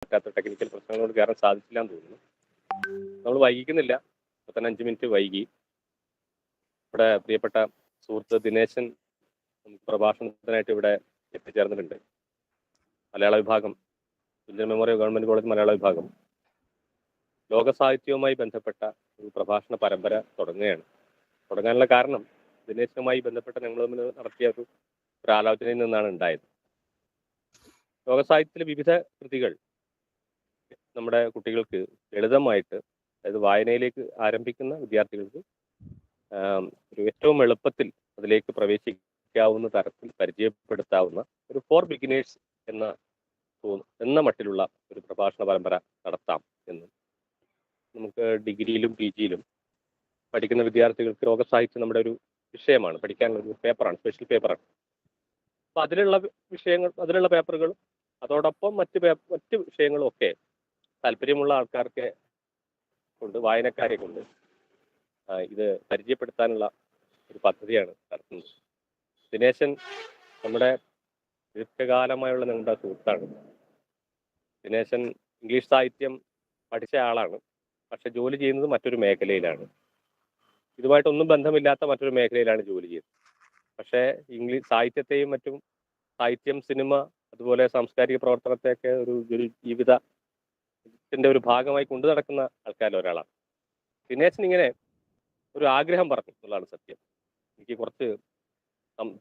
പറ്റാത്ത ടെക്നിക്കൽ പ്രശ്നങ്ങളോട് കയറാൻ സാധിച്ചില്ല എന്ന് തോന്നുന്നു. നമ്മൾ വൈകിക്കുന്നില്ല, ഇപ്പൊ തന്നെ 5 മിനിറ്റ് വൈകി. ഇവിടെ പ്രിയപ്പെട്ട സുഹൃത്ത് ദിനേശൻ പ്രഭാഷണത്തിനായിട്ട് ഇവിടെ എത്തിച്ചേർന്നിട്ടുണ്ട്. മലയാള വിഭാഗം, തുഞ്ചൻ മെമ്മോറിയൽ ഗവൺമെന്റ് കോളേജ് മലയാള വിഭാഗം ലോക സാഹിത്യവുമായി ബന്ധപ്പെട്ട ഒരു പ്രഭാഷണ പരമ്പര തുടങ്ങാനുള്ള കാരണം ദിനേശനുമായി ബന്ധപ്പെട്ട ഞങ്ങൾ തമ്മിൽ നടത്തിയ ഒരു ആലോചനയിൽ നിന്നാണ് ഉണ്ടായത്. ലോക സാഹിത്യത്തിലെ വിവിധ കൃതികൾ നമ്മുടെ കുട്ടികൾക്ക് ലളിതമായിട്ട്, അതായത് വായനയിലേക്ക് ആരംഭിക്കുന്ന വിദ്യാർത്ഥികൾക്ക് ഒരു ഏറ്റവും എളുപ്പത്തിൽ അതിലേക്ക് പ്രവേശിക്കാവുന്ന തരത്തിൽ പരിചയപ്പെടുത്താവുന്ന ഒരു ഫോർ ബിഗിനേഴ്സ് എന്ന മട്ടിലുള്ള ഒരു പ്രഭാഷണ പരമ്പര നടത്താം എന്നും, നമുക്ക് ഡിഗ്രിയിലും PG-യിലും പഠിക്കുന്ന വിദ്യാർത്ഥികൾക്ക് ലോകസാഹിത്യം നമ്മുടെ ഒരു വിഷയമാണ്, പഠിക്കാനുള്ള ഒരു പേപ്പറാണ്, സ്പെഷ്യൽ പേപ്പറാണ്. അപ്പൊ അതിലുള്ള പേപ്പറുകളും അതോടൊപ്പം മറ്റ് വിഷയങ്ങളും ഒക്കെ താല്പര്യമുള്ള ആൾക്കാർക്ക് കൊണ്ട്, വായനക്കാരെ കൊണ്ട് ഇത് പരിചയപ്പെടുത്താനുള്ള ഒരു പദ്ധതിയാണ് നടത്തുന്നത്. ദിനേശൻ നമ്മുടെ ദീർഘകാലമായുള്ള ഞങ്ങളുടെ സുഹൃത്താണ്. ദിനേശൻ ഇംഗ്ലീഷ് സാഹിത്യം പഠിച്ച ആളാണ്, പക്ഷെ ജോലി ചെയ്യുന്നത് മറ്റൊരു മേഖലയിലാണ്. ഇതുമായിട്ടൊന്നും ബന്ധമില്ലാത്ത മറ്റൊരു മേഖലയിലാണ് ജോലി ചെയ്യുന്നത്. പക്ഷേ ഇംഗ്ലീഷ് സാഹിത്യത്തെയും മറ്റും, സാഹിത്യം, സിനിമ, അതുപോലെ സാംസ്കാരിക പ്രവർത്തനത്തെയൊക്കെ ഒരു ജീവിതത്തിന്റെ ഒരു ഭാഗമായി കൊണ്ടു നടക്കുന്ന ആൾക്കാരിൽ ഒരാളാണ്. ദിനേശൻ ഇങ്ങനെ ഒരു ആഗ്രഹം പറഞ്ഞു എന്നുള്ളതാണ് സത്യം. എനിക്ക് കുറച്ച്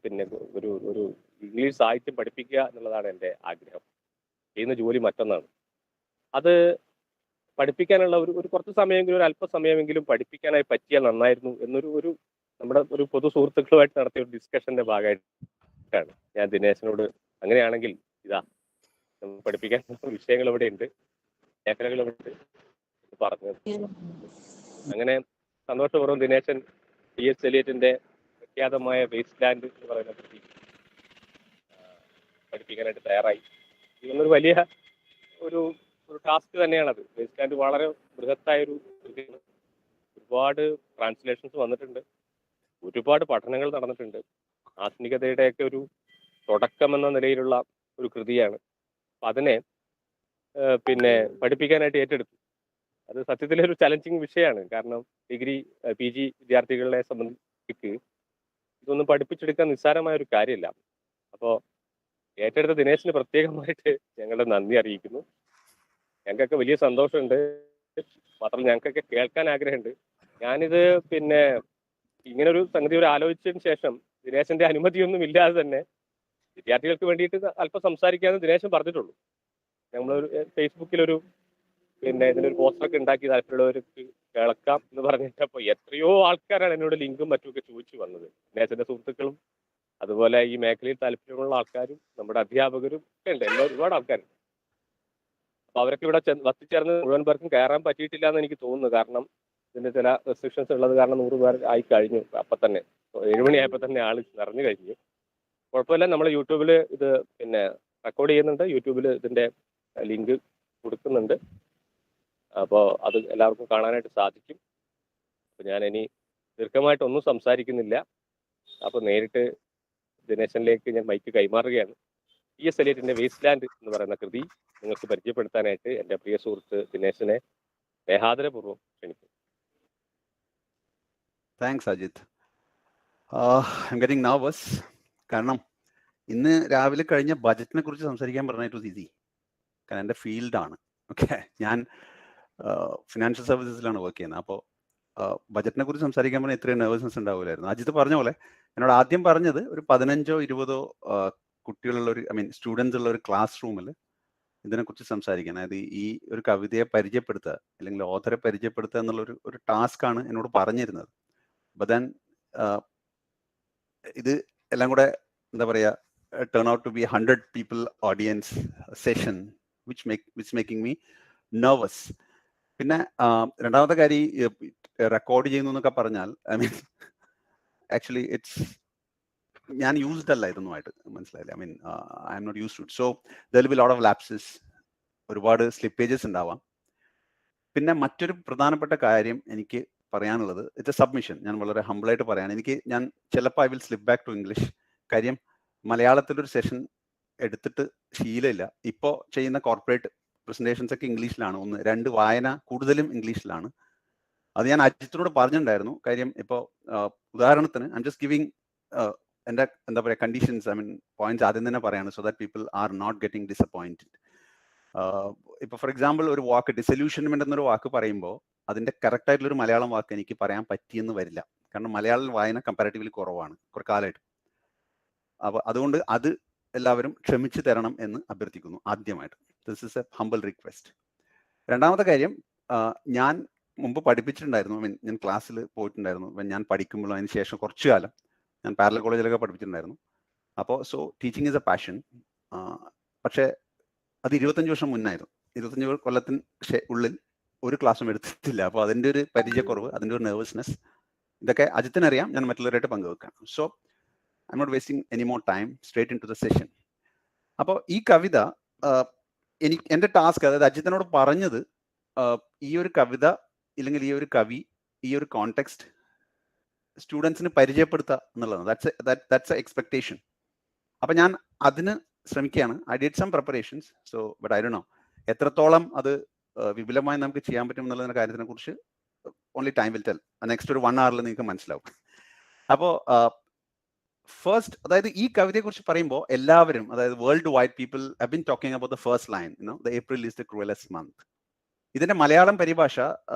പിന്നെ ഒരു ഇംഗ്ലീഷ് സാഹിത്യം പഠിപ്പിക്കുക എന്നുള്ളതാണ് എൻ്റെ ആഗ്രഹം. ചെയ്യുന്ന ജോലി മറ്റൊന്നാണ്. അത് പഠിപ്പിക്കാനുള്ള ഒരു കുറച്ച് സമയമെങ്കിലും, ഒരു അല്പസമയമെങ്കിലും പഠിപ്പിക്കാനായി പറ്റിയാൽ നന്നായിരുന്നു എന്നൊരു നമ്മുടെ ഒരു പൊതു സുഹൃത്തുക്കളുമായിട്ട് നടത്തിയ ഒരു ഡിസ്കഷന്റെ ഭാഗമായിട്ടാണ് ഞാൻ ദിനേശനോട് അങ്ങനെയാണെങ്കിൽ ഇതാ പഠിപ്പിക്കാൻ വിഷയങ്ങൾ ഇവിടെ ഉണ്ട്, മേഖലകൾ ഇവിടെ ഉണ്ട് പറഞ്ഞത്. അങ്ങനെ സന്തോഷപൂർവ്വം ദിനേശൻ TS എലിയറ്റിന്റെ പ്രഖ്യാതമായ വേസ്റ്റ് ലാൻഡ് എന്ന് പറയുന്ന കൃതി പഠിപ്പിക്കാനായിട്ട് തയ്യാറായി. ഇതൊന്നൊരു വലിയ ഒരു ടാസ്ക് തന്നെയാണത്. വേസ്റ്റ് ലാൻഡ് വളരെ ബൃഹത്തായൊരു കൃതിയാണ്. ഒരുപാട് ട്രാൻസ്ലേഷൻസ് വന്നിട്ടുണ്ട്, ഒരുപാട് പഠനങ്ങൾ നടന്നിട്ടുണ്ട്. ആധുനികതയുടെയൊക്കെ ഒരു തുടക്കം എന്ന നിലയിലുള്ള ഒരു കൃതിയാണ്. അതിനെ പിന്നെ പഠിപ്പിക്കാനായിട്ട് ഏറ്റെടുത്തു. അത് സത്യത്തിലൊരു ചലഞ്ചിങ് വിഷയമാണ്. കാരണം ഡിഗ്രി PG വിദ്യാർത്ഥികളെ സംബന്ധിച്ച് ഇതൊന്നും പഠിപ്പിച്ചെടുക്കാൻ നിസ്സാരമായ ഒരു കാര്യമില്ല. അപ്പോൾ ഏറ്റെടുത്ത ദിനേശിന് പ്രത്യേകമായിട്ട് ഞങ്ങളുടെ നന്ദി അറിയിക്കുന്നു. ഞങ്ങൾക്കൊക്കെ വലിയ സന്തോഷമുണ്ട്. മാത്രമല്ല ഞങ്ങൾക്കൊക്കെ കേൾക്കാൻ ആഗ്രഹമുണ്ട്. ഞാനിത് പിന്നെ ഇങ്ങനൊരു സംഗതി ആലോചിച്ചതിന് ശേഷം ദിനേശന്റെ അനുമതിയൊന്നും ഇല്ലാതെ തന്നെ വിദ്യാർത്ഥികൾക്ക് വേണ്ടിയിട്ട് അല്പം സംസാരിക്കാമെന്ന് ദിനേശൻ പറഞ്ഞിട്ടുള്ളൂ. നമ്മളൊരു ഫേസ്ബുക്കിലൊരു ഇതിലൊരു പോസ്റ്ററൊക്കെ ഉണ്ടാക്കി താല്പര്യമുള്ളവർക്ക് കേൾക്കാം എന്ന് പറഞ്ഞിട്ടപ്പോൾ എത്രയോ ആൾക്കാരാണ് എന്നോട് ലിങ്കും മറ്റുമൊക്കെ ചോദിച്ചു വന്നത്. ദിനേശന്റെ സുഹൃത്തുക്കളും അതുപോലെ ഈ മേഖലയിൽ താല്പര്യമുള്ള ആൾക്കാരും നമ്മുടെ അധ്യാപകരും ഒക്കെ ഉണ്ട്, ഒരുപാട് ആൾക്കാരുണ്ട്. അപ്പൊ അവരൊക്കെ ഇവിടെ വത്തിച്ചേർന്ന് മുഴുവൻ പേർക്കും കയറാൻ പറ്റിയിട്ടില്ല എന്ന് എനിക്ക് തോന്നുന്നു. കാരണം ഇതിന്റെ ചില റെസ്ട്രിക്ഷൻസ് ഉള്ളത് കാരണം 100 പേർ ആയി കഴിഞ്ഞു. അപ്പൊ തന്നെ 7 മണിയായപ്പോ തന്നെ ആള് നിറഞ്ഞു കഴിഞ്ഞു. കുഴപ്പമില്ല, നമ്മൾ യൂട്യൂബിൽ ഇത് റെക്കോർഡ് ചെയ്യുന്നുണ്ട്, യൂട്യൂബിൽ ഇതിന്റെ ലിങ്ക് കൊടുക്കുന്നുണ്ട്. അപ്പോൾ അത് എല്ലാവർക്കും കാണാനായിട്ട് സാധിക്കും. അപ്പൊ ഞാൻ ഇനി ദീർഘമായിട്ടൊന്നും സംസാരിക്കുന്നില്ല. അപ്പൊ നേരിട്ട് ദിനേശനിലേക്ക് ഞാൻ മൈക്ക് കൈമാറുകയാണ്. TS എലിയറ്റിന്റെ വേസ്റ്റ് ലാൻഡ് എന്ന് പറയുന്ന കൃതി നിങ്ങൾക്ക് പരിചയപ്പെടുത്താനായിട്ട് എൻ്റെ പ്രിയ സുഹൃത്ത് ദിനേശനെ സ്നേഹാദരപൂർവ്വം ക്ഷണിക്കും. Thanks Ajith. I'm getting nervous. കാരണം ഇന്ന് രാവിലെ കഴിഞ്ഞ ബജറ്റിനെ കുറിച്ച് സംസാരിക്കാൻ പറഞ്ഞിട്ട് ഈസി. കാരണം എൻ്റെ ഫീൽഡാണ്. ഓക്കെ, ഞാൻ ഫിനാൻഷ്യൽ സർവീസസിലാണ് വർക്ക് ചെയ്യുന്നത്. അപ്പോൾ ബജറ്റിനെ കുറിച്ച് സംസാരിക്കാൻ പറഞ്ഞാൽ ഇത്രയും നെർവസ്നെസ് ഉണ്ടാവില്ലായിരുന്നു. അജിത്ത് പറഞ്ഞ പോലെ എന്നോട് ആദ്യം പറഞ്ഞത് ഒരു 15-20 കുട്ടികളുള്ള സ്റ്റുഡൻസ് ഉള്ള ഒരു ക്ലാസ് റൂമിൽ ഇതിനെക്കുറിച്ച് സംസാരിക്കാൻ, അതായത് ഈ ഒരു കവിതയെ പരിചയപ്പെടുത്തുക അല്ലെങ്കിൽ ഓഥറെ പരിചയപ്പെടുത്തുക എന്നുള്ള ഒരു ടാസ്ക്കാണ് എന്നോട് പറഞ്ഞിരുന്നത്. ബട്ട് ദെൻ ഇത് എല്ലാം കൂടെ എന്താ പറയുക, turn out to be 100 people audience session which making me nervous. പിന്നെ രണ്ടാമത്തെ കാര്യം, റെക്കോർഡ് ചെയ്യുന്നു എന്നൊക്കെ പറഞ്ഞാൽ ആക്ച്വലി ഞാൻ യൂസ്ഡ് അല്ല ഇതൊന്നുമായിട്ട്, മനസ്സിലായില്ലേ? I M not used to it. So there will be lot of lapses, ഒരുപാട് സ്ലിപ്പേജസ് ഉണ്ടാവാം. പിന്നെ മറ്റൊരു പ്രധാനപ്പെട്ട കാര്യം എനിക്ക് പറയാനുള്ളത്, ഇറ്റ്സ് എ സബ്മിഷൻ. ഞാൻ വളരെ ഹംബിളായിട്ട് പറയാണ്. ഞാൻ ചിലപ്പോൾ I will slip back to English. കാര്യം മലയാളത്തിലൊരു സെഷൻ എടുത്തിട്ട് ശീലമില്ല. ഇപ്പോൾ ചെയ്യുന്ന കോർപ്പറേറ്റ് പ്രസന്റേഷൻസ് ഒക്കെ ഇംഗ്ലീഷിലാണ്, 1-2 വായന കൂടുതലും ഇംഗ്ലീഷിലാണ്. അത് ഞാൻ അജിത്തിനോട് പറഞ്ഞിട്ടുണ്ടായിരുന്നു. കാര്യം ഇപ്പോൾ ഉദാഹരണത്തിന് ഐ എം ജസ്റ്റ് ഗിവിങ് എൻ്റെ എന്താ പറയുക കണ്ടീഷൻസ്, ഐ മീൻ പോയിന്റ്സ് ആദ്യം തന്നെ പറയാണ്, so that people are not getting disappointed. ഇപ്പോൾ ഫോർ എക്സാമ്പിൾ ഒരു വാക്ക് ഡിസൊല്യൂഷൻമെന്റ് എന്നൊരു വാക്ക് പറയുമ്പോൾ അതിന്റെ കറക്റ്റ് ആയിട്ടുള്ള ഒരു മലയാളം വാക്ക് എനിക്ക് പറയാൻ പറ്റിയെന്ന് വരില്ല. കാരണം മലയാളം വായന കമ്പാരിറ്റീവ്ലി കുറവാണ് കുറേ കാലമായിട്ട്. അപ്പോൾ അതുകൊണ്ട് അത് എല്ലാവരും ക്ഷമിച്ചു തരണം എന്ന് അഭ്യർത്ഥിക്കുന്നു ആദ്യമായിട്ട്. This is A humble request. രണ്ടാമത്തെ കാര്യം, ഞാൻ മുമ്പ് പഠിപ്പിച്ചിട്ടുണ്ടായിരുന്നു, ഐ മീൻ ഞാൻ ക്ലാസ്സിൽ പോയിട്ടുണ്ടായിരുന്നു. ഞാൻ പഠിക്കുമ്പോഴും അതിന് ശേഷം കുറച്ചു കാലം ഞാൻ പാരലൽ കോളേജിലൊക്കെ പഠിപ്പിച്ചിട്ടുണ്ടായിരുന്നു. അപ്പോൾ so teaching is A passion. പക്ഷേ അത് 25 വർഷം മുന്നായിരുന്നു. 25 കൊല്ലത്തിന് ഉള്ളിൽ ഒരു ക്ലാസ്സും എടുത്തിട്ടില്ല. അപ്പോൾ അതിൻ്റെ ഒരു പരിചയക്കുറവ്, അതിൻ്റെ ഒരു നെർവസ്നെസ്, ഇതൊക്കെ അജിത്തിനറിയാം, ഞാൻ മറ്റുള്ളവരായിട്ട് പങ്കുവെക്കാം. So I M not wasting any more time, straight into the session. അപ്പോൾ ഈ കവിത എൻ്റെ ടാസ്ക്, അതായത് അജിത്തിനോട് പറഞ്ഞത് ഈ ഒരു കവിത ഇല്ലെങ്കിൽ ഈ ഒരു കവി, ഈ ഒരു കോണ്ടെക്സ്റ്റ് സ്റ്റുഡൻസിന് പരിചയപ്പെടുത്തുക എന്നുള്ളതാണ്. That's a expectation. അപ്പം ഞാൻ അതിന് ശ്രമിക്കുകയാണ്. I did some preparations, so but I don't know എത്രത്തോളം അത് വിപുലമായി നമുക്ക് ചെയ്യാൻ പറ്റും എന്നുള്ള കാര്യത്തിനെ കുറിച്ച് only time will tell. Next ഒരു 1 hour നിങ്ങൾക്ക് മനസ്സിലാവും. അപ്പോൾ ഫസ്റ്റ്, അതായത് ഈ കവിതയെക്കുറിച്ച് പറയുമ്പോൾ എല്ലാവരും, അതായത് world wide people have been talking about the first line, the April is the cruellest month. ഇതിന്റെ മലയാളം പരിഭാഷ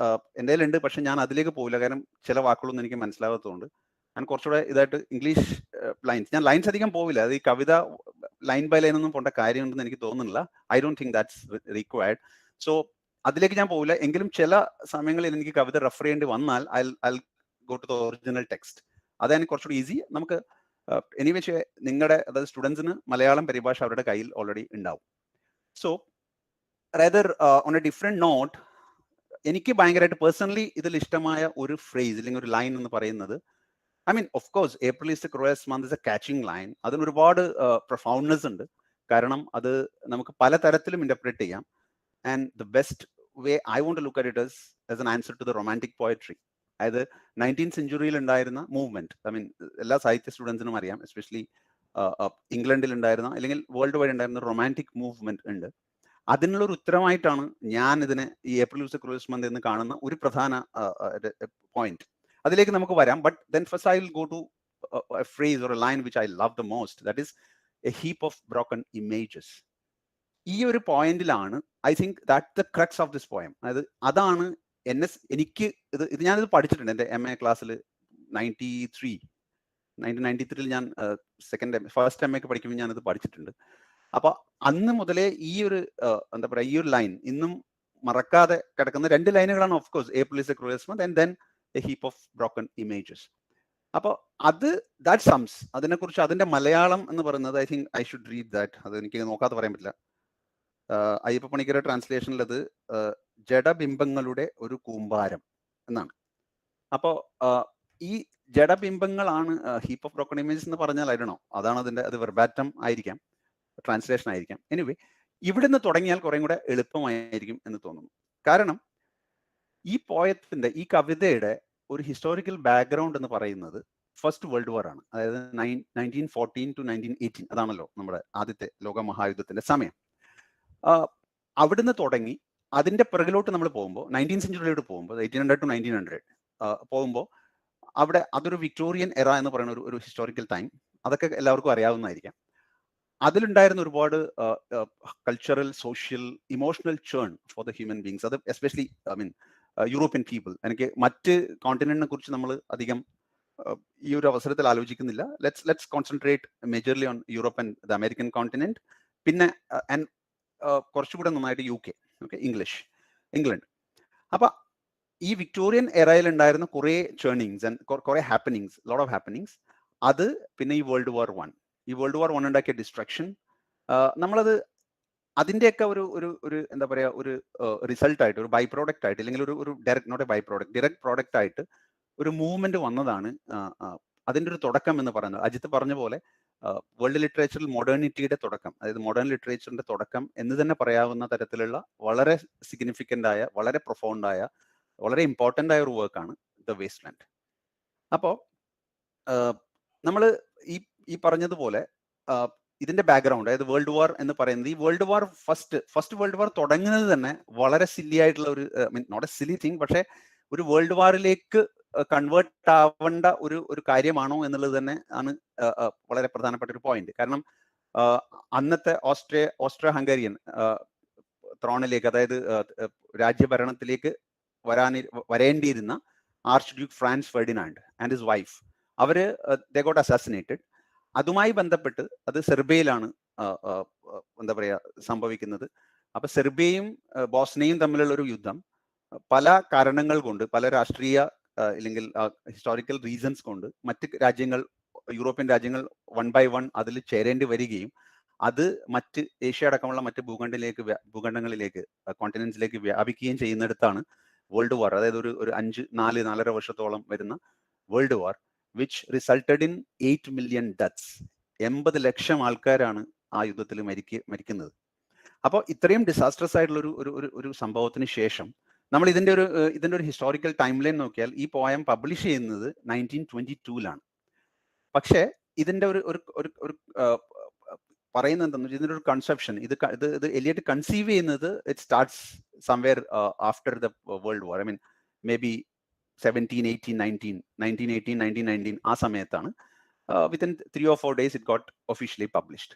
എൻ്റെ കയ്യിലുണ്ട്, പക്ഷെ ഞാൻ അതിലേക്ക് പോകില്ല. കാരണം ചില വാക്കുകളൊന്നും എനിക്ക് മനസ്സിലാകാത്തതുകൊണ്ട് ഞാൻ കുറച്ചുകൂടെ ഇതായിട്ട് ഇംഗ്ലീഷ് ലൈൻസ്, ഞാൻ ലൈൻസ് അധികം പോവില്ല. അത് ഈ കവിത ലൈൻ ബൈ ലൈൻ ഒന്നും പോകേണ്ട കാര്യമുണ്ടെന്ന് എനിക്ക് തോന്നുന്നില്ല. I don't think that's required. So അതിലേക്ക് ഞാൻ പോവില്ല. എങ്കിലും ചില സമയങ്ങളിൽ എനിക്ക് കവിത റെഫർ ചെയ്യേണ്ടി വന്നാൽ I go to the original text. അതാണ് കുറച്ചുകൂടി ഈസി. നമുക്ക് എനിവേ നിങ്ങളുടെ, അതായത് സ്റ്റുഡൻസിന് മലയാളം പരിഭാഷ അവരുടെ കയ്യിൽ ഓൾറെഡി ഉണ്ടാവും. So rather on a different note, എനിക്ക് ഭയങ്കരമായിട്ട് പേഴ്സണലി ഇതിൽ ഇഷ്ടമായ ഒരു ഫ്രേസ് അല്ലെങ്കിൽ ഒരു ലൈൻ എന്ന് പറയുന്നത്, I mean of course April is the cruellest month is a catching line. അതിന് ഒരുപാട് പ്രൊഫൗണ്ട്നെസ് ഉണ്ട്. കാരണം അത് നമുക്ക് പലതരത്തിലും ഇന്റർപ്രറ്റ് ചെയ്യാം. And the best way I want to look at it as an answer to the romantic poetry. അതായത് 19th സെഞ്ചുറിയിൽ ഉണ്ടായിരുന്ന മൂവ്മെന്റ്, ഐ മീൻ എല്ലാ സാഹിത്യ സ്റ്റുഡൻസിനും അറിയാം, എസ്പെഷ്യലി ഇംഗ്ലണ്ടിൽ ഉണ്ടായിരുന്ന അല്ലെങ്കിൽ വേൾഡ് വൈഡ് ഉണ്ടായിരുന്ന റൊമാൻറ്റിക് മൂവ്മെന്റ് ഉണ്ട്. അതിനുള്ളൊരു ഉത്തരമായിട്ടാണ് ഞാൻ ഇതിനെ ഈ April is the cruellest month എന്ന് കാണുന്ന ഒരു പ്രധാന പോയിന്റ്. അതിലേക്ക് നമുക്ക് വരാം. But then first I will go to a phrase or a line which I love the most, that is a heap of broken images. ഈ ഒരു പോയിന്റിലാണ് I think that the crux of this poem. അതാണ് എനിക്ക് ഇത് ഞാനിത് പഠിച്ചിട്ടുണ്ട് എൻ്റെ MA ക്ലാസ്സിൽ 1993 ഞാൻ ഫസ്റ്റ് MA പഠിക്കുമ്പോൾ ഞാനിത് പഠിച്ചിട്ടുണ്ട്. അപ്പൊ അന്ന് മുതലേ ഈ ഒരു എന്താ പറയുക, ഈ ഒരു ലൈൻ ഇന്നും മറക്കാതെ കിടക്കുന്ന 2 ലൈനുകളാണ്. Of course April is the cruellest month and then a heap of broken images. അപ്പോൾ ദാറ്റ് സംസ് അതിനെക്കുറിച്ച്, അതിന്റെ മലയാളം എന്ന് പറയുന്നത് I think I should read that. അത് എനിക്ക് നോക്കാതെ പറയാൻ പറ്റില്ല. അയ്യപ്പ പണിക്കരുടെ ട്രാൻസ്ലേഷനിൽ അത് ജഡബിംബങ്ങളുടെ ഒരു കൂമ്പാരം എന്നാണ്. അപ്പോൾ ഈ ജഡബിംബങ്ങളാണ് ഹീപ്പ് ഓഫ് ബ്രോക്കൺ ഇമേജസ് എന്ന് പറഞ്ഞാൽ ആയിരുന്നോ, അതാണ് അത് വെർബാറ്റം ആയിരിക്കാം, ട്രാൻസ്ലേഷൻ ആയിരിക്കാം. എനിവേ ഇവിടുന്ന് തുടങ്ങിയാൽ കുറേ കൂടെ എളുപ്പമായിരിക്കും എന്ന് തോന്നുന്നു. കാരണം ഈ പോയത്തിന്റെ, ഈ കവിതയുടെ ഒരു ഹിസ്റ്റോറിക്കൽ ബാക്ക്ഗ്രൗണ്ട് എന്ന് പറയുന്നത് ഫസ്റ്റ് വേൾഡ് വാർ ആണ്. അതായത് 1914 to 1918 അതാണല്ലോ നമ്മുടെ ആദ്യത്തെ ലോകമഹായുദ്ധത്തിന്റെ സമയം. അവിടുന്ന് തുടങ്ങി അതിന്റെ പിറകിലോട്ട് നമ്മൾ പോകുമ്പോൾ 19th സെഞ്ചുറിയിലോട്ട് പോകുമ്പോൾ 1800 to 1900 പോകുമ്പോൾ അവിടെ അതൊരു വിക്ടോറിയൻ എറ എന്ന് പറയുന്ന ഒരു ഹിസ്റ്റോറിക്കൽ ടൈം. അതൊക്കെ എല്ലാവർക്കും അറിയാവുന്നതായിരിക്കാം. അതിലുണ്ടായിരുന്ന ഒരുപാട് cultural, social, emotional churn for the human beings. അത് especially I mean European people. എനിക്ക് മറ്റ് കോണ്ടിനെന്റിനെ കുറിച്ച് നമ്മൾ അധികം ഈ ഒരു അവസരത്തിൽ ആലോചിക്കുന്നില്ല. Let's concentrate majorly on Europe and the American continent. പിന്നെ കുറച്ചുകൂടെ നന്നായിട്ട് UK, ഓക്കെ, ഇംഗ്ലണ്ട്. അപ്പൊ ഈ വിക്ടോറിയൻ എറയിൽ ഉണ്ടായിരുന്ന കുറേ ചേർണിങ്സ് ആൻഡ് കുറേ ഹാപ്പനിങ്സ്, ലോട്ട് ഓഫ് ഹാപ്പനിങ്സ്. അത് പിന്നെ ഈ വേൾഡ് വാർ 1 ഉണ്ടാക്കിയ ഡിസ്ട്രക്ഷൻ, നമ്മളത് അതിൻ്റെയൊക്കെ ഒരു എന്താ പറയുക, ഒരു റിസൾട്ടായിട്ട്, ഒരു ബൈ പ്രോഡക്റ്റ് ആയിട്ട്, അല്ലെങ്കിൽ ഒരു direct, not a by product, direct product ആയിട്ട് ഒരു മൂവ്മെന്റ് വന്നതാണ് അതിൻ്റെ ഒരു തുടക്കം എന്ന് പറയുന്നത്. അജിത്ത് പറഞ്ഞ പോലെ വേൾഡ് ലിറ്ററേച്ചറിൽ മോഡേണിറ്റിയുടെ തുടക്കം, അതായത് മോഡേൺ ലിറ്ററേച്ചറിന്റെ തുടക്കം എന്ന് തന്നെ പറയാവുന്ന തരത്തിലുള്ള വളരെ സിഗ്നിഫിക്കൻ്റ് ആയ, വളരെ പ്രൊഫൗണ്ട് ആയ, വളരെ ഇമ്പോർട്ടൻ്റ് ആയ ഒരു വർക്കാണ് ദ വേസ്റ്റ് ലാൻഡ്. അപ്പോൾ നമ്മൾ ഈ പറഞ്ഞതുപോലെ ഇതിന്റെ ബാക്ക്ഗ്രൗണ്ട്, അതായത് വേൾഡ് വാർ എന്ന് പറയുന്നത്, ഈ വേൾഡ് വാർ ഫസ്റ്റ് വേൾഡ് വാർ തുടങ്ങുന്നത് തന്നെ വളരെ സില്ലി ആയിട്ടുള്ള ഒരു നോട്ട് എ സില്ലി തിങ്, പക്ഷേ ഒരു വേൾഡ് വാറിലേക്ക് കൺവേർട്ട് ആവേണ്ട ഒരു കാര്യമാണോ എന്നുള്ളത് തന്നെ ആണ് വളരെ പ്രധാനപ്പെട്ട ഒരു പോയിന്റ്. കാരണം അന്നത്തെ ഓസ്ട്രിയ ഹംഗേറിയൻ ത്രോണിലേക്ക്, അതായത് രാജ്യഭരണത്തിലേക്ക് വരേണ്ടിയിരുന്ന archduke Franz Ferdinand and his wife, അവര് ദേ ഗോട്ട് അസാസിനേറ്റഡ്. അതുമായി ബന്ധപ്പെട്ട് അത് സെർബിയയിലാണ് എന്താ പറയാ സംഭവിക്കുന്നത്. അപ്പൊ സെർബിയയും ബോസ്നിയയും തമ്മിലുള്ള ഒരു യുദ്ധം പല കാരണങ്ങൾ കൊണ്ട്, പല രാഷ്ട്രീയ അല്ലെങ്കിൽ ഹിസ്റ്റോറിക്കൽ റീസൺസ് കൊണ്ട് മറ്റ് രാജ്യങ്ങൾ, യൂറോപ്യൻ രാജ്യങ്ങൾ വൺ ബൈ വൺ അതിൽ ചേരേണ്ടി വരികയും അത് മറ്റ് ഏഷ്യ അടക്കമുള്ള മറ്റ് ഭൂഖണ്ഡങ്ങളിലേക്ക് കോണ്ടിനെന്റ്സിലേക്ക് വ്യാപിക്കുകയും ചെയ്യുന്നിടത്താണ് വേൾഡ് വാർ, അതായത് ഒരു 4.5 വർഷത്തോളം വരുന്ന world war, which resulted in 8 million deaths. 80 ലക്ഷം ആൾക്കാരാണ് ആ യുദ്ധത്തിൽ മരിക്കുന്നത്. അപ്പോൾ ഇത്രയും ഡിസാസ്ട്രസ് ആയിട്ടുള്ള ഒരു സംഭവത്തിന് ശേഷം നമ്മൾ ഇതിന്റെ ഒരു ഹിസ്റ്റോറിക്കൽ ടൈം ലൈൻ നോക്കിയാൽ ഈ പോയം പബ്ലിഷ് ചെയ്യുന്നത് 1922-ലാണ്. പക്ഷേ ഇതിന്റെ ഒരു പറയുന്നത് എന്താണെന്ന് വെച്ചാൽ, ഇതിന്റെ ഒരു കൺസെപ്ഷൻ, ഇത് എലിയറ്റ് കൺസീവ് ചെയ്യുന്നത് it starts somewhere after the world war. I mean may be 1918 ആ സമയത്താണ്. Within 3 or 4 days it got officially published.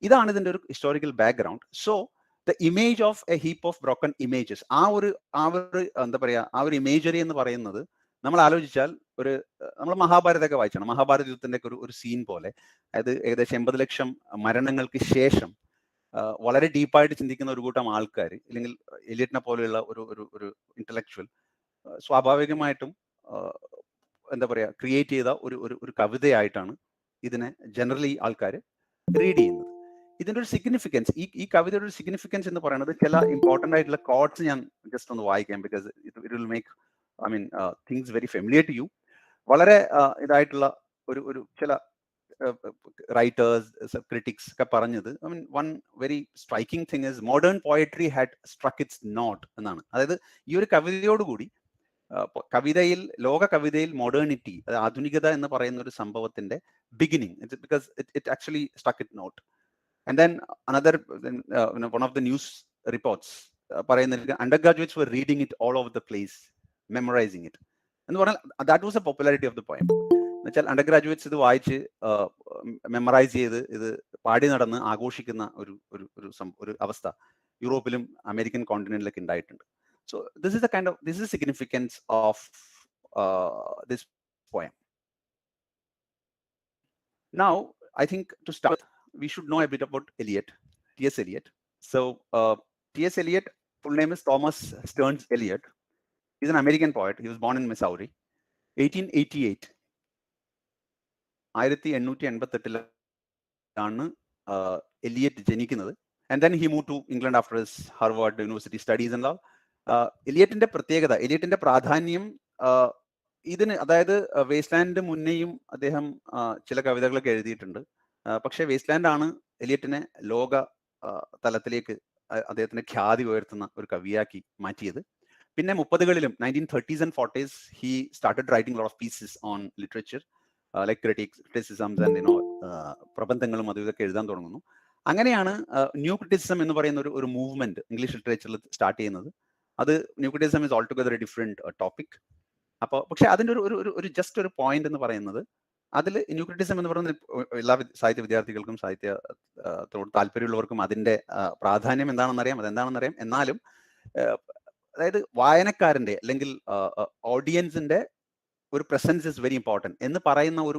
ഇതാണ് ഇതിന്റെ ഒരു historical background. So the image of A heap of broken images, ആ ഒരു എന്താ പറയാ, ആ ഒരു ഇമേജറി എന്ന് പറയുന്നത് നമ്മൾ ആലോചിച്ചാൽ നമ്മൾ മഹാഭാരതമൊക്കെ വായിച്ചാണ്. മഹാഭാരത യുദ്ധത്തിന്റെ ഒരു സീൻ പോലെ, അതായത് ഏകദേശം 80 ലക്ഷം മരണങ്ങൾക്ക് ശേഷം വളരെ ഡീപ്പായിട്ട് ചിന്തിക്കുന്ന ഒരു കൂട്ടം ആൾക്കാർ, അല്ലെങ്കിൽ എലിയറ്റിനെ പോലെയുള്ള ഒരു ഇന്റലക്ച്വൽ സ്വാഭാവികമായിട്ടും എന്താ പറയാ ക്രിയേറ്റ് ചെയ്ത ഒരു കവിതയായിട്ടാണ് ഇതിനെ ജനറലി ആൾക്കാർ റീഡ് ചെയ്യുന്നത്. ഇതിന്റെ ഒരു സിഗ്നിഫിക്കൻസ്, ഈ കവിതയുടെ ഒരു സിഗ്നിഫിക്കൻസ് എന്ന് പറയുന്നത്, ചില ഇമ്പോർട്ടന്റ് ആയിട്ടുള്ള കോട്ട്സ് ഞാൻ ജസ്റ്റ് ഒന്ന് വായിക്കാം, because it will make things very familiar to you. വളരെ ഇതായിട്ടുള്ള ഒരു ചില റൈറ്റേഴ്സ്, ക്രിറ്റിക്സ് ഒക്കെ പറഞ്ഞത്, one very striking thing is modern poetry had struck it's not എന്നാണ്. അതായത് ഈ ഒരു കവിതയോടുകൂടി കവിതയിൽ, ലോക കവിതയിൽ മോഡേണിറ്റി, ആധുനികത എന്ന് പറയുന്ന ഒരു സംഭവത്തിന്റെ beginning, because it actually struck it not. And then another one of the news reports പറയുന്നത്, undergraduates were reading it all over the place, memorising it എന്ന് പറഞ്ഞാൽ that was a popularity of the poem. എന്നുവെച്ചാൽ undergraduates ഇത് വായിച്ച് memorise ചെയ്ത് ഇത് പാടി നടന്ന് ആഘോഷിക്കുന്ന ഒരു അവസ്ഥ യൂറോപ്പിലും അമേരിക്കൻ കോണ്ടിനെന്റിലൊക്കെ ഉണ്ടായിട്ടുണ്ട്. So this is the significance of this poem. Now, I think to start, we should know a bit about Eliot, T.S. Eliot. So T.S. Eliot, full name is Thomas Stearns Eliot. He's an American poet. He was born in Missouri, 1888. 1888-ലാണ് Eliot ജനിക്കുന്നത്. And then he moved to England after his Harvard University studies and all. എലിയറ്റിന്റെ പ്രത്യേകത, എലിയറ്റിന്റെ പ്രാധാന്യം ഇതിന്, അതായത് wasteland മുന്നേയും അദ്ദേഹം ചില കവിതകളൊക്കെ എഴുതിയിട്ടുണ്ട്. പക്ഷെ wasteland ആണ് എലിയറ്റിനെ ലോക തലത്തിലേക്ക് അദ്ദേഹത്തിന്റെ ഖ്യാതി ഉയർത്തുന്ന ഒരു കവിയാക്കി മാറ്റിയത്. പിന്നെ 30കളിലും 1930s and 40s he started writing a lot of pieces on literature, like criticisms and പ്രബന്ധങ്ങളും അതും ഇതൊക്കെ എഴുതാൻ തുടങ്ങുന്നു. അങ്ങനെയാണ് ന്യൂ ക്രിറ്റിസിസം എന്ന് പറയുന്ന ഒരു മൂവ്മെന്റ് ഇംഗ്ലീഷ് ലിറ്ററേച്ചറിൽ സ്റ്റാർട്ട് ചെയ്യുന്നത്. അത് new criticism is all together A different topic. അപ്പോൾ പക്ഷെ അതിന്റെ ഒരു ജസ്റ്റ് ഒരു പോയിന്റ് എന്ന് പറയുന്നത്, അതിൽ ന്യൂ ക്രിറ്റിസിസം എന്ന് പറയുന്നത് എല്ലാ സാഹിത്യ വിദ്യാർത്ഥികൾക്കും സാഹിത്യത്തോട് താല്പര്യമുള്ളവർക്കും അതിന്റെ പ്രാധാന്യം അതെന്താണെന്നറിയാം. എന്നാലും അതായത് വായനക്കാരന്റെ അല്ലെങ്കിൽ ഓഡിയൻസിന്റെ ഒരു പ്രസൻസ് ഇസ് വെരി ഇമ്പോർട്ടൻറ്റ് എന്ന് പറയുന്ന ഒരു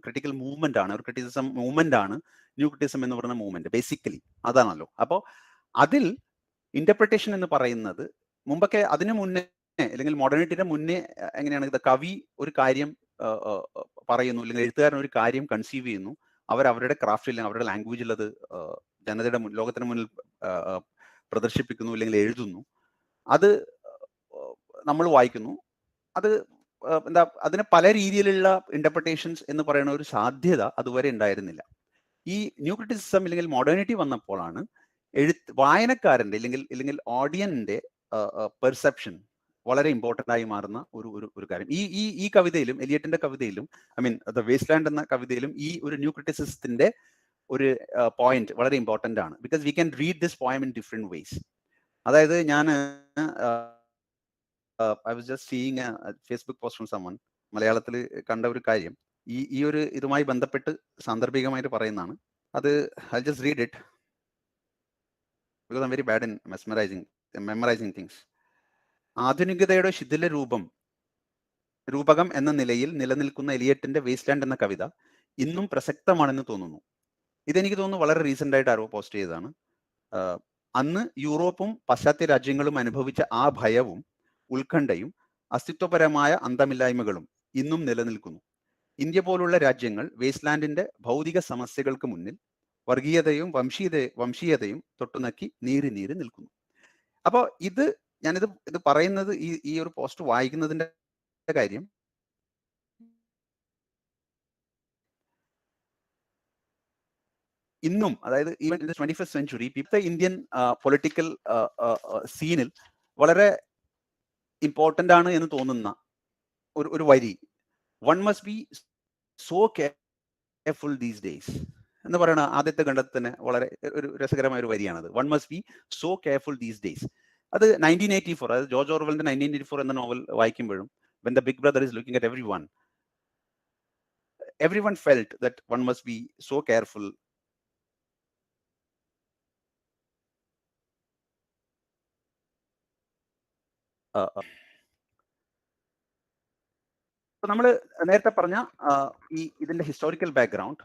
ക്രിട്ടിക്കൽ മൂവ്മെന്റ് ആണ്, ഒരു ക്രിറ്റിസിസം മൂവ്മെന്റ് ആണ് ന്യൂ ക്രിറ്റിസിസം എന്ന് പറയുന്ന മൂവ്മെന്റ്. ബേസിക്കലി അതാണല്ലോ. അപ്പോൾ അതിൽ ഇന്റർപ്രിട്ടേഷൻ എന്ന് പറയുന്നത്, മുമ്പൊക്കെ അതിനു മുന്നേ അല്ലെങ്കിൽ മോഡേണിറ്റിയുടെ മുന്നേ എങ്ങനെയാണ്, കവി ഒരു കാര്യം പറയുന്നു, അല്ലെങ്കിൽ എഴുത്തുകാരൻ ഒരു കാര്യം കൺസീവ് ചെയ്യുന്നു, അവരുടെ ക്രാഫ്റ്റിൽ അവരുടെ ലാംഗ്വേജിൽ അത് ജനതയുടെ ലോകത്തിന് മുന്നിൽ പ്രദർശിപ്പിക്കുന്നു, അല്ലെങ്കിൽ എഴുതുന്നു, അത് നമ്മൾ വായിക്കുന്നു. അത് അതിന് പല രീതിയിലുള്ള ഇന്റർപ്രിട്ടേഷൻസ് എന്ന് പറയുന്ന ഒരു സാധ്യത അതുവരെ ഉണ്ടായിരുന്നില്ല. ഈ ന്യൂ ക്രിറ്റിസിസം അല്ലെങ്കിൽ മോഡേണിറ്റി വന്നപ്പോഴാണ് വായനക്കാരന്റെ അല്ലെങ്കിൽ ഓഡിയൻസിന്റെ പെർസെപ്ഷൻ വളരെ ഇമ്പോർട്ടൻ്റ് ആയി മാറുന്ന ഒരു കാര്യം. ഈ കവിതയിലും, എലിയറ്റിന്റെ കവിതയിലും, ഐ മീൻ ദ വേസ്റ്റ്ലാൻഡ് എന്ന കവിതയിലും ഈ ഒരു ന്യൂ ക്രിറ്റിസിസത്തിന്റെ ഒരു പോയിന്റ് വളരെ ഇമ്പോർട്ടൻ്റ് ആണ്. Because we can read this poem in different ways. അതായത് ഞാൻ I was just seeing Facebook post from someone, മലയാളത്തിൽ കണ്ട ഒരു കാര്യം ഈ ഒരു ഇതുമായി ബന്ധപ്പെട്ട് സാന്ദർഭികമായിട്ട് പറയുന്നതാണ്. അത് I just read it because I am very bad in memorising things. ആധുനികതയുടെ ശിഥില രൂപകം എന്ന നിലയിൽ നിലനിൽക്കുന്ന എലിയറ്റിന്റെ വേസ്റ്റ്ലാൻഡ് എന്ന കവിത ഇന്നും പ്രസക്തമാണെന്ന് തോന്നുന്നു. ഇതെനിക്ക് തോന്നുന്നു വളരെ റീസെന്റ് ആയിട്ട് ആരോ പോസ്റ്റ് ചെയ്തതാണ്. അന്ന് യൂറോപ്പും പാശ്ചാത്യ രാജ്യങ്ങളും അനുഭവിച്ച ആ ഭയവും ഉത്കണ്ഠയും അസ്തിത്വപരമായ അന്തമില്ലായ്മകളും ഇന്നും നിലനിൽക്കുന്നു. ഇന്ത്യ പോലുള്ള രാജ്യങ്ങൾ വേസ്റ്റ്ലാൻഡിന്റെ ഭൗതിക സമസ്യകൾക്ക് മുന്നിൽ വർഗീയതയും വംശീയതയും തൊട്ടുനക്കി നീറി നിൽക്കുന്നു. അപ്പോൾ ഞാനിത് പറയുന്നത് ഈ ഒരു പോസ്റ്റ് വായിക്കുന്നതിന്റെ കാര്യം ഇന്നും, അതായത് even in the 21st century ഇപ്പോഴത്തെ ഇന്ത്യൻ പൊളിറ്റിക്കൽ സീനിൽ വളരെ ഇമ്പോർട്ടൻ്റ് ആണ് എന്ന് തോന്നുന്ന ഒരു വരി, one must be so careful these days എന്ന് പറയുന്ന ആദ്യത്തെ ഖണ്ഡത്തിൽ തന്നെ വളരെ ഒരു രസകരമായ ഒരു വരിയാണത്. One must be so careful these days. അത് 1984, അതായത് ജോർജ് ഓർവെലിന്റെ 1984 എന്ന നോവൽ വായിക്കുമ്പോഴും when the big brother is looking at everyone felt that one must be so careful. നമ്മൾ നേരത്തെ പറഞ്ഞ ഇതിന്റെ historical background,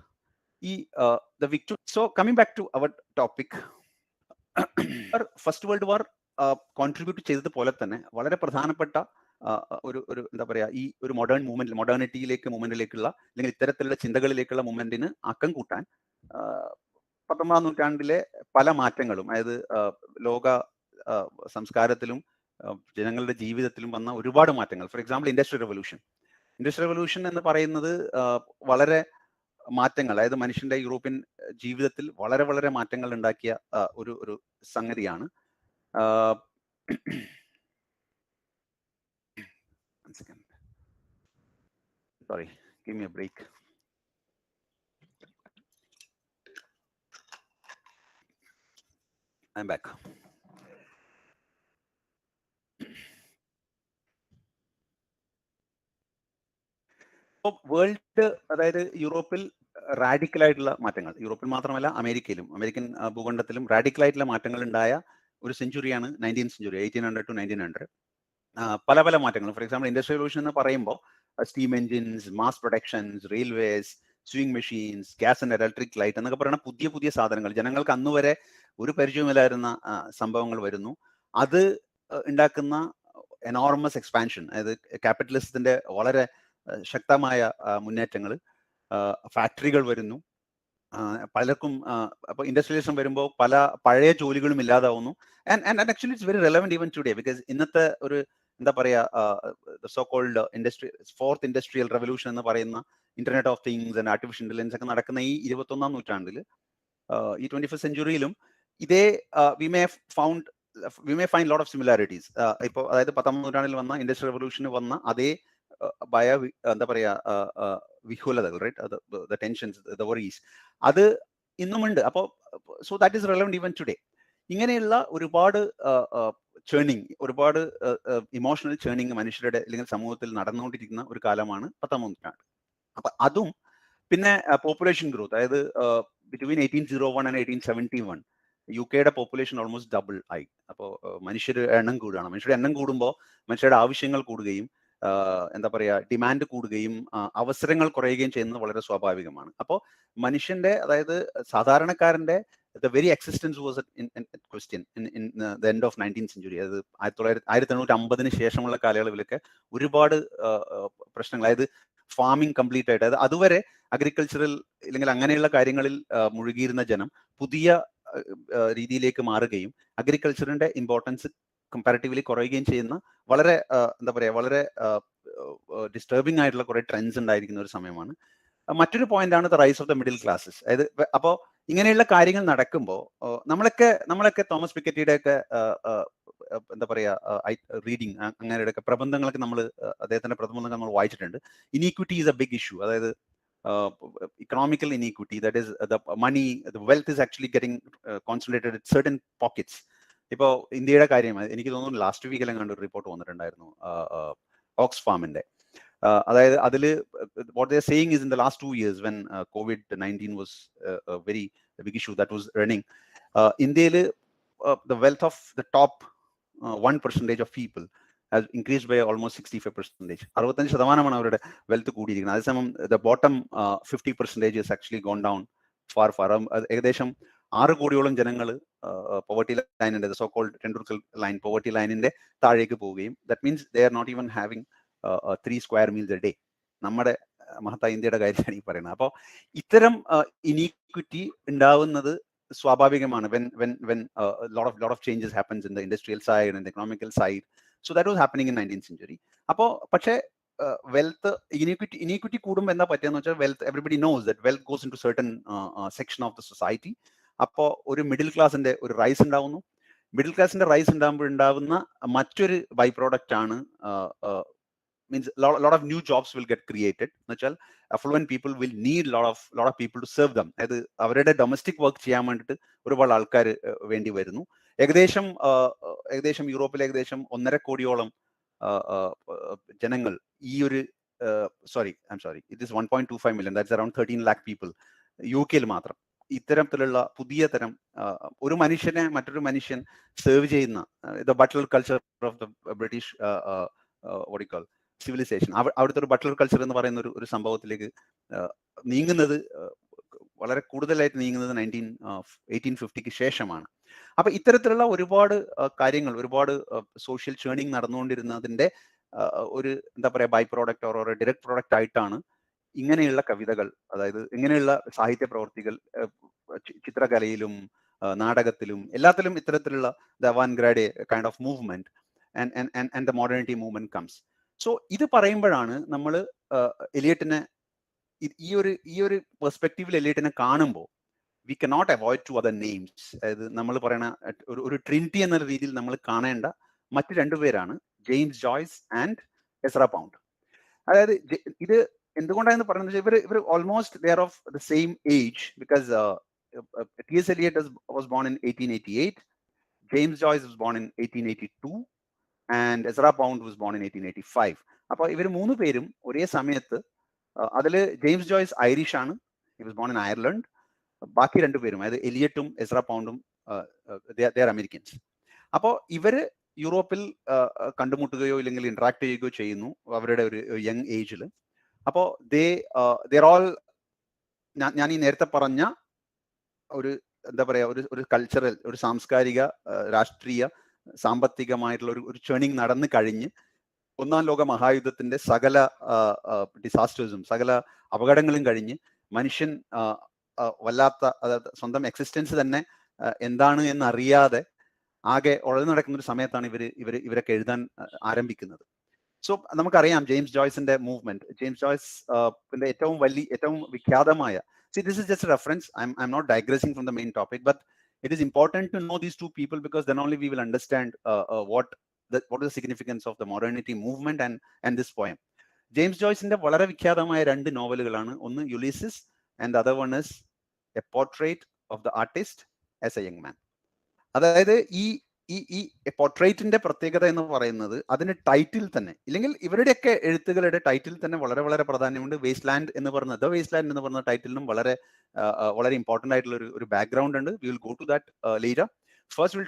the victim. So coming back to our topic, first world war contribute ചെയ്തതുപോലെ തന്നെ വളരെ പ്രധാനപ്പെട്ട ഒരു എന്താ പറയാ, ഈ ഒരു മോഡേണിറ്റിയിലേക്കുള്ള അല്ലെങ്കിൽ ഇത്തരത്തിലുള്ള ചിന്തകളിലേക്കുള്ള മൂവ്മെന്റിന് ആക്കം കൂട്ടാൻ 19ാം നൂറ്റാണ്ടിലെ പല മാറ്റങ്ങളും, അതായത് ലോക സംസ്കാരത്തിലും ജനങ്ങളുടെ ജീവിതത്തിലും വന്ന ഒരുപാട് മാറ്റങ്ങൾ. ഫോർ എക്സാമ്പിൾ ഇൻഡസ്ട്രിയൽ റെവല്യൂഷൻ എന്ന് പറയുന്നത് വളരെ മാറ്റങ്ങൾ, അതായത് മനുഷ്യന്റെ യൂറോപ്യൻ ജീവിതത്തിൽ വളരെ വളരെ മാറ്റങ്ങൾ ഉണ്ടാക്കിയ ഒരു സംഗതിയാണ്. One second. Sorry, give me a break. I'm back. World, അതായത് യൂറോപ്പിൽ റാഡിക്കൽ ആയിട്ടുള്ള മാറ്റങ്ങൾ, യൂറോപ്പിൽ മാത്രമല്ല അമേരിക്കൻ ഭൂഖണ്ഡത്തിലും റാഡിക്കൽ ആയിട്ടുള്ള മാറ്റങ്ങൾ ഉണ്ടായ ഒരു സെഞ്ചുറിയാണ് 19th സെഞ്ചുറി, 1800 to 1900. പല പല മാറ്റങ്ങൾ. ഫോർ എക്സാമ്പിൾ ഇൻഡസ്ട്രിയൽ റെവല്യൂഷൻ എന്ന് പറയുമ്പോൾ steam engines, mass productions, railways, swing machines, gas and electric light എന്നൊക്കെ പറയുന്ന പുതിയ സാധനങ്ങൾ, ജനങ്ങൾക്ക് അന്ന് വരെ ഒരു പരിചയമില്ലായിരുന്ന സംഭവങ്ങൾ വരുന്നു. അത് ഉണ്ടാക്കുന്ന എനോർമസ് എക്സ്പാൻഷൻ, അതായത് ക്യാപിറ്റലിസത്തിന്റെ വളരെ ശക്തമായ മുന്നേറ്റങ്ങൾ, ഫാക്ടറികൾ വരുന്നു, പലർക്കും അപ്പോൾ ഇൻഡസ്ട്രിയലിസം വരുമ്പോൾ പല പഴയ ജോലികളും ഇല്ലാതാവുന്നു. And actually it's very relevant even today, because ഇന്നത്തെ ഒരു എന്താ പറയാ, so called fourth industrial revolution എന്ന് പറയുന്ന internet of things and artificial intelligence ഒക്കെ നടക്കുന്ന ഈ 21ാം നൂറ്റാണ്ടിൽ, ഈ 21st സെഞ്ച്വറിയിലും ഇതേ we may find lot of similarities. ഇപ്പോൾ അതായത് 10ാം നൂറ്റാണ്ടിൽ വന്ന ഇൻഡസ്ട്രിയൽ റെവല്യൂഷന് വന്ന അതേ എന്താ പറയാ വിഹുലതകൾ, right, the tensions, the worries, അത് ഇന്നുമുണ്ട്. അപ്പോൾ so that is relevant even today. ഇങ്ങനെയുള്ള ഒരുപാട് ഒരുപാട് ഇമോഷണൽ ചേണിങ് മനുഷ്യരുടെ അല്ലെങ്കിൽ സമൂഹത്തിൽ നടന്നുകൊണ്ടിരിക്കുന്ന ഒരു കാലമാണ് 10ാം നൂറ്റാണ്ട്. അപ്പൊ അതും പിന്നെ പോപ്പുലേഷൻ ഗ്രോത്ത്, അതായത് between 1801 and 1871 UK population almost double ആയി. അപ്പോൾ മനുഷ്യരുടെ എണ്ണം കൂടുകയാണ്. മനുഷ്യരുടെ എണ്ണം കൂടുമ്പോൾ മനുഷ്യരുടെ ആവശ്യങ്ങൾ കൂടുകയും എന്താ പറയാ, ഡിമാൻഡ് കൂടുകയും അവസരങ്ങൾ കുറയുകയും ചെയ്യുന്നത് വളരെ സ്വാഭാവികമാണ്. അപ്പോൾ മനുഷ്യന്റെ, അതായത് സാധാരണക്കാരന്റെ the very existence was in question in the end of 19th century. അതായത് 1850 ശേഷമുള്ള കാലയളവിലൊക്കെ ഒരുപാട് പ്രശ്നങ്ങൾ, അതായത് ഫാമിംഗ് കംപ്ലീറ്റ് ആയിട്ട്, അതായത് അതുവരെ അഗ്രികൾച്ചറൽ അല്ലെങ്കിൽ അങ്ങനെയുള്ള കാര്യങ്ങളിൽ മുഴുകിയിരുന്ന ജനം പുതിയ രീതിയിലേക്ക് മാറുകയും അഗ്രികൾച്ചറിന്റെ ഇമ്പോർട്ടൻസ് കമ്പാരിറ്റീവ്ലി കുറയുകയും ചെയ്യുന്ന വളരെ എന്താ പറയുക, വളരെ ഡിസ്റ്റർബിംഗ് ആയിട്ടുള്ള കുറെ ട്രെൻഡ്സ് ഉണ്ടായിരിക്കുന്ന ഒരു സമയമാണ്. മറ്റൊരു പോയിന്റ് ആണ് the rise of the middle classes. അതായത് അപ്പോൾ ഇങ്ങനെയുള്ള കാര്യങ്ങൾ നടക്കുമ്പോൾ നമ്മളൊക്കെ തോമസ് പിക്കറ്റിയുടെ ഒക്കെ എന്താ പറയാ റീഡിങ്, അങ്ങനെയൊക്കെ പ്രബന്ധങ്ങളൊക്കെ അദ്ദേഹത്തിന്റെ പ്രബന്ധങ്ങൾ നമ്മൾ വായിച്ചിട്ടുണ്ട്. ഇനീക്വിറ്റി ഈസ് എ ബിഗ് ഇഷ്യൂ. അതായത് economical inequity, that is the money, the wealth is actually getting concentrated at certain pockets. ഇപ്പോൾ ഇന്ത്യയുടെ കാര്യം എനിക്ക് തോന്നുന്നു ലാസ്റ്റ് വീക്കിൽ എങ്ങാണ്ട് ഒരു റിപ്പോർട്ട് വന്നിട്ടുണ്ടായിരുന്നു ഓക്സ്ഫാമിന്റെ. അതായത് അതിൽ what they're saying is in the last 2 years when COVID-19 was a very big issue that was running, ഇന്ത്യയിൽ the wealth of the top 1% of people has increased by almost 65%. 65% അവരുടെ wealth കൂടിയിരിക്കുന്നത്. അതേസമയം the bottom 50% has actually gone down far. ഏകദേശം 6 കോടിയോളം ജനങ്ങൾ poverty ലൈനിന്റെ so called Tendulkar line poverty ലൈനിന്റെ താഴേക്ക് പോവുകയും that means they are not even having 3 square meals a day. നമ്മുടെ മഹത്തായ ഇന്ത്യയുടെ കാര്യമാണ് ഈ പറയുന്നത്. അപ്പോൾ ഇത്തരം ഇനീക്വിറ്റി ഉണ്ടാവുന്നത് സ്വാഭാവികമാണ് when lot of changes happens in the industrial side and the economical side. So that was happening in 19th century. അപ്പോൾ പക്ഷേ വെൽത്ത് ഇനീക്വിറ്റി കൂടുമ്പോൾ എന്താ പറ്റുകയെന്ന് വെച്ചാൽ wealth everybody knows that wealth goes into certain section of the society. അപ്പോൾ ഒരു middle ക്ലാസിന്റെ ഒരു റൈസ് ഉണ്ടാവുന്നു. മിഡിൽ ക്ലാസിന്റെ റൈസ് ഉണ്ടാകുമ്പോൾ ഉണ്ടാവുന്ന മറ്റൊരു ബൈ പ്രോഡക്റ്റ് ആണ് means lot of new jobs will get created. എന്ന് വെച്ചാൽ affluent people will need lot of people to serve them. അതായത് അവരുടെ ഡൊമസ്റ്റിക് വർക്ക് ചെയ്യാൻ വേണ്ടിയിട്ട് ഒരുപാട് ആൾക്കാർ വേണ്ടി വരുന്നു. ഏകദേശം യൂറോപ്പിൽ ഏകദേശം 1.5 കോടിയോളം ജനങ്ങൾ ഈ ഒരു it is 1.25 million, that's around 13 lakh people UK മാത്രം ഇത്തരത്തിലുള്ള പുതിയ തരം ഒരു മനുഷ്യനെ മറ്റൊരു മനുഷ്യൻ സെർവ് ചെയ്യുന്ന the butler culture of the British what do you call civilization, അവിടുത്തെ ഒരു ബട്ട്ലർ കൾച്ചർ എന്ന് പറയുന്ന ഒരു സംഭവത്തിലേക്ക് നീങ്ങുന്നത് വളരെ കൂടുതലായിട്ട് നീങ്ങുന്നത് 1850 ശേഷമാണ്. അപ്പൊ ഇത്തരത്തിലുള്ള ഒരുപാട് കാര്യങ്ങൾ, ഒരുപാട് സോഷ്യൽ ചേണിങ് നടന്നുകൊണ്ടിരുന്നതിന്റെ ഒരു എന്താ പറയാ by product or direct product ആയിട്ടാണ് ഇങ്ങനെയുള്ള കവിതകൾ, അതായത് ഇങ്ങനെയുള്ള സാഹിത്യ പ്രവർത്തികൾ ചിത്രകലയിലും നാടകത്തിലും എല്ലാത്തിലും ഇത്തരത്തിലുള്ള the avant-garde kind of movement and the modernity movement comes. So ഇത് പറയുമ്പോഴാണ് നമ്മൾ എലിയട്ടിനെ ഈ ഒരു പെർസ്പെക്റ്റീവിൽ എലിയട്ടിനെ കാണുമ്പോൾ we cannot avoid to other names. അതായത് നമ്മൾ പറയുന്ന ഒരു ട്രിനിറ്റി എന്ന രീതിയിൽ നമ്മൾ കാണേണ്ട മറ്റു രണ്ടുപേരാണ് James Joyce and Ezra Pound. അതായത് ഇത് എന്തുകൊണ്ടാണെന്ന് പറയുന്നത് ഇവർ almost they are of the same age because T.S. Eliot was born in 1888, James Joyce was born in 1882 and Ezra Pound was born in 1885. അപ്പോൾ ഇവർ 3 പേരും ഒരേ സമയത്ത്, അതിൽ ജെയിംസ് ജോയ്സ് ഐറിഷ് ആണ്, he was born in Ireland. ബാക്കി 2 പേരും അതായത് എലിയട്ടും എസ്ര പൗണ്ടും they are Americans. അപ്പോൾ ഇവര് യൂറോപ്പിൽ കണ്ടുമുട്ടുകയോ ഇല്ലെങ്കിൽ ഇന്ററാക്ട് ചെയ്യുകയോ ചെയ്യുന്നു അവരുടെ ഒരു യങ് ഏജിൽ. അപ്പോൾ they're all ഞാൻ ഈ നേരത്തെ പറഞ്ഞ ഒരു എന്താ പറയാ ഒരു കൾച്ചറൽ, ഒരു സാംസ്കാരിക, രാഷ്ട്രീയ, സാമ്പത്തികമായിട്ടുള്ള ഒരു ചേണിങ് നടന്നു കഴിഞ്ഞ് 1ാം ലോക മഹായുദ്ധത്തിന്റെ സകല ഡിസാസ്റ്റേഴ്സും സകല അപകടങ്ങളും കഴിഞ്ഞ് മനുഷ്യൻ വല്ലാത്ത, അതായത് സ്വന്തം എക്സിസ്റ്റൻസ് തന്നെ എന്താണ് എന്നറിയാതെ ആകെ ഉഴന്നു നടക്കുന്ന ഒരു സമയത്താണ് ഇവരൊക്കെ എഴുതാൻ ആരംഭിക്കുന്നത്. സോ നമുക്കറിയാം ജെയിംസ് ജോയ്സിന്റെ മൂവ്മെന്റ്, ജെയിംസ് ജോയ്സ് ഏറ്റവും വിഖ്യാതമായ, see this is just a reference, I'm not digressing from the main topic, but it is important to know these 2 people because then only we will understand what is the significance of the modernity movement and this poem. James ജോയ്സിന്റെ വളരെ വിഖ്യാതമായ 2 നോവലുകളാണ്, ഒന്ന് യുലീസിസ് and the other one is A Portrait of the Artist as a Young Man. അതായത് ഈ പോർട്രേറ്റിന്റെ പ്രത്യേകത എന്ന് പറയുന്നത് അതിന്റെ ടൈറ്റിൽ തന്നെ, ഇല്ലെങ്കിൽ ഇവരുടെയൊക്കെ എഴുത്തുകളുടെ ടൈറ്റിൽ തന്നെ വളരെ വളരെ പ്രാധാന്യമുണ്ട്. വേസ്റ്റ് ലാൻഡ് എന്ന് പറഞ്ഞ ദ വേസ്റ്റ് ലാൻഡ് എന്ന് പറഞ്ഞ ടൈറ്റിലിനും വളരെ ഇമ്പോർട്ടന്റ് ആയിട്ടുള്ള ഒരു ബാക്ക്ഗ്രൗണ്ട് ഉണ്ട്. We will go to that later. First will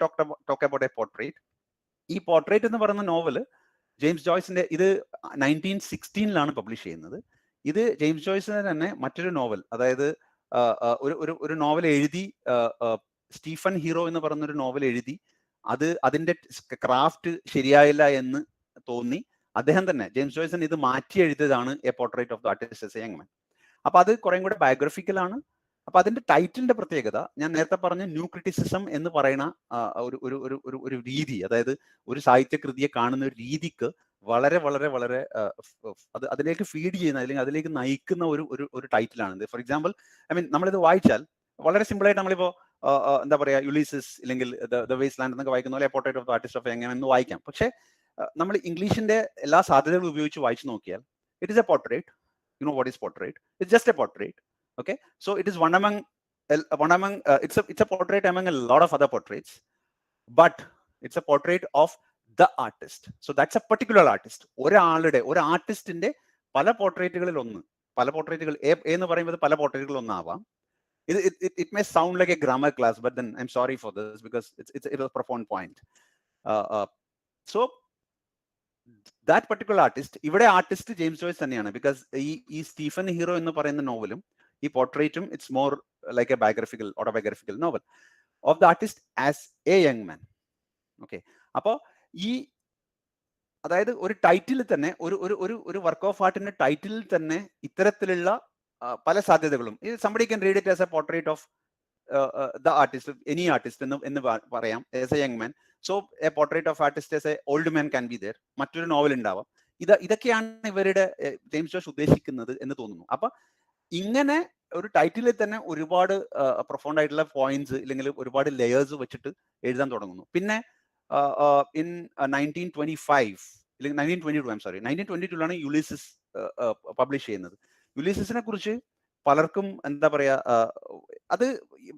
talk about a portrait. ഈ പോർട്രേറ്റ് എന്ന് പറയുന്ന നോവല് ജെയിംസ് ജോയ്സിന്റെ, ഇത് 1916 പബ്ലിഷ് ചെയ്യുന്നത്. ഇത് ജെയിംസ് ജോയ്സിന്റെ തന്നെ മറ്റൊരു നോവൽ, അതായത് ഒരു നോവൽ എഴുതി, സ്റ്റീഫൻ ഹീറോ എന്ന് പറയുന്നൊരു നോവൽ എഴുതി, അതിന്റെ ക്രാഫ്റ്റ് ശരിയായില്ല എന്ന് തോന്നി അദ്ദേഹം തന്നെ ജെയിംസ് ജോയ്സൺ ഇത് മാറ്റി എഴുതിയതാണ് A portrait of the artist as a young മാൻ. അപ്പൊ അത് കുറേ കൂടെ ബയോഗ്രഫിക്കൽ ആണ്. അപ്പൊ അതിന്റെ ടൈറ്റിലിന്റെ പ്രത്യേകത ഞാൻ നേരത്തെ പറഞ്ഞ ന്യൂ ക്രിറ്റിസിസം എന്ന് പറയുന്ന ഒരു രീതി, അതായത് ഒരു സാഹിത്യകൃതിയെ കാണുന്ന ഒരു രീതിക്ക് വളരെ വളരെ വളരെ അതിലേക്ക് ഫീഡ് ചെയ്യുന്ന, അല്ലെങ്കിൽ അതിലേക്ക് നയിക്കുന്ന ഒരു ടൈറ്റിലാണ്. ഫോർ എക്സാമ്പിൾ, നമ്മളിത് വായിച്ചാൽ വളരെ സിമ്പിൾ ആയിട്ട് നമ്മളിപ്പോ എന്താ പറയാ യുലീസിസ് ഇല്ലെങ്കിൽ ദ വേസ്റ്റ് ലാൻഡ് എന്നൊക്കെ വായിക്കുന്ന പോലെ portrait of the artist of young man എന്ന് വായിക്കാം. പക്ഷെ നമ്മൾ ഇംഗ്ലീഷിന്റെ എല്ലാ സാധ്യതകളും ഉപയോഗിച്ച് വായിച്ചു നോക്കിയാൽ it is A portrait You know what is portrait? It's just a portrait. Okay, so it is one among it's a portrait among a lot of other portraits, but it's a portrait of the artist. So that's a particular artist. ഒരു ആർട്ടിസ്റ്റിന്റെ പല പോർട്രേറ്റുകളിൽ ഒന്ന്, പല പോർട്രേറ്റുകൾ എന്ന് പറയുന്നത് പല പോർട്രേറ്റുകളിൽ ഒന്നാവാം. It may sound like a grammar class, but then I'm sorry for this because it was a profound point. So that particular artist, ഇവിടെ artist James Joyce തന്നെയാണ്. Because ഈ സ്റ്റീഫൻ ഹീറോ എന്ന് പറയുന്ന നോവലും ഈ പോർട്രേറ്റും it's more like a biographical autobiographical novel of the artist as a young man. Okay, അപ്പോൾ അതായത് ഒരു ടൈറ്റിൽ തന്നെ ഒരു വർക്ക് ഓഫ് ആർട്ടിന്റെ ടൈറ്റിലിൽ തന്നെ ഇത്തരത്തിലുള്ള പല സാധ്യതകളും, somebody can read it as a portrait of the artist, any artist എന്ന് പറയാം, as a young man. So a portrait of artist as a old man can be there. മറ്റൊരു novel ഉണ്ടാവാം. ഇതൊക്കെയാണ് ഇവരുടെ ജെയിംസ് ജോയ്സ് ഉദ്ദേശിക്കുന്നത് എന്ന് തോന്നുന്നു. അപ്പൊ ഇങ്ങനെ ഒരു ടൈറ്റിലിൽ തന്നെ ഒരുപാട് പ്രൊഫൗണ്ട് ആയിട്ടുള്ള പോയിന്റ്സ് അല്ലെങ്കിൽ ഒരുപാട് ലെയേഴ്സ് വെച്ചിട്ട് എഴുതാൻ തുടങ്ങുന്നു. പിന്നെ ഇൻ 1925 അല്ലെങ്കിൽ 1922 യുലീസസ് പബ്ലിഷ് ചെയ്യുന്നത്. യുലീസസിനെ കുറിച്ച് പലർക്കും എന്താ പറയാ, അത്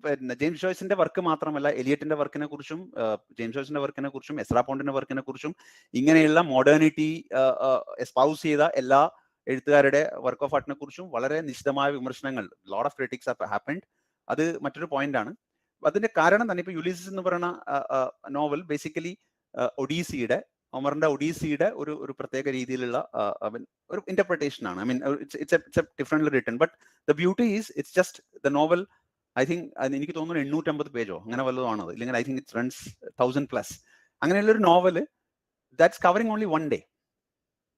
പിന്നെ ജെയിംസ് ജോയ്സിന്റെ വർക്ക് മാത്രമല്ല, എലിയറ്റിന്റെ വർക്കിനെ കുറിച്ചും ജെയിംസ് ജോയ്സിന്റെ വർക്കിനെ കുറിച്ചും എസ്രാ പോണ്ടിന്റെ വർക്കിനെ കുറിച്ചും ഇങ്ങനെയുള്ള മോഡേണിറ്റി എസ്പൗസ് ചെയ്ത എല്ലാ എഴുത്തുകാരുടെ വർക്ക് ഓഫ് ആർട്ടിനെ കുറിച്ചും വളരെ നിശിതമായ വിമർശനങ്ങൾ, lot of critics have happened. അത് മറ്റൊരു പോയിന്റ് ആണ്. അതിന്റെ കാരണം തന്നെ ഇപ്പൊ യുലീസസ് എന്ന് പറയുന്ന നോവൽ ബേസിക്കലി ഒഡീസിയുടെ, ഒമറിന്റെ ഒഡീസിയുടെ ഒരു പ്രത്യേക രീതിയിലുള്ള ഒരു ഇന്റർപ്രിട്ടേഷൻ ആണ്. I mean it's differently written, but the beauty is it's just the novel. I think എനിക്ക് തോന്നുന്നു 850 പേജോ അങ്ങനെ വല്ലതും ആണത്, ഇല്ലെങ്കിൽ ഐ തിങ്ക് ഇറ്റ് റൺസ് 1000+. അങ്ങനെയുള്ള ഒരു novel that's covering only 1 day.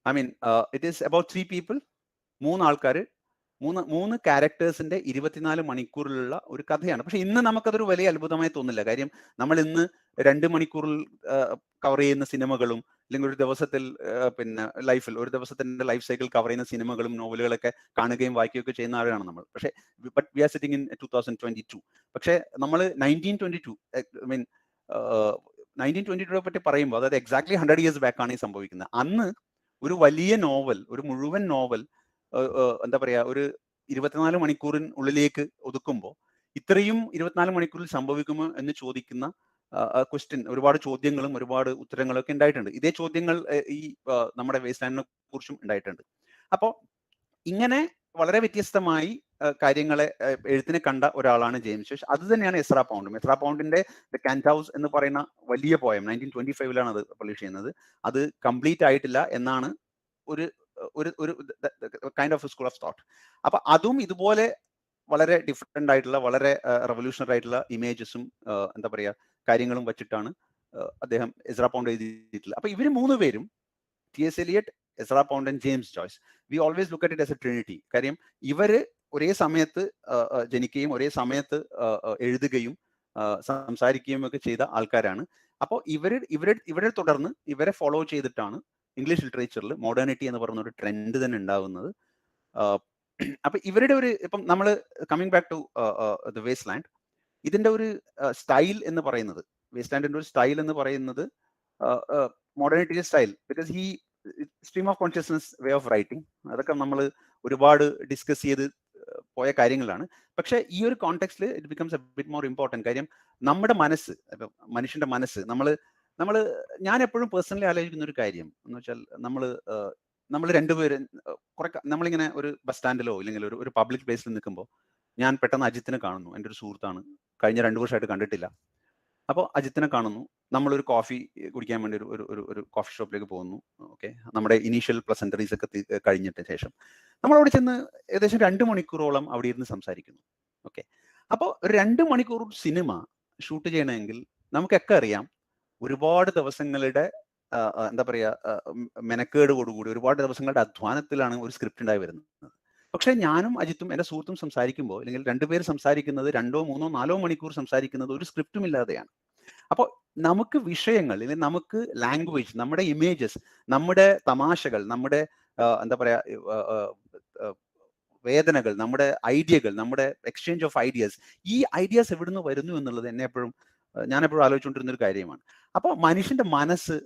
I mean it is about 3 people, 3 ആൾക്കാർ, മൂന്ന് ക്യാരക്ടേഴ്സിന്റെ 24 മണിക്കൂറിലുള്ള ഒരു കഥയാണ്. പക്ഷെ ഇന്ന് നമുക്കതൊരു വലിയ അത്ഭുതമായി തോന്നില്ല. കാര്യം നമ്മൾ ഇന്ന് 2 മണിക്കൂറിൽ കവർ ചെയ്യുന്ന സിനിമകളും, അല്ലെങ്കിൽ ഒരു ദിവസത്തിൽ പിന്നെ ലൈഫിൽ ഒരു ദിവസത്തിന്റെ ലൈഫ് സൈക്കിൾ കവർ ചെയ്യുന്ന സിനിമകളും നോവലുകളൊക്കെ കാണുകയും വായിക്കുകയൊക്കെ ചെയ്യുന്ന ആളാണ് നമ്മൾ. പക്ഷേ but we are sitting in 2022. പക്ഷേ നമ്മൾ 1922, ഐ മീൻ 1922 പറ്റി പറയുമ്പോൾ, അതായത് എക്സാക്ട്ലി 100 years ബാക്ക് ആണ് ഈ സംഭവിക്കുന്നത്. അന്ന് ഒരു വലിയ നോവൽ, ഒരു മുഴുവൻ നോവൽ എന്താ പറയാ, ഒരു 24 മണിക്കൂറിനുള്ളിലേക്ക് ഒതുക്കുമ്പോൾ ഇത്രയും 24 മണിക്കൂറിൽ സംഭവിക്കുമോ എന്ന് ചോദിക്കുന്ന ക്വസ്റ്റ്യൻ, ഒരുപാട് ചോദ്യങ്ങളും ഒരുപാട് ഉത്തരങ്ങളും ഒക്കെ ഉണ്ടായിട്ടുണ്ട്. ഇതേ ചോദ്യങ്ങൾ ഈ നമ്മുടെ വേസ്റ്റ് ലാൻഡിനെ കുറിച്ചും ഉണ്ടായിട്ടുണ്ട്. അപ്പോൾ ഇങ്ങനെ വളരെ വ്യത്യസ്തമായി കാര്യങ്ങളെ എഴുത്തിനെ കണ്ട ഒരാളാണ് ജെയിംസ് ജോയ്സ്. അത് തന്നെയാണ് എസ്രാ പൗണ്ടും. എസ്രാ പൗണ്ടിന്റെ ദ കാന്റ് ഹൗസ് എന്ന് പറയുന്ന വലിയ പോയം 1925 അത് പബ്ലിഷ് ചെയ്യുന്നത്. അത് കംപ്ലീറ്റ് ആയിട്ടില്ല എന്നാണ് ഒരു kind of school of thought. അപ്പൊ അതും ഇതുപോലെ വളരെ ഡിഫറെന്റ് ആയിട്ടുള്ള, വളരെ റെവല്യൂഷണറി ആയിട്ടുള്ള ഇമേജസും എന്താ പറയാ കാര്യങ്ങളും വെച്ചിട്ടാണ് അദ്ദേഹം എസ്രാ പൗണ്ട് എഴുതിയിട്ടുള്ളത്. അപ്പൊ ഇവര് 3 പേരും, T S. Eliot, Ezra Pound and James Joyce, we always look at it as a trinity. കാര്യം ഇവര് ഒരേ സമയത്ത് ജനിക്കുകയും ഒരേ സമയത്ത് എഴുതുകയും സംസാരിക്കുകയും ഒക്കെ ചെയ്ത ആൾക്കാരാണ്. അപ്പോൾ ഇവരെ തുടർന്ന് ഇവരെ ഫോളോ ചെയ്തിട്ടാണ് ഇംഗ്ലീഷ് ലിറ്ററേച്ചറിൽ മോഡേണിറ്റി എന്ന് പറയുന്ന ഒരു ട്രെൻഡ് തന്നെ ഉണ്ടാവുന്നത്. അപ്പൊ ഇവരുടെ ഒരു, ഇപ്പം നമ്മൾ coming back to the waste land, ഇതിന്റെ ഒരു സ്റ്റൈൽ എന്ന് പറയുന്നത്, വേസ്റ്റ് ലാൻഡിന്റെ ഒരു സ്റ്റൈൽ എന്ന് പറയുന്നത് മോഡേണിറ്റി സ്റ്റൈൽ. ബിക്കോസ് ഈ stream of consciousness way of writing, അതൊക്കെ നമ്മൾ ഒരുപാട് ഡിസ്കസ് ചെയ്ത് പോയ കാര്യങ്ങളാണ്. പക്ഷെ ഈ ഒരു കോണ്ടെക്സ്റ്റിൽ it becomes a bit more important. കാര്യം നമ്മുടെ മനസ്സ്, മനുഷ്യന്റെ മനസ്സ്, ഞാൻ എപ്പോഴും പേഴ്സണലി ആലോചിക്കുന്ന ഒരു കാര്യം എന്ന് വെച്ചാൽ, നമ്മൾ രണ്ടുപേരും നമ്മളിങ്ങനെ ഒരു ബസ് സ്റ്റാൻഡിലോ ഇല്ലെങ്കിൽ ഒരു പബ്ലിക് പ്ലേസിൽ നിൽക്കുമ്പോൾ ഞാൻ പെട്ടെന്ന് അജിത്തിനെ കാണുന്നു. എൻ്റെ ഒരു സുഹൃത്താണ്, കഴിഞ്ഞ 2 വർഷമായിട്ട് കണ്ടിട്ടില്ല. അപ്പോൾ അജിത്തിനെ കാണുന്നു, നമ്മളൊരു കോഫി കുടിക്കാൻ വേണ്ടി ഒരു കോഫി ഷോപ്പിലേക്ക് പോകുന്നു. ഓക്കെ, നമ്മുടെ ഇനീഷ്യൽ പ്ലസൻറ്ററീസ് ഒക്കെ കഴിഞ്ഞിട്ട് ശേഷം നമ്മൾ അവിടെ ചെന്ന് ഏകദേശം 2 മണിക്കൂറോളം അവിടെ ഇരുന്ന് സംസാരിക്കുന്നു. ഓക്കെ, അപ്പോൾ 2 മണിക്കൂർ സിനിമ ഷൂട്ട് ചെയ്യണമെങ്കിൽ നമുക്കൊക്കെ അറിയാം ഒരുപാട് ദിവസങ്ങളുടെ എന്താ പറയാ മെനക്കേടോടുകൂടി, ഒരുപാട് ദിവസങ്ങളുടെ അധ്വാനത്തിലാണ് ഒരു സ്ക്രിപ്റ്റ് ഉണ്ടായി വരുന്നത്. പക്ഷെ ഞാനും അജിത്തും എൻ്റെ സുഹൃത്തും സംസാരിക്കുമ്പോൾ, അല്ലെങ്കിൽ 2 പേര് സംസാരിക്കുന്നത് 2, 3, 4 മണിക്കൂർ സംസാരിക്കുന്നത് ഒരു സ്ക്രിപ്റ്റും ഇല്ലാതെയാണ്. അപ്പോൾ നമുക്ക് വിഷയങ്ങൾ, അല്ലെങ്കിൽ നമുക്ക് ലാംഗ്വേജ്, നമ്മുടെ ഇമേജസ്, നമ്മുടെ തമാശകൾ, നമ്മുടെ എന്താ പറയാ വേദനകൾ, നമ്മുടെ ഐഡിയകൾ, നമ്മുടെ എക്സ്ചേഞ്ച് ഓഫ് ഐഡിയാസ്, ഈ ഐഡിയാസ് എവിടുന്ന് വരുന്നു എന്നുള്ളത് ഞാൻ എപ്പോഴും ആലോചിച്ചുകൊണ്ടിരുന്ന ഒരു കാര്യമാണ്. അപ്പോൾ മനുഷ്യന്റെ മനസ്സ്,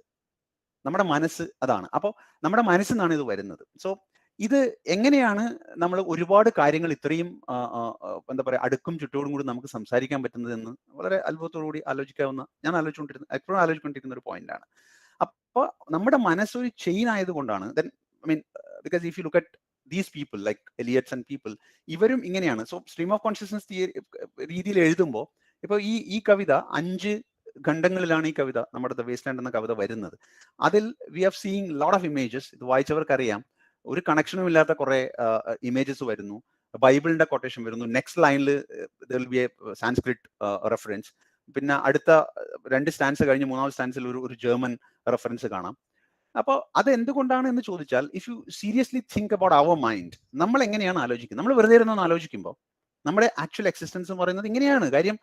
നമ്മുടെ മനസ്സ് അതാണ്. അപ്പോൾ നമ്മുടെ മനസ്സിൽ നിന്നാണ് ഇത് വരുന്നത്. സോ ഇത് എങ്ങനെയാണ് നമ്മൾ ഒരുപാട് കാര്യങ്ങൾ ഇത്രയും എന്താ പറയുക അടുക്കും ചുറ്റോടും കൂടി നമുക്ക് സംസാരിക്കാൻ പറ്റുന്നതെന്ന് വളരെ അത്ഭുതത്തോടുകൂടി ആലോചിക്കാവുന്ന, ഞാൻ എപ്പോഴും ആലോചിക്കൊണ്ടിരിക്കുന്ന ഒരു പോയിന്റാണ്. അപ്പോൾ നമ്മുടെ മനസ്സൊരു ചെയിൻ ആയതുകൊണ്ടാണ്. Then I mean because if you look at these people like Elliot's and people, ഇവരും ഇങ്ങനെയാണ്. സോ സ്ട്രീം ഓഫ് കോൺഷ്യസ്നസ് രീതിയിൽ എഴുതുമ്പോൾ ഇപ്പോൾ ഈ കവിത 5 ഖണ്ഡങ്ങളിലാണ് ഈ കവിത, നമ്മുടെ ദ വേസ്റ്റ് ലാൻഡ് എന്ന കവിത വരുന്നത്. അതിൽ we have seeing lot of images. ഇത് വായിച്ചവർക്കറിയാം, ഒരു കണക്ഷനും ഇല്ലാത്ത കുറെ ഇമേജസ് വരുന്നു. ബൈബിളിന്റെ കൊട്ടേഷൻ വരുന്നു. നെക്സ്റ്റ് ലൈനിൽ will be A Sanskrit reference. പിന്നെ അടുത്ത 2 സ്റ്റാൻസ് കഴിഞ്ഞ് 3ാമത്തെ സ്റ്റാൻസിൽ ഒരു ജർമ്മൻ റെഫറൻസ് കാണാം. അപ്പോൾ അത് എന്തുകൊണ്ടാണ് എന്ന് ചോദിച്ചാൽ, if you seriously think about our mind, നമ്മൾ എങ്ങനെയാണ് ആലോചിക്കുന്നത്? നമ്മൾ വെറുതെ ഇരുന്ന് ആലോചിക്കുമ്പോൾ നമ്മുടെ ആക്ച്വൽ എക്സിസ്റ്റൻസ് എന്ന് പറയുന്നത് ഇങ്ങനെയാണ്. കാര്യം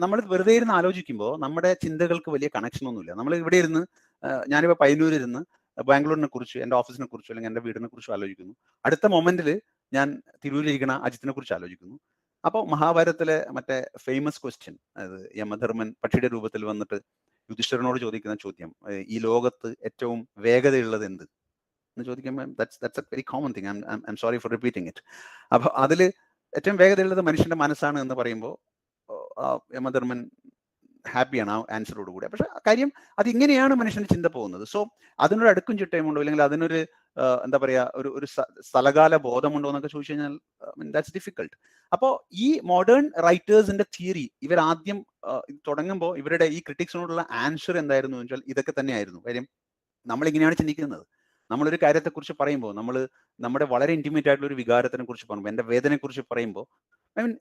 നമ്മൾ വെറുതെ ഇരുന്ന് ആലോചിക്കുമ്പോൾ നമ്മുടെ ചിന്തകൾക്ക് വലിയ കണക്ഷൻ ഒന്നുമില്ല. നമ്മൾ ഇവിടെ ഇരുന്ന്, ഞാനിപ്പോൾ പയ്യന്നൂരിരുന്ന് ബാംഗ്ലൂരിനെ കുറിച്ച്, എൻ്റെ ഓഫീസിനെ കുറിച്ചോ അല്ലെങ്കിൽ എൻ്റെ വീടിനെ കുറിച്ചോ ആലോചിക്കുന്നു. അടുത്ത മൊമെന്റിൽ ഞാൻ തിരൂരിലിരിക്കുന്ന അജിത്തിനെ കുറിച്ച് ആലോചിക്കുന്നു. അപ്പോൾ മഹാഭാരതത്തിലെ മറ്റേ ഫേമസ് ക്വസ്റ്റ്യൻ, അതായത് യമധർമ്മൻ പക്ഷിയുടെ രൂപത്തിൽ വന്നിട്ട് യുധിഷ്ഠിരനോട് ചോദിക്കുന്ന ചോദ്യം, ഈ ലോകത്ത് ഏറ്റവും വേഗതയുള്ളത് എന്ത് എന്ന് ചോദിക്കുമ്പോൾ, that's a very common thing. I am sorry for repeating it. അപ്പോൾ അതിൽ ഏറ്റവും വേഗതയുള്ളത് മനുഷ്യന്റെ മനസ്സാണ് എന്ന് പറയുമ്പോൾ യമധർമ്മൻ ഹാപ്പിയാണ് ആ ആൻസറോട് കൂടെ. പക്ഷെ കാര്യം അതിങ്ങനെയാണ് മനുഷ്യന്റെ ചിന്ത പോകുന്നത്. സോ അതിനൊരു അടുക്കും ചിട്ടയുമുണ്ടോ, അല്ലെങ്കിൽ അതിനൊരു എന്താ പറയാ, ഒരു സ്ഥലകാല ബോധമുണ്ടോ എന്നൊക്കെ ചോദിച്ചു കഴിഞ്ഞാൽ ദാറ്റ്സ് ഡിഫിക്കൾട്ട്. അപ്പോൾ ഈ മോഡേൺ റൈറ്റേഴ്സിന്റെ തിയറി, ഇവർ ആദ്യം തുടങ്ങുമ്പോൾ ഇവരുടെ ഈ ക്രിറ്റിക്സിനോടുള്ള ആൻസർ എന്തായിരുന്നു എന്ന് വെച്ചാൽ ഇതൊക്കെ തന്നെയായിരുന്നു. കാര്യം നമ്മളിങ്ങനെയാണ് ചിന്തിക്കുന്നത്. നമ്മളൊരു കാര്യത്തെക്കുറിച്ച് പറയുമ്പോൾ, നമ്മുടെ വളരെ ഇന്റിമേറ്റ് ആയിട്ടുള്ള ഒരു വികാരത്തിനെ കുറിച്ച് പറയുമ്പോൾ, എൻ്റെ വേദനയെ കുറിച്ച് പറയുമ്പോൾ, I mean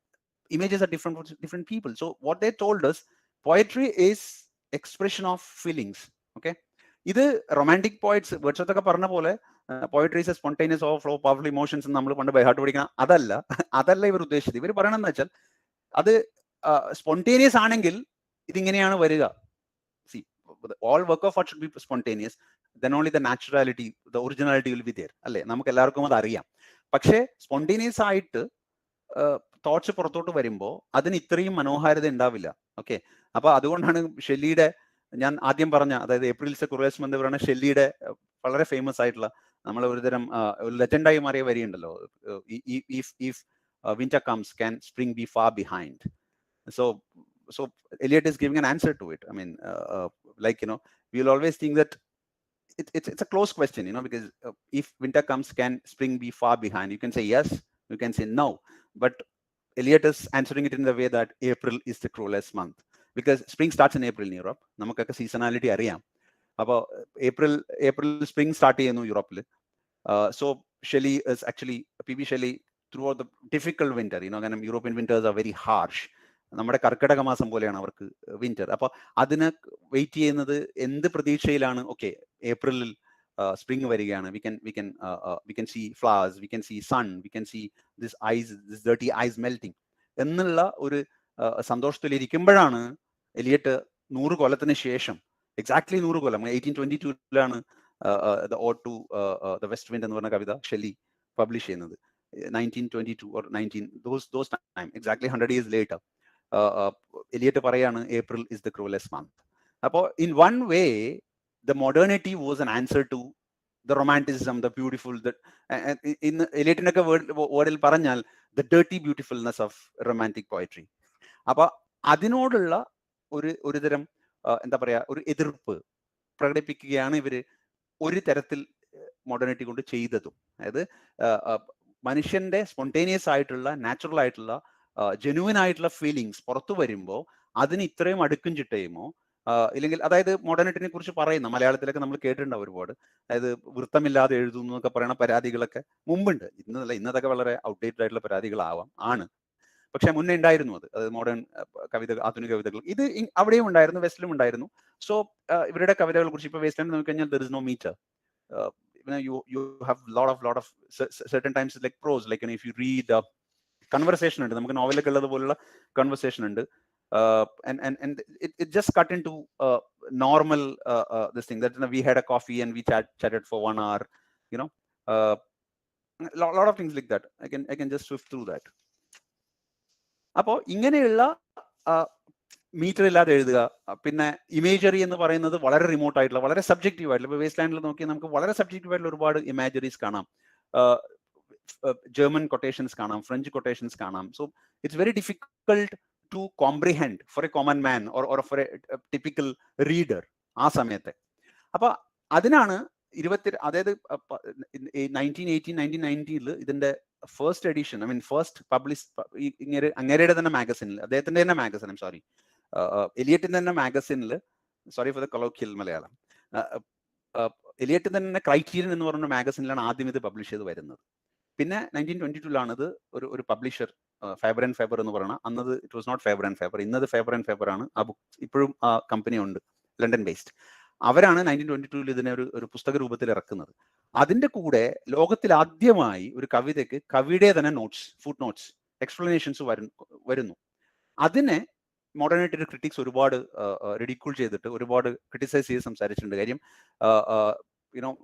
images are different for different people. So what they told us, poetry is expression of feelings. Okay, ഇത് റൊമാൻറ്റിക് പോയിറ്റ്സ് വേർഡ്സൊക്കെ പറഞ്ഞ പോലെ poetry is A spontaneous overflow of powerful emotions നമ്മൾ പണ്ട് ബൈ ഹാർട്ട് പഠിക്കണം. അതല്ല ഇവർ ഉദ്ദേശിച്ചത്. ഇവർ പറയണമെന്ന് വെച്ചാൽ അത് സ്പോണ്ടേനിയസ് ആണെങ്കിൽ ഇതിങ്ങനെയാണ് വരിക. C, all work of art should be spontaneous, then only the naturality, the originality will be there. അല്ലേ, നമുക്ക് എല്ലാവർക്കും അത് അറിയാം. പക്ഷേ സ്പോണ്ടേനിയസ് ആയിട്ട് തോട്ട്സ് പുറത്തോട്ട് വരുമ്പോൾ അതിന് ഇത്രയും മനോഹാരിത ഉണ്ടാവില്ല. ഓക്കെ, അപ്പൊ അതുകൊണ്ടാണ് ഷെല്ലിയുടെ, ഞാൻ ആദ്യം പറഞ്ഞ, അതായത് ഏപ്രിൽസ് ക്രൂവൽസ് മന്ത് പറയുന്ന ഷെല്ലിയുടെ വളരെ ഫേമസ് ആയിട്ടുള്ള, നമ്മൾ ഒരുതരം ലെജൻഡായി മാറിയ വരിയുണ്ടല്ലോ, if winter comes can spring be far behind. So Eliot is giving an answer to it. I mean, like, you know, we'll always think that it's a close question, you know, because if winter comes, can spring be far behind? You can say yes, you can say no, but Eliot is answering it in the way that April is the cruelest month, because spring starts in April in Europe. നമുക്കൊക്കെ seasonality അറിയാം. അപ്പോൾ April spring start ചെയ്യുന്നു യൂറോപ്പിൽ. So Shelley is actually, P Shelley throughout the difficult winter, you know, കാരണം European winters are very harsh. നമ്മുടെ കർക്കിടക മാസം പോലെയാണ് അവർക്ക് വിന്റർ. അപ്പോൾ അതിന് വെയിറ്റ് ചെയ്യുന്നത് എന്ത് പ്രതീക്ഷയിലാണ്? ഓക്കെ, ഏപ്രിലിൽ spring varigana, we can see flowers, we can see sun, we can see this dirty ice melting എന്നുള്ള ഒരു സന്തോഷത്തിൽ ഇരിക്കുമ്പോഴാണ് എലിയട്ട് 100 കൊല്ലത്തിന് ശേഷം, എക്സാക്ട്ലി 100 കൊല്ലം, 1822 the ode to the west wind എന്ന് പറഞ്ഞ കവിത ഷെല്ലി പബ്ലിഷ് ചെയ്യുന്നത്. 1922 or 19 those time, exactly 100 years later, Elliot പറയാണ് April is the cruellest month. അപ്പോൾ in one way the modernity was an answer to the romanticism, the beautiful, that in Eliot's wordil പറഞ്ഞാൽ the dirty beautifulness of romantic poetry. അപ്പോൾ അതിനോടുള്ള ഒരു തരം എന്താ പറയാ, ഒരു എതിർപ്പ് പ്രകടിപ്പിക്കുകയാണ് ഇവര് ഒരു തരത്തിൽ മോഡേണിറ്റി കൊണ്ട് ചെയ്തതും. അതായത് മനുഷ്യന്റെ സ്പോണ്ടേനിയസ് ആയിട്ടുള്ള, നാച്ചുറൽ ആയിട്ടുള്ള, ജെനുവിൻ ആയിട്ടുള്ള ഫീലിങ്സ് പുറത്തു വരുമ്പോൾ അതിന് ഇത്രയും അടുക്കും ചിട്ടയുമോ, ഇല്ലെങ്കിൽ, അതായത് മോഡേണിറ്റിനെ കുറിച്ച് പറയുന്ന മലയാളത്തിലൊക്കെ നമ്മൾ കേട്ടിട്ടുണ്ടാവും ഒരുപാട്. അതായത് വൃത്തമില്ലാതെ എഴുതുന്നു എന്നൊക്കെ പറയുന്ന പരാതികളൊക്കെ മുമ്പുണ്ട്. ഇന്നതൊക്കെ വളരെ ഔട്ട്ഡേറ്റഡ് ആയിട്ടുള്ള പരാതികളാവാം, പക്ഷെ മുന്നേ ഉണ്ടായിരുന്നു. അത് മോഡേൺ കവിത, ആധുനിക കവിതകൾ, ഇത് അവിടെയും ഉണ്ടായിരുന്നു, വെസ്റ്റിലും ഉണ്ടായിരുന്നു. സോ ഇവരുടെ കവിതകളെ കുറിച്ച് ഇപ്പോൾ വെസ്റ്റിൽ നോക്കിക്കഴിഞ്ഞാൽ there is no meter. You have lot of certain times like prose, like, you know, if you read conversation ഉണ്ട്, നമുക്ക് നോവലൊക്കെ ഉള്ളത് പോലുള്ള കൺവെർസേഷൻ ഉണ്ട്. And it just cut into normal this thing that, you know, we had a coffee and we chatted for 1 hour, you know, lot of things like that. I can just swift through that. അപ്പോൾ ഇങ്ങനെയുള്ള metre ഇല്ലാതെ എഴുതുക, പിന്നെ imagery എന്ന് പറയുന്നത് വളരെ remote ആയിട്ടുള്ള, വളരെ സബ്ജക്റ്റീവ് ആയിട്ടുള്ള, ഇപ്പോൾ വേസ്റ്റ് ലാൻഡിൽ നോക്കിയാൽ നമുക്ക് വളരെ സബ്ജക്റ്റീവ് ആയിട്ടുള്ള ഒരുപാട് ഇമാജറീസ് കാണാം. German quotations കാണാം, French quotations കാണാം. So it's very difficult to comprehend for a common man or for a typical reader ആ സമയത്തെ. അപ്പൊ അതിനാണ് അതായത് 1990 ഇതിന്റെ first edition, I mean first publish അങ്ങേരുടെ തന്നെ മാഗസിനിൽ, അദ്ദേഹത്തിന്റെ തന്നെ മാഗസിൻ, ഐം സോറി, എലിയറ്റിന്റെ തന്നെ മാഗസിനിൽ, sorry for the colloquial Malayalam, എലിയറ്റിന്റെ തന്നെ ക്രൈറ്റീരിയൻ എന്ന് പറഞ്ഞ മാഗസിനിലാണ് ആദ്യം ഇത് പബ്ലിഷ് ചെയ്ത് വരുന്നത്. പിന്നെ 1922 ഇത് ഒരു പബ്ലിഷർ ഫേബർ ആൻഡ് ഫേബർ എന്ന് പറയുന്നത്, അന്നത് it was not Faber and Faber, ഇന്നത് ഫേബർ ആൻഡ് ഫേബർ ആണ്. ആ ബുക്ക് ഇപ്പോഴും ആ കമ്പനി ഉണ്ട്, ലണ്ടൻ ബേസ്ഡ്. അവരാണ് 1922 ഇതിനെ ഒരു പുസ്തക രൂപത്തിൽ ഇറക്കുന്നത്. അതിന്റെ കൂടെ ലോകത്തിൽ ആദ്യമായി ഒരു കവിതയ്ക്ക് കവിയുടെ തന്നെ നോട്ട്സ്, ഫുട് നോട്ട്സ്, എക്സ്പ്ലനേഷൻസ് വരുന്നു. അതിനെ മോഡേണിറ്റി ക്രിറ്റിക്സ് ഒരുപാട് റിഡിക്യൂൾ ചെയ്തിട്ട് ഒരുപാട് ക്രിറ്റിസൈസ് ചെയ്ത് സംസാരിച്ചിട്ടുണ്ട്. കാര്യം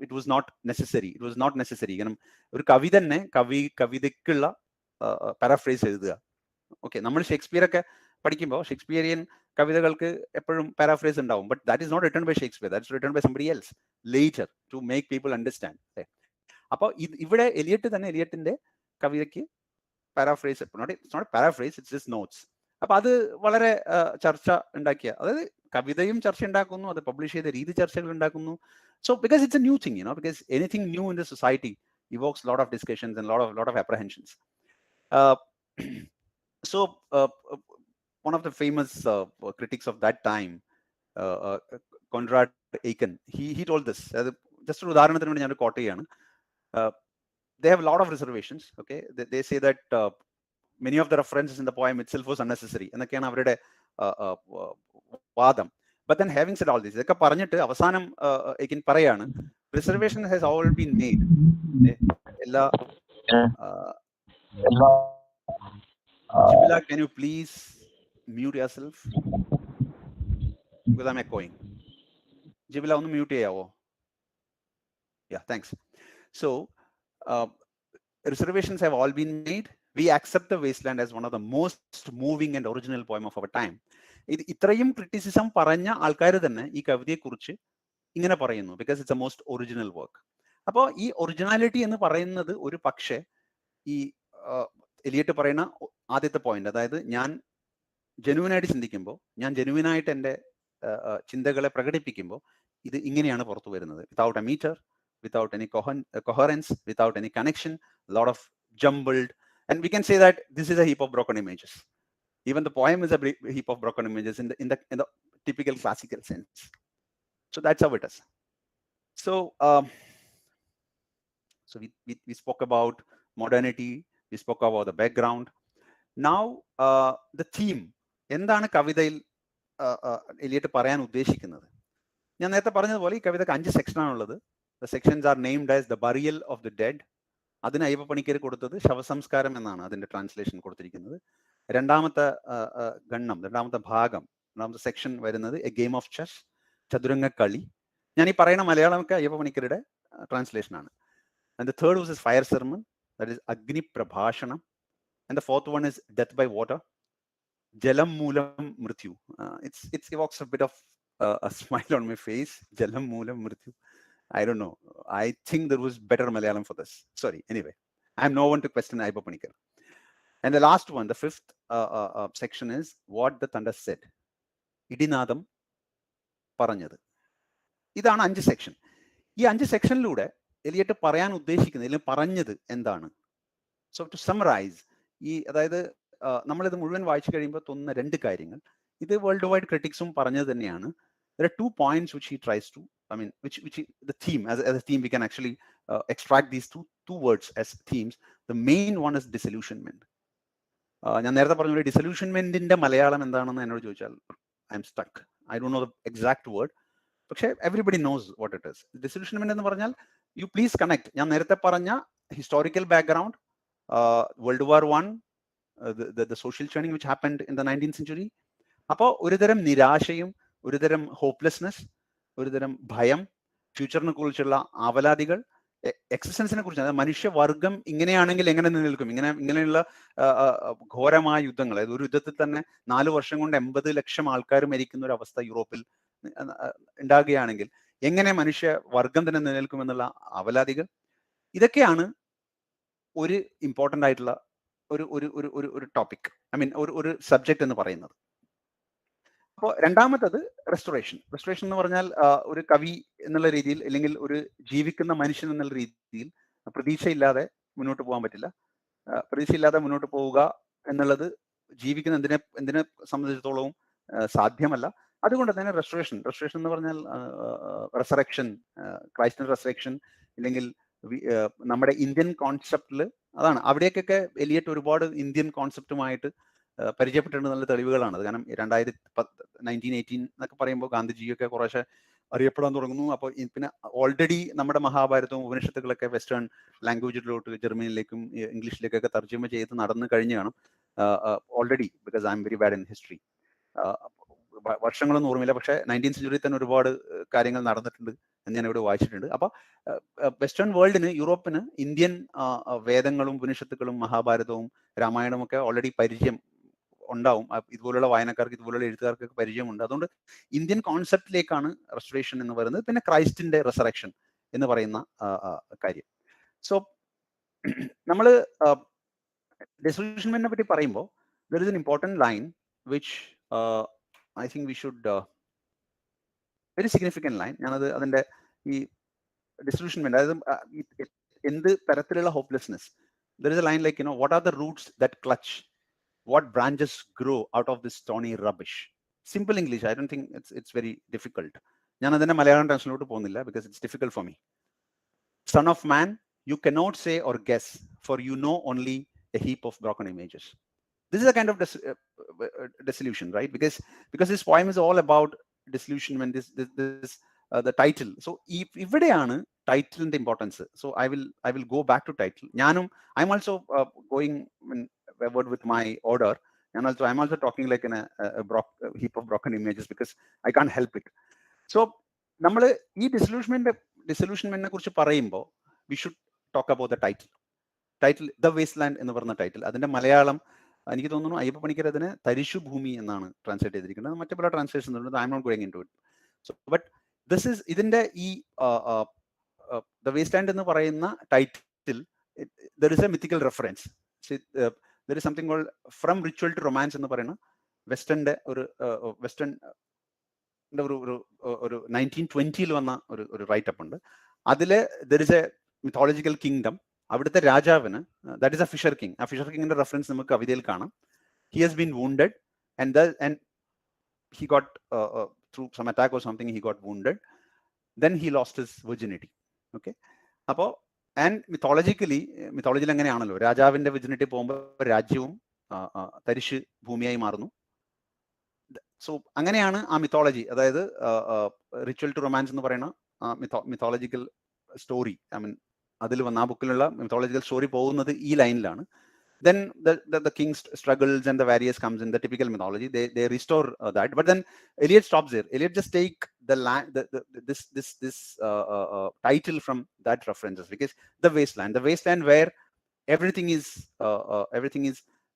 ഇറ്റ് വാസ് നോട്ട് നെസസറി. കാരണം ഒരു കവി തന്നെ കവിതയ്ക്കുള്ള പാരാഫ്രേസ് എഴുതുക. ഓക്കെ, നമ്മൾ ഷേക്സ്പിയറൊക്കെ പഠിക്കുമ്പോൾ ഷേക്സ്പിയറിയൻ കവിതകൾക്ക് എപ്പോഴും പാരാഫ്രേസ് ഉണ്ടാവും, but that is not written by Shakespeare, that is written by somebody else later to make people understand. അപ്പോൾ ഇവിടെ എലിയറ്റിന്റെ കവിതയ്ക്ക് paraphrase, it's not paraphrase, it's just notes. അപ്പൊ അത് വളരെ ചർച്ച ഉണ്ടാക്കിയ, അതായത് കവിതയും ചർച്ച ഉണ്ടാക്കുന്നു, അത് പബ്ലിഷ് ചെയ്ത രീതി ചർച്ചകൾ ഉണ്ടാക്കുന്നു. So because it's a new thing, because anything new in the society evokes a lot of discussions and lot of apprehensions. So one of the famous critics of that time, Conrad Aiken, he told this. Just ഒരു ഉദാഹരണത്തിന് വേണ്ടി ഞാൻ coat ചെയ്യാണ്. They have a lot of reservations. Okay, they say that many of the references in the poem itself was unnecessary എന്നൊക്കെയാണ് അവരുടെ വാദം. But then having said all this, ഇതൊക്കെ പറഞ്ഞിട്ട് അവസാനം Aiken പറയാണ്, reservation has all been made. എല്ലാ Jibila, can you please mute yourself? Because I'm echoing. Jibila, ഒന്ന് mute ചെയ്യാവോ? Yeah, thanks. So reservations have all been made. We accept the wasteland as one of the most moving and original poem of our time. ഇത്രയും criticism പറഞ്ഞ ആൾക്കാർ തന്നെ ഈ കവിതയെക്കുറിച്ച് ഇങ്ങനെ പറയുന്നു, because it's A most original work. അപ്പോൾ ഈ originality എന്ന് പറയുന്നത് ഒരു പക്ഷേ ഈ എലിയറ്റ് പറയുന്ന ആദ്യത്തെ പോയിന്റ്, അതായത് ഞാൻ ജെനുവിനായിട്ട് ചിന്തിക്കുമ്പോൾ, ഞാൻ ജെനുവിനായിട്ട് എൻ്റെ ചിന്തകളെ പ്രകടിപ്പിക്കുമ്പോൾ ഇത് ഇങ്ങനെയാണ് പുറത്തു വരുന്നത്. Without a meter, without any coherence, without any connection, lot of jumbled, and we can say that this is a heap of broken images. Even the poem is a heap of broken images in the typical classical sense. So that's how it is. So we spoke about modernity, we spoke about the background. Now the theme, എന്താണ് കവിതയിൽ Eliot പറയാൻ ഉദ്ദേശിക്കുന്നത്? ഞാൻ നേരത്തെ പറഞ്ഞതുപോലെ ഈ കവിതയ്ക്ക് 5 സെക്ഷനാണുള്ളത്. The sections are named as the burial of the dead. അതിന് അയ്യപ്പ പണിക്കർ കൊടുത്തത് ശവസംസ്കാരം എന്നാണ് അതിന്റെ ട്രാൻസ്ലേഷൻ കൊടുത്തിരിക്കുന്നത്. രണ്ടാമത്തെ ഭാഗം, രണ്ടാമത്തെ സെക്ഷൻ വരുന്നത് എ ഗെയിം ഓഫ് ചെസ്, ചതുരംഗക്കളി. ഞാൻ ഈ പറയുന്ന മലയാളമൊക്കെ അയ്യപ്പ പണിക്കരുടെ ട്രാൻസ്ലേഷൻ ആണ്. And the third was fire sermon, that is അഗ്നി പ്രഭാഷണം. And the fourth one is death by water, ജലം മൂലം മൃത്യു. It's evokes a bit of a smile on my face. ജലം മൂലം മൃത്യു. I don't know. I think there was better Malayalam for this. Sorry. Anyway, I'm no one to question Ayappa Panikkar. And the last one, the fifth section is what the thunder said. Idinadam paranjadu. ഇതാണ് 5 section. ഈ 5 സെക്ഷനിലൂടെ Eliot പറയാൻ ഉദ്ദേശിക്കുന്നത്, അല്ലെങ്കിൽ പറഞ്ഞത് എന്താണ്? So to summarise, അതായത് നമ്മളിത് മുഴുവൻ വായിച്ചു കഴിയുമ്പോൾ തോന്നുന്ന 2 കാര്യങ്ങൾ, ഇത് വേൾഡ് വൈഡ് ക്രിറ്റിക്സും പറഞ്ഞത് തന്നെയാണ്. There are 2 points which he tries to, which the theme, as a theme we can actually extract these two words as themes. The main one is disillusionment. ഞാൻ നേരത്തെ പറഞ്ഞ ഡിസൊല്യൂഷൻമെന്റിന്റെ മലയാളം എന്താണെന്ന് എന്നോട് ചോദിച്ചാൽ I am stuck. I don't know the exact word, പക്ഷേ everybody knows what it is. Disillusionment എന്ന് പറഞ്ഞാൽ you please connect. ഞാൻ നേരത്തെ പറഞ്ഞ historical background, world war 1, the social churning which happened in the 19th century. അപ്പോൾ ഒരുതരം നിരാശയും, ഒരുതരം ഹോപ്പ്ലെസ്നെസ്, ഒരുതരം ഭയം, ഫ്യൂച്ചറിനെ കുറിച്ചുള്ള ആവലാതികൾ, എക്സിസ്റ്റൻസിനെ കുറിച്ച്, അതായത് മനുഷ്യവർഗം ഇങ്ങനെയാണെങ്കിൽ എങ്ങനെ നിലനിൽക്കും, ഇങ്ങനെയുള്ള ഘോരമായ യുദ്ധങ്ങൾ, അതായത് ഒരു യുദ്ധത്തിൽ തന്നെ 4 വർഷം കൊണ്ട് 80 ലക്ഷം ആൾക്കാർ മരിക്കുന്ന ഒരു അവസ്ഥ യൂറോപ്പിൽ ഉണ്ടാകുകയാണെങ്കിൽ എങ്ങനെ മനുഷ്യവർഗം തന്നെ നിലനിൽക്കുമെന്നുള്ള ആവലാതികൾ, ഇതൊക്കെയാണ് ഒരു ഇമ്പോർട്ടൻ്റ് ആയിട്ടുള്ള ഒരു ഒരു ഒരു ഒരു ഒരു ടോപ്പിക്, ഐ മീൻ ഒരു സബ്ജക്റ്റ് എന്ന് പറയുന്നത്. അപ്പോൾ രണ്ടാമത്തത് റെസ്റ്റോറേഷൻ എന്ന് പറഞ്ഞാൽ ഒരു കവി എന്നുള്ള രീതിയിൽ, അല്ലെങ്കിൽ ഒരു ജീവിക്കുന്ന മനുഷ്യൻ എന്നുള്ള രീതിയിൽ പ്രതീക്ഷയില്ലാതെ മുന്നോട്ട് പോകാൻ പറ്റില്ല. പ്രതീക്ഷയില്ലാതെ മുന്നോട്ട് പോവുക എന്നുള്ളത് ജീവിക്കുന്ന എന്തിനെ സംബന്ധിച്ചിടത്തോളവും സാധ്യമല്ല. അതുകൊണ്ട് തന്നെ റെസ്റ്റോറേഷൻ എന്ന് പറഞ്ഞാൽ റെസറക്ഷൻ, ക്രൈസ്റ്റിന്റെ റെസറക്ഷൻ, ഇല്ലെങ്കിൽ നമ്മുടെ ഇന്ത്യൻ കോൺസെപ്റ്റിൽ അതാണ്. അവിടേക്കൊക്കെ എലിയറ്റ് ഒരുപാട് ഇന്ത്യൻ കോൺസെപ്റ്റുമായിട്ട് പരിചയപ്പെട്ടിട്ടുണ്ട്. നല്ല തെളിവുകളാണ് അത്. കാരണം 1918 എന്നൊക്കെ പറയുമ്പോൾ ഗാന്ധിജിയൊക്കെ കുറേശ്ശെ അറിയപ്പെടാൻ തുടങ്ങുന്നു. അപ്പോൾ പിന്നെ ഓൾറെഡി നമ്മുടെ മഹാഭാരതവും ഉപനിഷത്തുകളൊക്കെ വെസ്റ്റേൺ ലാംഗ്വേജിലോട്ട്, ജർമ്മനിയിലേക്കും ഇംഗ്ലീഷിലേക്കൊക്കെ തർജ്ജമ ചെയ്ത് നടന്നു കഴിഞ്ഞു കാണും already, because I am very bad in history. വർഷങ്ങളൊന്നും ഓർമ്മയില്ല, പക്ഷേ 19th സെഞ്ചുറി തന്നെ ഒരുപാട് കാര്യങ്ങൾ നടന്നിട്ടുണ്ട് എന്ന് ഞാൻ ഇവിടെ വായിച്ചിട്ടുണ്ട്. അപ്പോൾ വെസ്റ്റേൺ വേൾഡിന്, യൂറോപ്പിന് ഇന്ത്യൻ വേദങ്ങളും ഉപനിഷത്തുക്കളും മഹാഭാരതവും രാമായണവും ഒക്കെ ഓൾറെഡി പരിചയം ഉണ്ടാവും. ഇതുപോലുള്ള വായനക്കാർക്ക്, ഇതുപോലുള്ള എഴുത്തുകാർക്കൊക്കെ പരിചയമുണ്ട്. അതുകൊണ്ട് ഇന്ത്യൻ കോൺസെപ്റ്റിലേക്കാണ് റെസ്റ്റോറേഷൻ എന്ന് പറയുന്നത്. പിന്നെ ക്രൈസ്റ്റിന്റെ റെസറക്ഷൻ എന്ന് പറയുന്ന കാര്യം. സോ നമ്മൾ ഡിസൊല്യൂഷൻമെന്റിനെ പറ്റി പറയുമ്പോൾ there is an important line which I think we should very significant line. ഞാനത് അതിന്റെ ഈ ഡിസൊല്യൂഷൻമെന്റ്, അതായത് എന്ത് തരത്തിലുള്ള hopelessness. there is a line like, what are the roots that clutch, what branches grow out of this stony rubbish. Simple English, I don't think it's very difficult. ഞാൻ അതിന്റെ മലയാളം ട്രാൻസ്ലേഷനിലോട്ട് പോകുന്നില്ല, because it's difficult for me. Son of man, you cannot say or guess, for you know only a heap of broken images. This is a kind of disillusion, right? Because this poem is all about disillusionment. This the title. So ഇവിടെയാണ് ടൈറ്റിലിന്റെ importance. So I will go back to title. I'm also going with my order, and also I'm also talking like in a heap of broken images, because I can't help it. So നമ്മൾ ഈ ഡിസൊല്യൂഷൻമെന്റിനെ കുറിച്ച് പറയുമ്പോൾ we should talk about the title The Wasteland എന്ന് പറഞ്ഞ title. അതിന്റെ മലയാളം എനിക്ക് തോന്നുന്നു അയ്യപ്പ പണിക്കർ അതിനെ തരിശു ഭൂമി എന്നാണ് ട്രാൻസ്ലേറ്റ് ചെയ്തിരിക്കുന്നത്. മറ്റു പല ട്രാൻസ്ലേഷൻ ഉണ്ട്. I M not going into it. So but this is ഇതിന്റെ ഈ ദ വേസ്റ്റ്ലാൻഡ് എന്ന് പറയുന്ന title, there is a mythical reference. There is something called from ritual to romance എന്ന് പറയുന്ന വെസ്റ്റേണിന്റെ ഒരു 1920 വന്ന ഒരു റൈറ്റപ്പ് ഉണ്ട്. അതില് there is a mythological kingdom. അവിടുത്തെ രാജാവിന്, that is a fisher king. ആ ഫിഷർ കിങ്ങിന്റെ റെഫറൻസ് നമുക്ക് കവിതയിൽ കാണാം. He has been wounded and he got through some attack or something, he got wounded, then he lost his virginity. Okay, അപ്പോൾ and മിത്തോളജിയിൽ എങ്ങനെയാണല്ലോ, രാജാവിന്റെ virginity പോകുമ്പോൾ രാജ്യവും തരിശ് ഭൂമിയായി മാറുന്നു. സോ അങ്ങനെയാണ് ആ മിത്തോളജി, അതായത് റിച്വൽ ടു റൊമാൻസ് എന്ന് പറയുന്ന മിത്തോളജിക്കൽ സ്റ്റോറി, ഐ മീൻ അതിൽ വന്ന ആ ബുക്കിലുള്ള മിത്തോളജിക്കൽ സ്റ്റോറി പോകുന്നത് ഈ ലൈനിലാണ്. Then the king's struggles and the various comes in the typical mythology. They restore that, but then Eliot stops there. Eliot just take this title from that references, because the wasteland where everything is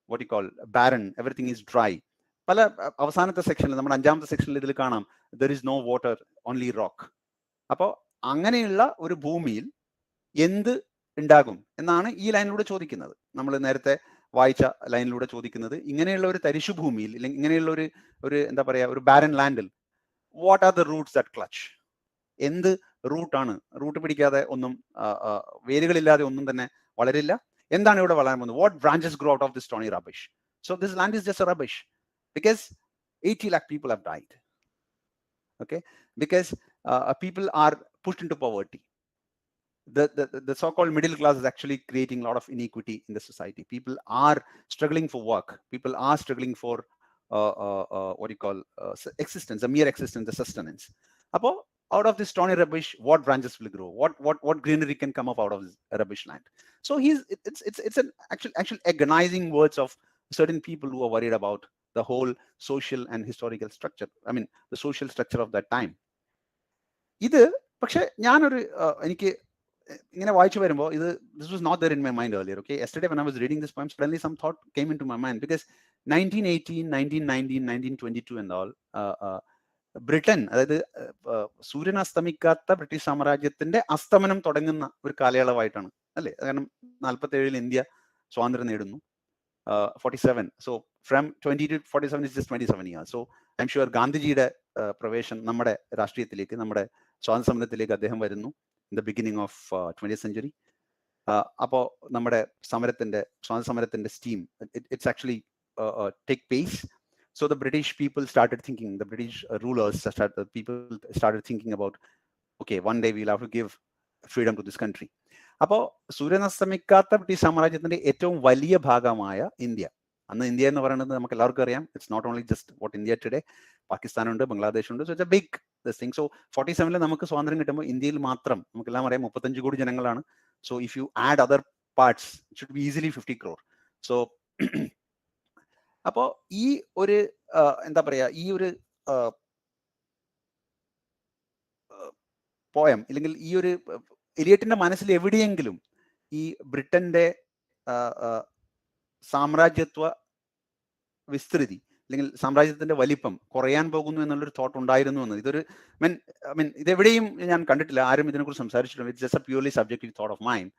what you call barren, everything is dry. പല അവസാനത്തെ സെക്ഷനിൽ, നമ്മുടെ 5ാമത്തെ സെക്ഷനിൽ ഇതിൽ കാണാം, there is no water, only rock. അപ്പോൾ അങ്ങനെയുള്ള ഒരു ഭൂമിയിൽ എന്ത് ഉണ്ടാകും എന്നാണ് ഈ ലൈനിലൂടെ ചോദിക്കുന്നത്. നമ്മൾ നേരത്തെ വായിച്ച ലൈനിലൂടെ ചോദിക്കുന്നത്, ഇങ്ങനെയുള്ള ഒരു തരിശുഭൂമിയിൽ, അല്ലെങ്കിൽ ഇങ്ങനെയുള്ള ഒരു എന്താ പറയാ, ഒരു ബാരൻ ലാൻഡിൽ what are the roots that clutch. എന്ത് റൂട്ടാണ്? റൂട്ട് പിടിക്കാതെ ഒന്നും, വേരുകളില്ലാതെ ഒന്നും തന്നെ വളരില്ല. എന്താണ് ഇവിടെ വളരാൻ പോകുന്നത്? What branches grow out of this Stony rubbish. So this land is just A rubbish because 80 lakh people have died. Okay, because people are pushed into poverty. The so-called middle class is actually creating a lot of inequity in the society. People are struggling for work. People are struggling for what you call existence, a mere existence, the sustenance. Apo out of this stony rubbish, what branches will grow? What greenery can come up out of this rubbish land? So it's an actual agonizing words of certain people who are worried about the whole social and historical structure. I mean, the social structure of that time. ഇത് പക്ഷെ ഞാനൊരു എനിക്ക് ഇങ്ങനെ വായിച്ചു വരുമ്പോൾ this was not there in my mind earlier. Okay, yesterday when I was reading this poem, suddenly some thought came into my mind, because 1918, 1919, 1922 and all, Britain, അതായത് സൂര്യൻ അസ്തമിക്കാത്ത British സാമ്രാജ്യത്തിന്റെ അസ്തമനം തുടങ്ങുന്ന ഒരു കാലയളവായിട്ടാണ് അല്ലേ? കാരണം 47-ൽ ഇന്ത്യ സ്വാതന്ത്ര്യം നേടുന്നു. 47. So from 20 to 47 is just 27 years. So I'm sure ഗാന്ധിജിയുടെ പ്രവേശം നമ്മുടെ രാഷ്ട്രീയത്തിലേക്ക്, നമ്മുടെ സ്വാതന്ത്ര്യ സമരത്തിലേക്ക് അദ്ദേഹം വരുന്നു in the beginning of 20th century. അപ്പോൾ നമ്മുടെ സ്വാതന്ത്ര്യ സമരത്തിന്റെ steam it's actually take pace. So the British people started thinking, the British rulers started thinking about, okay, one day we'll have to give freedom to this country. അപ്പോൾ സൂര്യൻ അസ്തമിക്കാത്ത British സാമ്രാജ്യത്തിന്റെ ഏറ്റവും വലിയ ഭാഗമായ ഇന്ത്യ, അന്ന് ഇന്ത്യ എന്ന് പറയുന്നത് നമുക്ക് എല്ലാവർക്കും അറിയാം, it's not only just what India today, പാകിസ്ഥാനുണ്ട്, ബംഗ്ലാദേശ് ഉണ്ട്. So it's a big this thing. So 47-ൽ നമുക്ക് സ്വാതന്ത്ര്യം കിട്ടുമ്പോൾ ഇന്ത്യയിൽ മാത്രം നമുക്കെല്ലാം അറിയാം 35 കോടി ജനങ്ങളാണ്. So if you add other parts it should be easily 50 crore. So അപ്പോൾ ഈ ഒരു എന്താ പറയാ, ഈ ഒരു പോയം അല്ലെങ്കിൽ ഈ ഒരു എലിയറ്റിന്റെ മനസ്സിൽ എവിടെയെങ്കിലും ഈ ബ്രിട്ടന്റെ സാമ്രാജ്യത്വ വിസ്തൃതി അല്ലെങ്കിൽ സാമ്രാജ്യത്തിന്റെ വലിപ്പം കുറയാൻ പോകുന്നു എന്നുള്ളൊരു തോട്ട് ഉണ്ടായിരുന്നു എന്ന് ഇതൊരു മീൻ ഇതെവിടെയും ഞാൻ കണ്ടിട്ടില്ല, ആരും ഇതിനെക്കുറിച്ച് സംസാരിച്ചിട്ടില്ല. It's just a purely subjective thought of mind.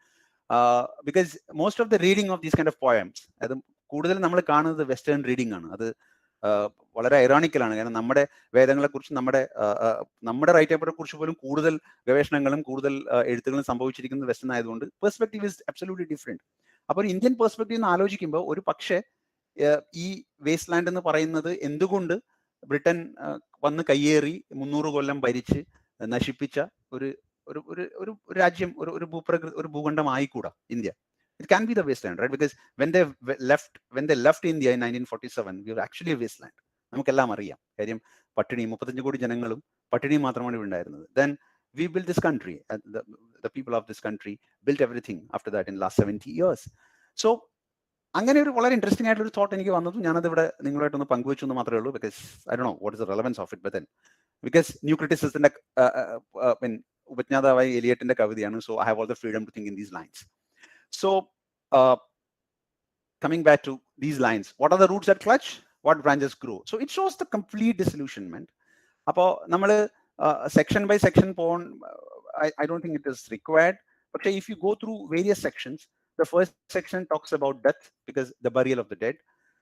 Because most of the reading of these kind of poems, അത് കൂടുതൽ നമ്മൾ കാണുന്നത് വെസ്റ്റേൺ റീഡിംഗ് ആണ്. അത് വളരെ ഐറോണിക്കലാണ്. കാരണം നമ്മുടെ വേദങ്ങളെക്കുറിച്ച്, നമ്മുടെ റൈറ്റ് പേപ്പറെ കുറിച്ച് പോലും കൂടുതൽ ഗവേഷണങ്ങളും കൂടുതൽ എഴുത്തുകളും സംഭവിച്ചിരിക്കുന്നത് വെസ്റ്റേൺ ആയതുകൊണ്ട് പെർസ്പെക്റ്റീവ് ഇസ് അബ്സല്യൂട്ട്ലി ഡിഫറെന്റ്. അപ്പോൾ ഒരു ഇന്ത്യൻ പെർസ്പെക്റ്റീവ് എന്ന് ആലോചിക്കുമ്പോൾ ഒരു പക്ഷേ ഈ വേസ്റ്റ് ലാൻഡ് എന്ന് പറയുന്നത് എന്തുകൊണ്ട് ബ്രിട്ടൻ വന്ന് കയ്യേറി 300 കൊല്ലം ഭരിച്ച് നശിപ്പിച്ച ഒരു രാജ്യം, ഒരു ഭൂഖണ്ഡം ആയിക്കൂടാ India. It can be the wasteland, right? Because when they left India in 1947, we were actually a wasteland. നമുക്കെല്ലാം അറിയാം കാര്യം. പട്ടിണി, 35 കോടി ജനങ്ങളും പട്ടിണി മാത്രമാണ് ഇവിടെ ഉണ്ടായിരുന്നത്. Then we built this country, the people of this country built everything after that in last 70 years. So അങ്ങനെ ഒരു വളരെ ഇൻട്രസ്റ്റിംഗ് ആയിട്ടുള്ള ഒരു തോട്ട് എനിക്ക് വന്നതും ഞാനത് ഇവിടെ നിങ്ങളായിട്ടൊന്ന് പങ്കുവെച്ചു എന്ന് മാത്രമേ ഉള്ളൂ. Because I don't know what is the relevance of it, but then because new ക്രിറ്റിസിസത്തിന്റെ ഉപജ്ഞാതാവായ എലിയറ്റിന്റെ കവിതയാണ്. So I have all the freedom to think in these lines. So coming back to these lines, what are the roots that clutch? What branches grow? So it shows the complete disillusionment. അപ്പോൾ നമ്മൾ section by section പോകാൻ I don't think it is required. But if you go through various sections, the first section talks about death, because the burial of the dead.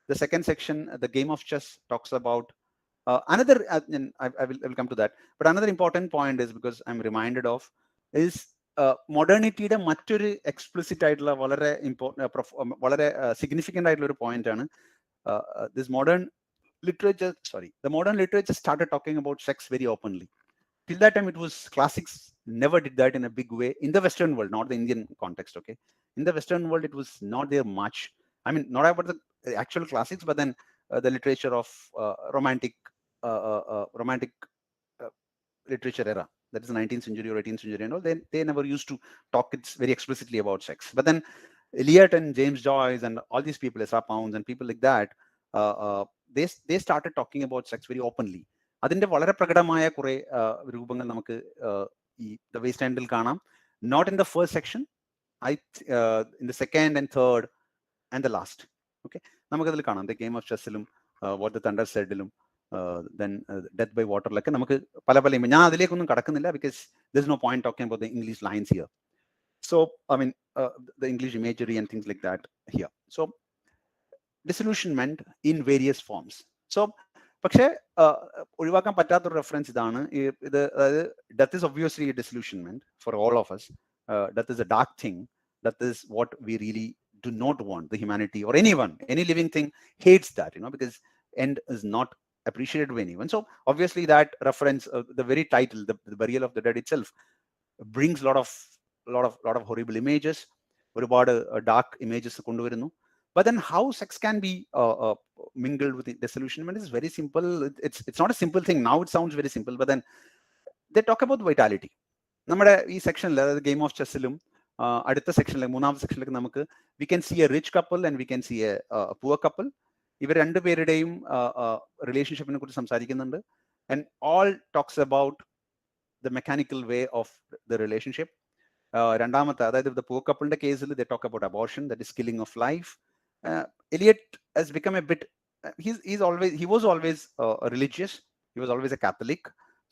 The second section, the game of chess, talks about another. I will come to that. But another important point is, because I'm reminded of, is മോഡേണിറ്റിയുടെ മറ്റൊരു explicit ആയിട്ടുള്ള വളരെ significant ആയിട്ടുള്ള ഒരു point ആണ്. This modern literature started talking about sex very openly. Till that time, it was classics never did that in a big way in the Western world, not the Indian context. Okay, in the Western world, it was not there much. I mean, not about the actual classics, but then the literature of romantic literature era. That is the 19th century or 18th century and all. They never used to talk very explicitly about sex. But then Eliot and James Joyce and all these people, Ezra Pounds and people like that, they started talking about sex very openly. അതിന്റെ വളരെ പ്രകടമായ കുറെ രൂപങ്ങൾ നമുക്ക് ഈ the waste ലാൻഡിൽ കാണാം. Not in the first section, in the second and third and the last. Okay, നമുക്കതിൽ കാണാം. ദ ഗെയിം ഓഫ് ചെസ്സിലും വാട്ട് ദ തണ്ടർ സെഡിലും then death by waterലൊക്കെ നമുക്ക് പല ഞാൻ അതിലേക്കൊന്നും കടക്കുന്നില്ല, because there's no point talking about the English lines here. So I mean the English imagery and things like that here. So disillusionment in various forms. So പക്ഷേ ഒഴിവാക്കാൻ പറ്റാത്തൊരു റെഫറൻസ് ഇതാണ്. ഇത് അതായത് death is obviously a disillusionment for all of us. Death is a dark thing. Death is what we really do not want. The humanity or anyone, any living thing hates that, because end is not appreciated by anyone. So obviously that reference, the very title, the burial of the dead itself, brings lot of horrible images, ഒരുപാട് dark images കൊണ്ടുവരുന്നു. But then how sex can be mingled with disillusionment is very simple. It's not a simple thing. Now it sounds very simple, but then they talk about vitality. നമ്മുടെ ഈ സെക്ഷനിൽ, അതായത് game of ചെസ്സിലും അടുത്ത സെക്ഷനിൽ, മൂന്നാമത്തെ സെക്ഷനിലേക്ക് നമുക്ക് we can see a rich couple and we can see a poor couple. ഇവർ രണ്ടുപേരുടെയും റിലേഷൻഷിപ്പിനെ കുറിച്ച് സംസാരിക്കുന്നുണ്ട്. And all talks about the mechanical way of the relationship. രണ്ടാമത്തെ, അതായത് ദ പൂർ കപ്പിളിന്റെ കേസിൽ they talk about abortion, that is killing of life. Eliot has become a bit, he was always religious, He was always a Catholic,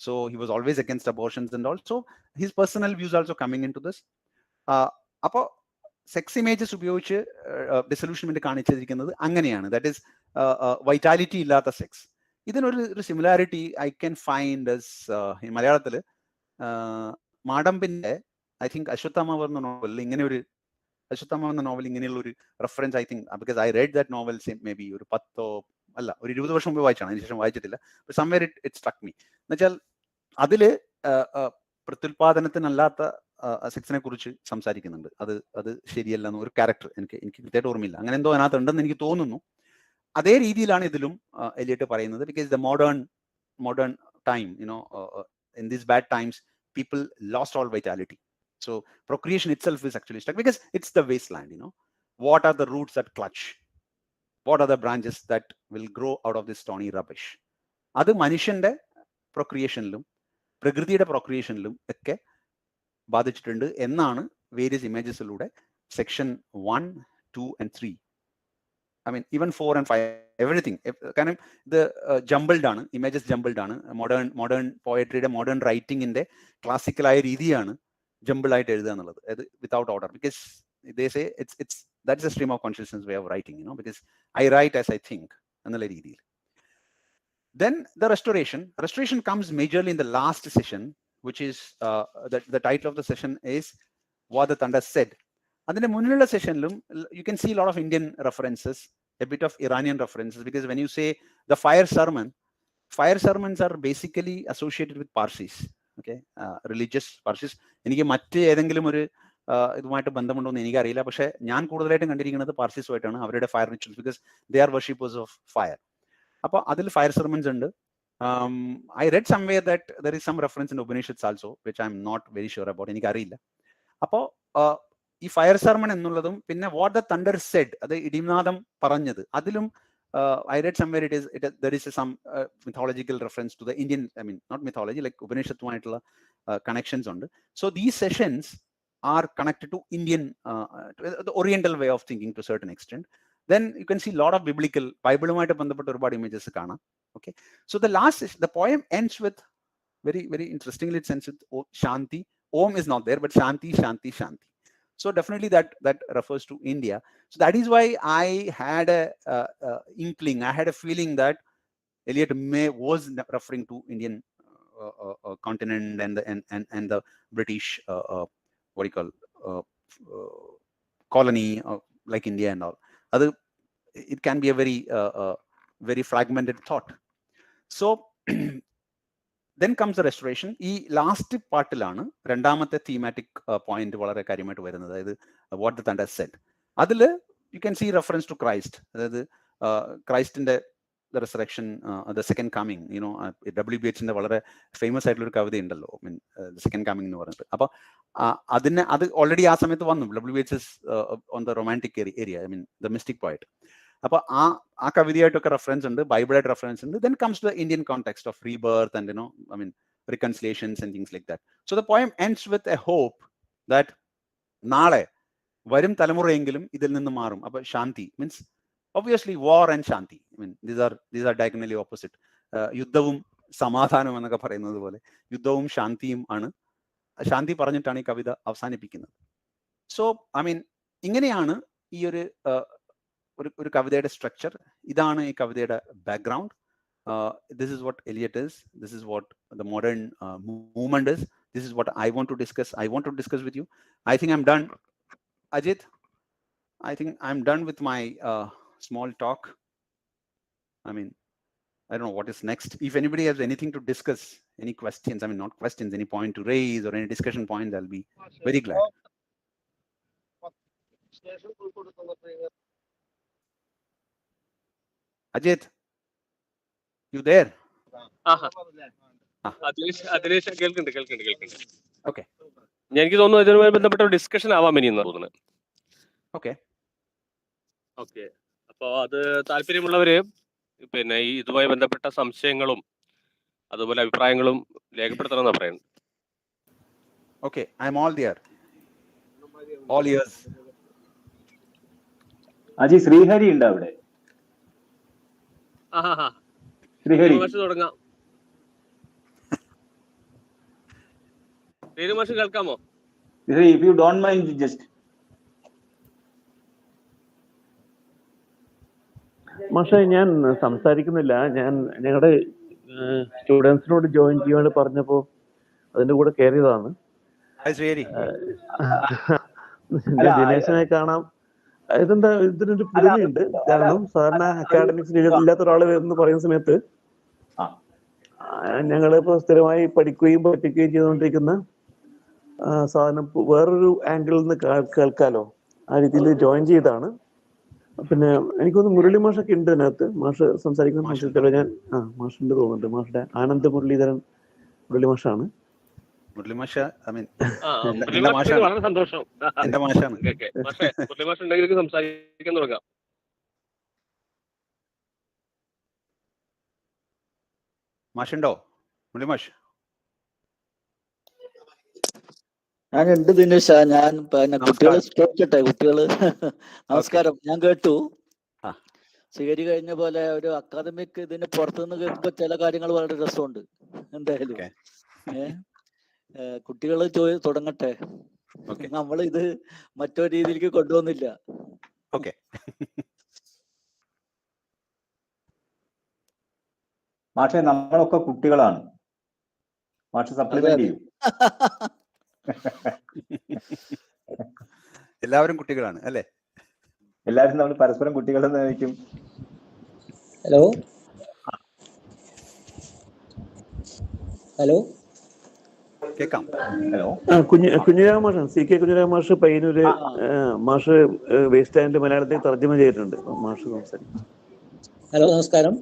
so he was always against abortions and all. So his personal views also coming into this. അപ്പോൾ sex images ഉപയോഗിച്ച് ഡിസൊല്യൂഷൻമെന്റ് കാണിച്ചിരിക്കുന്നത് അങ്ങനെയാണ്. That is vitality ഇല്ലാത്ത sex. ഇതിനൊരു similarity I can find മലയാളത്തിൽ മാടമ്പിന്റെ I think അശ്വത്ഥാമാവ് എന്ന നോവലിൽ അശ്വത്ഥാമാവ് എന്ന നോവൽ ഇങ്ങനെയുള്ള ഒരു reference I think, because I read that novel may be ഒരു 20 വർഷം മുമ്പ് വായിച്ചാണ്, അതിനുശേഷം വായിച്ചിട്ടില്ല. Somewhere it സ്ട്രക്ക് me. എന്നുവെച്ചാൽ അതില് പ്രത്യുൽപാദനത്തിനല്ലാത്ത സെക്സിനെ കുറിച്ച് സംസാരിക്കുന്നുണ്ട്. അത് ശരിയല്ലെന്ന് ഒരു ക്യാരക്ടർ എനിക്ക് കൃത്യമായിട്ട് ഓർമ്മയില്ല, അങ്ങനെ എന്തോ അതിനകത്ത് ഉണ്ടെന്ന് എനിക്ക് തോന്നുന്നു. അതേ രീതിയിലാണ് ഇതിലും എലിയട്ട് പറയുന്നത്. Because the modern time, in these bad times, people lost all vitality. So procreation itself is actually stuck because it's the wasteland. What are the roots that clutch? What are the branches that will grow out of this stony rubbish? അത് മനുഷ്യന്റെ പ്രൊക്രിയേഷനിലും പ്രകൃതിയുടെ പ്രൊക്രിയേഷനിലും ഒക്കെ ബാധിച്ചിട്ടുണ്ട് എന്നാണ് various ഇമേജസിലൂടെ section 1, 2 and 3, I mean even 4 and 5, everything. കാരണം ഇത് jumbled ആണ്, images jumbled ആണ്. മോഡേൺ പോയട്രിയുടെ മോഡേൺ റൈറ്റിംഗിന്റെ ക്ലാസിക്കലായ രീതിയാണ് ജംബിൾ ആയിട്ട് എഴുതുക എന്നുള്ളത്, അത് without order. Because they say it's that is a stream of consciousness way of writing, because I write as I think എന്നുള്ള രീതിയിൽ. Then the restoration comes majorly in the last session, which is the title of the session is What the Thunder Said. അതിന്റെ മുന്നിലുള്ള സെഷനിലും you can see a lot of Indian references, a bit of Iranian references, because when you say the fire sermons are basically associated with Parsis, okay, religious Parsis. എനിക്ക് മറ്റ് ഏതെങ്കിലും ഒരു ഇതുമായിട്ട് ബന്ധമുണ്ടോ എന്ന് എനിക്കറിയില്ല, പക്ഷെ ഞാൻ കൂടുതലായിട്ടും കണ്ടിരിക്കുന്നത് പാർസിസുമായിട്ടാണ്, അവരുടെ fire rituals, because they are worshippers of fire. അപ്പോൾ അതിൽ ഫയർ സെർമൺസ് ഉണ്ട്. I read somewhere that there is some reference in Upanishads also, which I M not very sure about, എനിക്കറിയില്ല. അപ്പോൾ ഈ ഫയർ സെർമൺ എന്നുള്ളതും പിന്നെ വാട്ട് ദ തണ്ടർ സെഡ്, അത് ഇടിനാദം പറഞ്ഞത്, അതിലും I read somewhere there is some mythological reference to the Indian, I mean not mythology, like ഉപനിഷത്തുമായിട്ടുള്ള connections ഉണ്ട്. So these sessions are connected to Indian, the Oriental way of thinking to a certain extent. Then you can see a lot of Bible-ഉമായിട്ട് ബന്ധപ്പെട്ട ഒരുപാട് images കാണാം. Okay, so the poem ends with very very interestingly, it ends with Shanti. Om is not there, but Shanti, Shanti, Shanti. So definitely that refers to India. So that is why I had a inkling, I had a feeling that Eliot was referring to Indian continent and the British what do you call colony like India and all. It can be a very fragmented thought. So then comes the restoration. ഈ last പാർട്ടിലാണ് രണ്ടാമത്തെ thematic point വളരെ കാര്യമായിട്ട് വരുന്നത്, അതായത് what the thunder said. അതിൽ you can see reference to Christ, അതായത് ക്രൈസ്റ്റിന്റെ the resurrection, the second coming. WBHന്റെ വളരെ ഫേമസ് ആയിട്ടുള്ള ഒരു കവിത ഉണ്ടല്ലോ, മീൻ ദ സെക്കൻഡ് കമ്മിങ് എന്ന് പറഞ്ഞിട്ട്. അപ്പൊ അത് ഓൾറെഡി ആ സമയത്ത് വന്നു. WBH on the romantic area, I mean the mystic poet. അപ്പൊ ആ കവിതയായിട്ടൊക്കെ റെഫറൻസ് ഉണ്ട്, ബൈബിളായിട്ട് റെഫറൻസ് ഉണ്ട്. Then comes the Indian context of rebirth and I mean reconciliations and things like that. So the poem ends with a hope that നാളെ വരും തലമുറയെങ്കിലും ഇതിൽ നിന്ന് മാറും. അപ്പൊ ശാന്തി means obviously war and shanti, I mean these are diagonally opposite. യുദ്ധവും സമാധാനം എന്നൊക്കെ പറയുന്നത് പോലെ യുദ്ധവും ശാന്തിയും ആണ്. ശാന്തി പറഞ്ഞിട്ടാണ് ഈ കവിത അവസാനിപ്പിക്കുന്നത്. സോ ഐ മീൻ ഇങ്ങനെയാണ് ഈ ഒരു കവിതയുടെ സ്ട്രക്ചർ. ഇതാണ് ഈ കവിതയുടെ background. This is what Eliot is. This is what the modern movement is. This is what I want to discuss with you. I think I'm done. Ajit, I think I'm done with my small talk. I mean, I don't know what is next. If anybody has anything to discuss, any questions, I mean not questions, any point to raise or any discussion points, I'll be very glad. Ajit, you there? കേൾക്കുന്നുണ്ട്. Okay. എനിക്ക് തോന്നുന്നു ഇതിനുമായി ബന്ധപ്പെട്ട ഒരു discussion ആവാൻ വേണ്ടിയെന്ന് തോന്നുന്നത്. Okay. Okay, അപ്പോൾ അത് താല്പര്യമുള്ളവര് പിന്നെ ഈ ഇതുമായി ബന്ധപ്പെട്ട സംശയങ്ങളും അതുപോലെ അഭിപ്രായങ്ങളും രേഖപ്പെടുത്തണമെന്നാണ് പറയുന്നത്. Okay, I'm all there. All ears. Aji Sreehari ഉണ്ട് അവിടെ. ശ്രീഹരി തുടങ്ങാം. മാഷ് കേൾക്കാമോ? If you don't mind, just. മാഷെ, ഞാൻ സംസാരിക്കുന്നില്ല. ഞങ്ങളുടെ സ്റ്റുഡൻസിനോട് ജോയിൻ ചെയ്യാൻ പറഞ്ഞപ്പോൾ അതിന്റെ കൂടെ കയറിയതാണ്. ഞാൻ ദിനേശനെ കാണാം. ഇതിനൊരു പുതുമയുണ്ട്. കാരണം സാധാരണ അക്കാഡമിക്സ് ഇല്ലാത്ത ഒരാൾ എന്ന് പറയുന്ന സമയത്ത് ഞങ്ങളിപ്പോ സ്ഥിരമായി പഠിക്കുകയും പഠിപ്പിക്കുകയും ചെയ്തുകൊണ്ടിരിക്കുന്ന സാധനം വേറൊരു ആംഗിളിൽ നിന്ന് കേൾക്കാലോ, ആ രീതിയിൽ ജോയിൻ ചെയ്താണ്. പിന്നെ എനിക്കൊന്ന് മുരളി മാഷൊക്കെ ഉണ്ട് അതിനകത്ത്. മാഷ് സംസാരിക്കുന്ന സംശയത്തിലോ ഞാൻ മാഷുണ്ട് തോന്നുന്നുണ്ട്. മാഷുടെ ആനന്ദ് മുരളീധരൻ മുരളി മാഷാണ്. മുരളി മാഷ വളരെ സന്തോഷം. മുരളി മാഷ് ഉണ്ടെങ്കിൽ സംസാരിക്കാൻ തുടങ്ങാം. മാഷുണ്ടോ? മുരളി മാഷ് ഞാനുണ്ട് ദിനേശ. ഞാൻ പിന്നെ കുട്ടികള് ചോദിക്കട്ടെ. കുട്ടികള് നമസ്കാരം. ഞാൻ കേട്ടു സ്വീകരി കഴിഞ്ഞ പോലെ ഒരു അക്കാദമിക് ഇതിന് പുറത്തുനിന്ന് കേൾക്കുമ്പോൾ ചില കാര്യങ്ങൾ വളരെ രസമുണ്ട്. എന്തായാലും കുട്ടികള് തുടങ്ങട്ടെ. നമ്മൾ ഇത് മറ്റൊരു രീതിയിലേക്ക് കൊണ്ടുവന്നില്ല. ഓക്കെ, മാഷെ നമ്മളൊക്കെ കുട്ടികളാണ്. മാഷ് സപ്ലിമെന്റ് ചെയ്യും. എല്ലാവരും കുട്ടികളാണ് അല്ലേ? എല്ലാവരും നമ്മൾ പരസ്പരം കുട്ടികളെന്ന് നിൽക്കും. ഹലോ ഹലോ കേക്കാം. ഹലോ, കുഞ്ഞിരാമ മാഷാണ്. CK കുഞ്ഞിരാമ മാഷ് പയ്യന്നൂര്. മാഷ് വേസ്റ്റ് സ്റ്റാൻഡ് മലയാളത്തിൽ തർജ്ജമ ചെയ്തിട്ടുണ്ട്. മാഷ് സംസാരിക്കും. ഹലോ, നമസ്കാരം.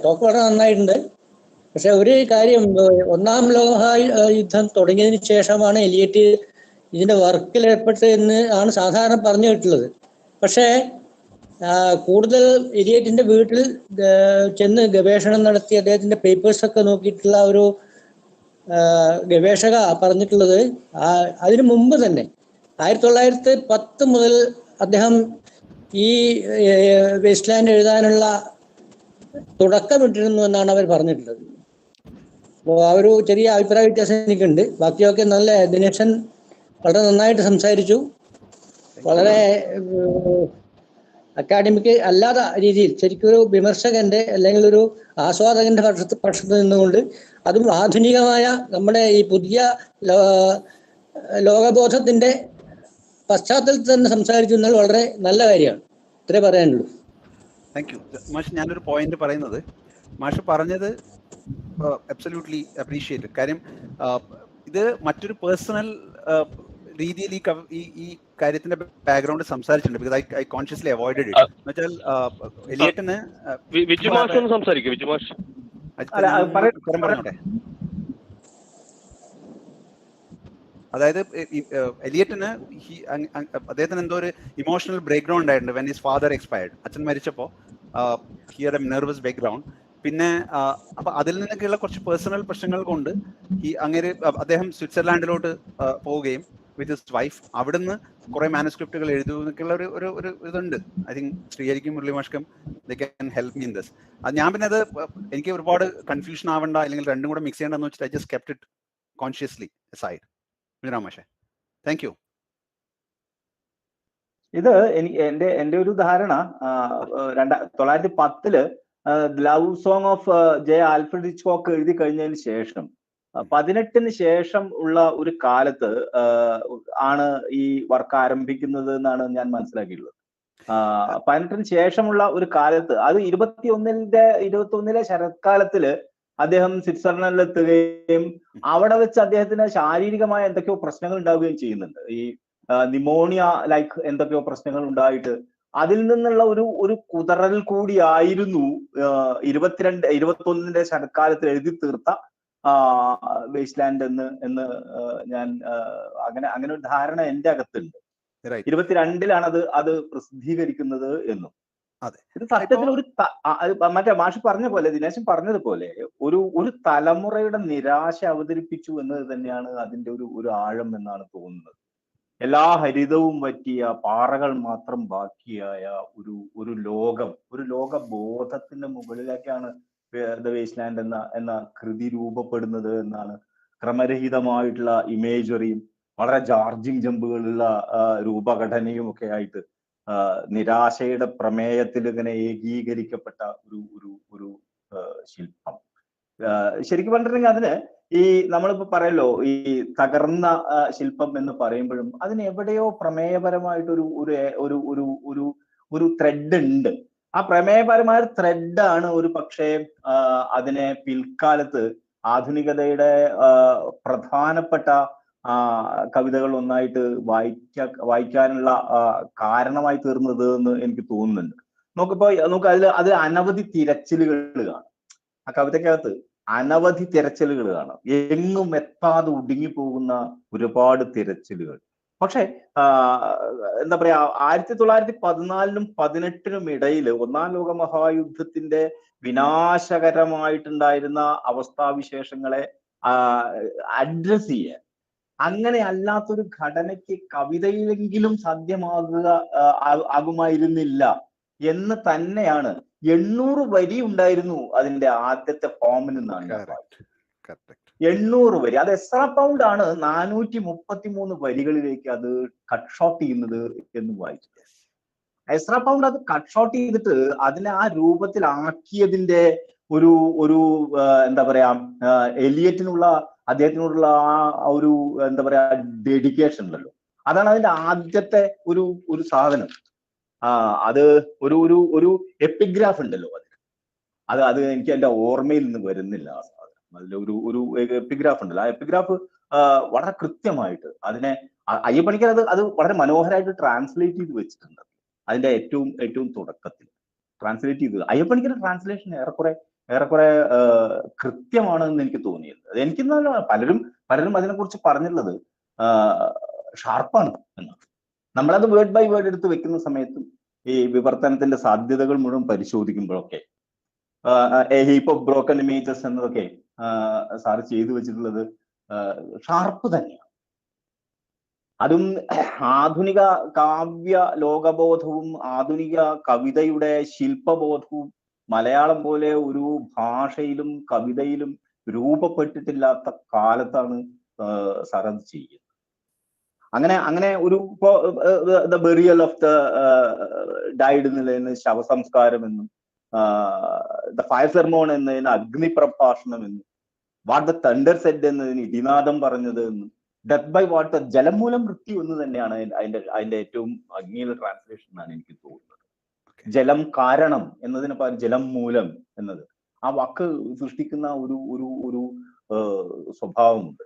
ടോക്ക് വളരെ നന്നായിട്ടുണ്ട്. പക്ഷെ ഒരു കാര്യം, ഒന്നാം ലോക യുദ്ധം തുടങ്ങിയതിന് ശേഷമാണ് എലിയറ്റ് ഇതിന്റെ വർക്കിൽ ഏർപ്പെട്ട് എന്ന് ആണ് സാധാരണ പറഞ്ഞു കേട്ടുള്ളത്. പക്ഷേ കൂടുതൽ എലിയറ്റിന്റെ വീട്ടിൽ ചെന്ന് ഗവേഷണം നടത്തി അദ്ദേഹത്തിന്റെ പേപ്പേഴ്സൊക്കെ നോക്കിയിട്ടുള്ള ഒരു ഗവേഷക പറഞ്ഞിട്ടുള്ളത് അതിനു മുമ്പ് തന്നെ 1910 മുതൽ അദ്ദേഹം ഈ വേസ്റ്റ് ലാൻഡ് എഴുതാനുള്ള തുടക്കമിട്ടിരുന്നു എന്നാണ് അവർ പറഞ്ഞിട്ടുള്ളത്. അപ്പോൾ ആ ഒരു ചെറിയ അഭിപ്രായ വ്യത്യാസം എനിക്കുണ്ട്. ബാക്കിയൊക്കെ നല്ല. ദിനേശൻ വളരെ നന്നായിട്ട് സംസാരിച്ചു. വളരെ അക്കാഡമിക് അല്ലാത്ത രീതിയിൽ ശരിക്കും ഒരു വിമർശകന്റെ അല്ലെങ്കിൽ ഒരു ആസ്വാദകന്റെ പക്ഷത്ത് നിന്നുകൊണ്ട് അതും ആധുനികമായ നമ്മുടെ ഈ പുതിയ ലോകബോധത്തിന്റെ പശ്ചാത്തലത്തിൽ തന്നെ സംസാരിച്ചു എന്നാൽ വളരെ നല്ല കാര്യമാണ്. ഇത്രേ പറയാനുള്ളൂ. താങ്ക് യു മാഷ്. ഞാനൊരു പോയിന്റ് പറയുന്നത്, മാഷ് പറഞ്ഞത് അബ്സല്യൂട്ട്ലി അപ്രീഷിയേറ്റഡ്. കാര്യം ഇത് മറ്റൊരു പേഴ്സണൽ രീതിയിൽ ഈ കാര്യത്തിന്റെ ബാക്ക്ഗ്രൗണ്ട് സംസാരിച്ചിട്ടുണ്ട്. Because I consciously avoided it. എന്നുവെച്ചാൽ എലിയറ്റിന് പറഞ്ഞോട്ടെ. അതായത് എലിയറ്റിന് അദ്ദേഹത്തിന് എന്തോ ഒരു ഇമോഷണൽ ബ്രേക്ക് ഡൗൺ ഉണ്ടായിട്ടുണ്ട് വെൻ ഹിസ് ഫാദർ എക്സ്പയർഡ്. അച്ഛൻ മരിച്ചപ്പോൾ he had A nervous background. പിന്നെ അപ്പൊ അതിൽ നിന്നൊക്കെയുള്ള കുറച്ച് പേഴ്സണൽ പ്രശ്നങ്ങൾ കൊണ്ട് അങ്ങനെ അദ്ദേഹം സ്വിറ്റ്സർലാൻഡിലോട്ട് പോവുകയും വിത്ത് ഹിസ് വൈഫ് അവിടുന്ന് കുറെ മാനുസ്ക്രിപ്റ്റുകൾ എഴുതുന്നൊക്കെയുള്ള ഒരു ഇതുണ്ട്. ഐ തിങ്ക് ശ്രീഹരിക്കും മുരളി മാഷ്ക്കും they can help me in this. ഞാൻ പിന്നെ അത് എനിക്ക് ഒരുപാട് കൺഫ്യൂഷൻ ആവണ്ട അല്ലെങ്കിൽ രണ്ടും കൂടെ മിക്സ് ചെയ്യണ്ടെന്ന് വെച്ചിട്ട് I just kept it consciously aside. മാഷേ താങ്ക് യു. ഇത് എന്റെ ഒരു ധാരണ 1910 love song of J Alfred Hitchcock എഴുതി കഴിഞ്ഞതിന് ശേഷം 18 ശേഷം ഉള്ള ഒരു കാലത്ത് ആണ് ഈ വർക്ക് ആരംഭിക്കുന്നത് എന്നാണ് ഞാൻ മനസ്സിലാക്കിയിട്ടുള്ളത്. 18 ശേഷമുള്ള ഒരു കാലത്ത്, അത് 21 ശരത്കാലത്തില് അദ്ദേഹം സ്വിറ്റ്സർലൻഡിൽ എത്തുകയും അവിടെ വെച്ച് അദ്ദേഹത്തിന് ശാരീരികമായ എന്തൊക്കെയോ പ്രശ്നങ്ങൾ ഉണ്ടാവുകയും ചെയ്യുന്നുണ്ട്. ഈ നിമോണിയ ലൈക്ക് എന്തൊക്കെയോ പ്രശ്നങ്ങൾ ഉണ്ടായിട്ട് അതിൽ നിന്നുള്ള ഒരു കുതറൽ കൂടിയായിരുന്നു 21 ശരത്കാലത്തിൽ എഴുതി തീർത്ത വേസ്റ്റ് ലാൻഡ് എന്ന് ഞാൻ അങ്ങനെ ഒരു ധാരണ എന്റെ അകത്തുണ്ട്. 22 അത് പ്രസിദ്ധീകരിക്കുന്നത് എന്നും. ഇത് സത്യത്തിൽ മറ്റേ മാഷ് പറഞ്ഞ പോലെ, ദിനേശൻ പറഞ്ഞതുപോലെ ഒരു തലമുറയുടെ നിരാശ അവതരിപ്പിച്ചു എന്നത് തന്നെയാണ് അതിന്റെ ഒരു ആഴം എന്നാണ് തോന്നുന്നത്. എല്ലാ ഹരിതവും പറ്റിയ പാറകൾ മാത്രം ബാക്കിയായ ഒരു ലോകബോധത്തിന്റെ മുകളിലേക്കാണ് ദ വേസ്റ്റ് ലാൻഡ് എന്ന കൃതി രൂപപ്പെടുന്നത് എന്നാണ് ക്രമരഹിതമായിട്ടുള്ള ഇമേജറിയും വളരെ ചാർജിങ് ജമ്പുകളുള്ള രൂപഘടനയും ഒക്കെ ആയിട്ട് നിരാശയുടെ പ്രമേയത്തിൽ ഇങ്ങനെ ഏകീകരിക്കപ്പെട്ട ഒരു ഒരു ഒരു ശില്പം. ശരിക്കും പറഞ്ഞിട്ടുണ്ടെങ്കിൽ അതിന് ഈ നമ്മളിപ്പോ പറയല്ലോ ഈ തകർന്ന ശില്പം എന്ന് പറയുമ്പോഴും അതിന് എവിടെയോ പ്രമേയപരമായിട്ടൊരു ഒരു ഒരു ഒരു ഒരു ഒരു ത്രെഡ് ഉണ്ട്. ആ പ്രമേയപരമായ ത്രെഡാണ് ഒരു പക്ഷേ അതിനെ പിൽക്കാലത്ത് ആധുനികതയുടെ പ്രധാനപ്പെട്ട കവിതകൾ ഒന്നായിട്ട് വായിക്കാനുള്ള കാരണമായി തീർന്നത് എന്ന് എനിക്ക് തോന്നുന്നുണ്ട്. നമുക്ക് അതിൽ അനവധി തിരച്ചിലുകൾ കാണാം. ആ കവിതയ്ക്കകത്ത് അനവധി തിരച്ചിലുകൾ കാണാം. എങ്ങും എത്താതെ ഒടുങ്ങിപ്പോകുന്ന ഒരുപാട് തിരച്ചിലുകൾ. പക്ഷെ എന്താ പറയാ, 1914-നും 18-നും ഇടയിൽ ഒന്നാം ലോക മഹായുദ്ധത്തിന്റെ വിനാശകരമായിട്ടുണ്ടായിരുന്ന അവസ്ഥാവിശേഷങ്ങളെ അഡ്രസ് ചെയ്യാൻ അങ്ങനെ അല്ലാത്തൊരു ഘടനയ്ക്ക് കവിതയിലെങ്കിലും ആകുമായിരുന്നില്ല എന്ന് തന്നെയാണ്. 800 വരി ഉണ്ടായിരുന്നു അതിന്റെ ആദ്യത്തെ ഫോമിൽ നിന്നാണ് 800 വരി. അത് എസ്ര പൗണ്ട് ആണ് 433 വരികളിലേക്ക് അത് കട്ട് ഷോട്ട് ചെയ്യുന്നത് എന്ന് വായിച്ചു. എസ്ര പൗണ്ട് അത് കട്ട് ഷോട്ട് ചെയ്തിട്ട് അതിനെ ആ രൂപത്തിലാക്കിയതിന്റെ ഒരു ഒരു എന്താ പറയാ, എലിയറ്റിനുള്ള അദ്ദേഹത്തിനോടുള്ള ആ ഒരു എന്താ പറയാ ഡെഡിക്കേഷൻ ഉണ്ടല്ലോ, അതാണ് അതിന്റെ ആദ്യത്തെ ഒരു ഒരു സാധനം. അത് ഒരു ഒരു ഒരു എപ്പിഗ്രാഫ് ഉണ്ടല്ലോ അത് എനിക്ക് എന്റെ ഓർമ്മയിൽ നിന്ന് വരുന്നില്ല ആ സാധനം. അതിൽ ഒരു എപ്പിഗ്രാഫ് ഉണ്ടല്ലോ, ആ എപ്പിഗ്രാഫ് വളരെ കൃത്യമായിട്ട് അതിനെ അയ്യപ്പണിക്കർ അത് വളരെ മനോഹരമായിട്ട് ട്രാൻസ്ലേറ്റ് ചെയ്ത് വെച്ചിട്ടുണ്ട്. അതിന്റെ ഏറ്റവും തുടക്കത്തിൽ ട്രാൻസ്ലേറ്റ് ചെയ്തത് അയ്യപ്പണിക്കർ ട്രാൻസ്ലേഷൻ ഏറെക്കുറെ കൃത്യമാണ് എന്ന് എനിക്ക് തോന്നിയത്. അത് എനിക്ക് പലരും അതിനെക്കുറിച്ച് പറഞ്ഞിട്ടുള്ളത് ഷാർപ്പാണ് എന്നാണ്. നമ്മളത് വേർഡ് ബൈ വേർഡ് എടുത്ത് വെക്കുന്ന സമയത്തും ഈ വിവർത്തനത്തിന്റെ സാധ്യതകൾ മുഴുവൻ പരിശോധിക്കുമ്പോഴൊക്കെ ഹീപ്പ് ഓഫ് ബ്രോക്കൺ ഇമേജസ് എന്നതൊക്കെ സാറ് ചെയ്തു വെച്ചിട്ടുള്ളത് ഷാർപ്പ് തന്നെയാണ്. അതും ആധുനിക കാവ്യ ലോകബോധവും ആധുനിക കവിതയുടെ ശില്പബോധവും മലയാളം പോലെ ഒരു ഭാഷയിലും കവിതയിലും രൂപപ്പെട്ടിട്ടില്ലാത്ത കാലത്താണ് സാർ അത് ചെയ്യുന്നത്. അങ്ങനെ ഒരു ഇപ്പോ the burial of the died എന്നുള്ളതിന് ശവസംസ്കാരം എന്നും ദ ഫയർ സെർമോൺ എന്നതിന് അഗ്നിപ്രഭാഷണം എന്നും വാട്ട് ദ തണ്ടർ സെഡ് എന്നതിന് ഇടിനാദം പറഞ്ഞത് എന്നും ഡെത്ത് ബൈ വാട്ടർ ജലം മൂലം മൃത്യു എന്ന് തന്നെയാണ് അതിന്റെ ഏറ്റവും ഭംഗിയുള്ള ട്രാൻസ്ലേഷൻ എന്നാണ് എനിക്ക് തോന്നുന്നത്. ജലം കാരണം എന്നതിന് പകരം ജലം മൂലം എന്നത് ആ വാക്ക് സൃഷ്ടിക്കുന്ന ഒരു ഒരു ഒരു സ്വഭാവമുണ്ട്.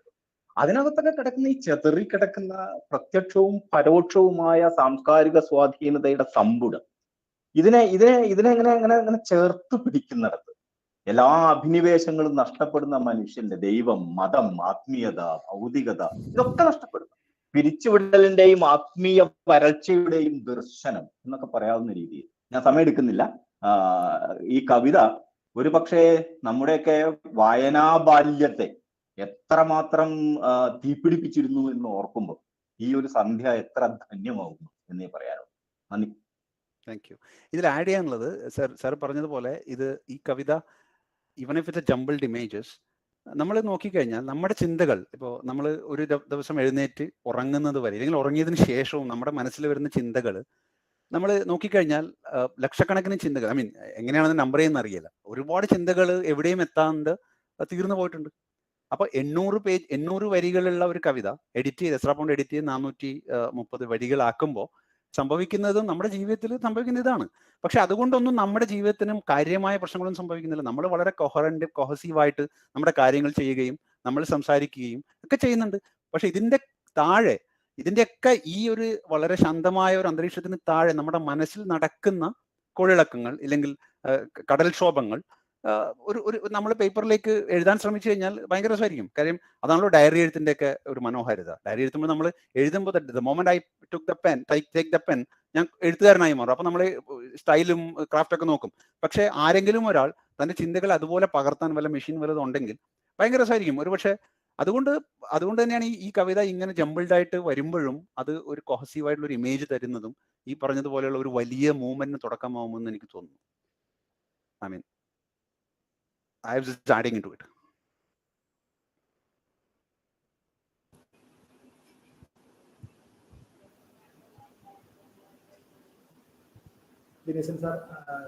അതിനകത്തൊക്കെ കിടക്കുന്ന ഈ ചെതറിക്കിടക്കുന്ന പ്രത്യക്ഷവും പരോക്ഷവുമായ സാംസ്കാരിക സ്വാധീനതയുടെ സമ്പുടം ഇതിനെ അങ്ങനെ ചേർത്ത് പിടിക്കുന്നിടത്ത് എല്ലാ അഭിനിവേശങ്ങളും നഷ്ടപ്പെടുന്ന മനുഷ്യന്റെ ദൈവം, മതം, ആത്മീയത, ഭൗതികത ഇതൊക്കെ നഷ്ടപ്പെടുന്നു. പിരിച്ചുവിടലിന്റെയും ആത്മീയ വരൾച്ചയുടെയും ദർശനം എന്നൊക്കെ പറയാവുന്ന രീതിയിൽ ഞാൻ സമയം എടുക്കുന്നില്ല. ഈ കവിത ഒരു പക്ഷേ നമ്മുടെയൊക്കെ വായനാബാല്യത്തെ എത്രമാത്രം തീപിടിപ്പിച്ചിരുന്നു എന്ന് ഓർക്കുമ്പോൾ ഈ ഒരു സന്ധ്യ എത്ര ധന്യമാകുന്നു എന്നേ പറയാനുള്ളൂ. നന്ദി. Thank you. ഇതിൽ ആഡ് ചെയ്യാനുള്ളത് സാർ പറഞ്ഞതുപോലെ ഈ കവിത even if it's a jumbled images, നമ്മൾ നോക്കിക്കഴിഞ്ഞാൽ നമ്മുടെ ചിന്തകൾ ഇപ്പോൾ നമ്മൾ ഒരു ദിവസം എഴുന്നേറ്റ് ഉറങ്ങുന്നത് വരെ അല്ലെങ്കിൽ ഉറങ്ങിയതിന് ശേഷവും നമ്മുടെ മനസ്സിൽ വരുന്ന ചിന്തകൾ നമ്മൾ നോക്കിക്കഴിഞ്ഞാൽ ലക്ഷക്കണക്കിന് ചിന്തകൾ, ഐ മീൻ എങ്ങനെയാണെന്ന് നമ്പർ ചെയ്യുന്ന അറിയില്ല, ഒരുപാട് ചിന്തകൾ എവിടെയും എത്താണ്ട് തീർന്നു പോയിട്ടുണ്ട്. അപ്പൊ 800 വരികളുള്ള ഒരു കവിത എസ്ര പൗണ്ട് എഡിറ്റ് ചെയ്ത് 430 വരികളാക്കുമ്പോൾ സംഭവിക്കുന്നതും നമ്മുടെ ജീവിതത്തിൽ സംഭവിക്കുന്ന ഇതാണ്. പക്ഷെ അതുകൊണ്ടൊന്നും നമ്മുടെ ജീവിതത്തിനും കാര്യമായ പ്രശ്നങ്ങളൊന്നും സംഭവിക്കുന്നില്ല. നമ്മൾ വളരെ കൊഹസീവായിട്ട് നമ്മുടെ കാര്യങ്ങൾ ചെയ്യുകയും നമ്മൾ സംസാരിക്കുകയും ഒക്കെ ചെയ്യുന്നുണ്ട്. പക്ഷെ ഇതിന്റെയൊക്കെ ഈ ഒരു വളരെ ശാന്തമായ ഒരു അന്തരീക്ഷത്തിന് താഴെ നമ്മുടെ മനസ്സിൽ നടക്കുന്ന കൊഴിളക്കങ്ങൾ ഇല്ലെങ്കിൽ കടൽക്ഷോഭങ്ങൾ നമ്മൾ പേപ്പറിലേക്ക് എഴുതാൻ ശ്രമിച്ചു കഴിഞ്ഞാൽ ഭയങ്കര രസമായിരിക്കും. കാര്യം അതാണല്ലോ ഡയറി എഴുത്തിന്റെ ഒക്കെ ഒരു മനോഹാരിത. ഡയറി എഴുതുമ്പോൾ നമ്മൾ എഴുതുമ്പോൾ the moment I take the pen ഞാൻ എഴുത്തുകാരനായി മാറും. അപ്പൊ നമ്മൾ സ്റ്റൈലും ക്രാഫ്റ്റ് ഒക്കെ നോക്കും. പക്ഷെ ആരെങ്കിലും ഒരാൾ തന്റെ ചിന്തകൾ അതുപോലെ പകർത്താൻ വല്ല മെഷീൻ വല്ലതും ഉണ്ടെങ്കിൽ ഭയങ്കര രസമായിരിക്കും. ഒരുപക്ഷെ അതുകൊണ്ട് തന്നെയാണ് ഈ കവിത ഇങ്ങനെ ജംബിൾഡ് ആയിട്ട് വരുമ്പോഴും അത് ഒരു കൊഹസീവായിട്ടുള്ള ഒരു ഇമേജ് തരുന്നതും ഈ പറഞ്ഞതുപോലെയുള്ള ഒരു വലിയ മൂവ്മെന്റിന് തുടക്കമാവുമെന്ന് എനിക്ക് തോന്നുന്നു. I was just adding into it. Dineshan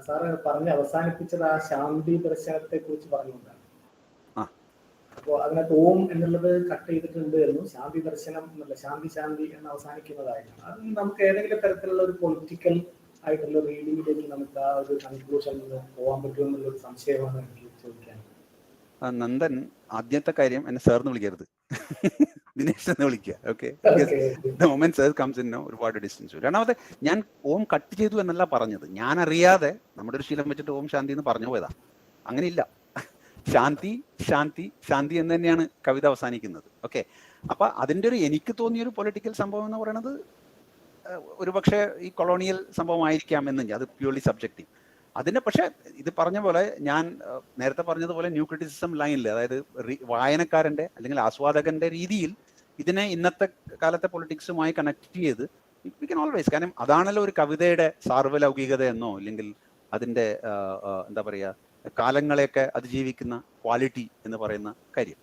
sir പറഞ്ഞ് അവസാനിപ്പിച്ചത് ആ ശാന്തി ദർശനത്തെ കുറിച്ച് പറഞ്ഞുകൊണ്ടാണ്. അപ്പോൾ അതിനകത്ത് ഓം എന്നുള്ളത് കട്ട് ചെയ്തിട്ടുണ്ട് എന്നും ശാന്തി ദർശനം എന്നല്ല ശാന്തി എന്ന് അവസാനിക്കുന്നതായിരുന്നു. അത് നമുക്ക് ഏതെങ്കിലും തരത്തിലുള്ള ഒരു പൊളിറ്റിക്കൽ ആയിട്ടുള്ള റീഡിങ്ങിലേക്ക് നമുക്ക് ആ ഒരു കൺക്ലൂഷനിൽ പോകാൻ പറ്റുമെന്നുള്ളൊരു സംശയമാണ് എനിക്ക് ചോദിക്കാൻ. നന്ദൻ, ആദ്യത്തെ കാര്യം എന്നെ സാർന്ന് വിളിക്കരുത്, ദിനേശ് എന്ന് വിളിക്കുക. ഓക്കെ, ഒരുപാട് ഡിസ്റ്റൻസ്. രണ്ടാമത്തെ, ഞാൻ ഓം കട്ട് ചെയ്തു എന്നല്ല പറഞ്ഞത്, ഞാൻ അറിയാതെ നമ്മുടെ ഒരു ശീലം വെച്ചിട്ട് ഓം ശാന്തി എന്ന് പറഞ്ഞു പോയതാ. അങ്ങനെയില്ല, ശാന്തി ശാന്തി ശാന്തി എന്ന് തന്നെയാണ് കവിത അവസാനിക്കുന്നത്. ഓക്കെ, അപ്പൊ അതിൻ്റെ ഒരു എനിക്ക് തോന്നിയൊരു പൊളിറ്റിക്കൽ സംഭവം എന്ന് പറയുന്നത് ഒരുപക്ഷെ ഈ കൊളോണിയൽ സംഭവമായിരിക്കാം എന്ന്, അത് പ്യൂർലി സബ്ജക്റ്റീവ്. അതിന് പക്ഷെ ഇത് പറഞ്ഞ പോലെ ഞാൻ നേരത്തെ പറഞ്ഞതുപോലെ ന്യൂ ക്രിറ്റിസിസം ലൈനിൽ, അതായത് വായനക്കാരൻ്റെ അല്ലെങ്കിൽ ആസ്വാദകന്റെ രീതിയിൽ ഇതിനെ ഇന്നത്തെ കാലത്തെ പൊളിറ്റിക്സുമായി കണക്ട് ചെയ്ത് വി കൻ ഓൾവേസ്, കാരണം അതാണല്ലോ ഒരു കവിതയുടെ സാർവലൗകികത എന്നോ അല്ലെങ്കിൽ അതിൻ്റെ എന്താ പറയുക കാലങ്ങളെയൊക്കെ അതിജീവിക്കുന്ന ക്വാളിറ്റി എന്ന് പറയുന്ന കാര്യം.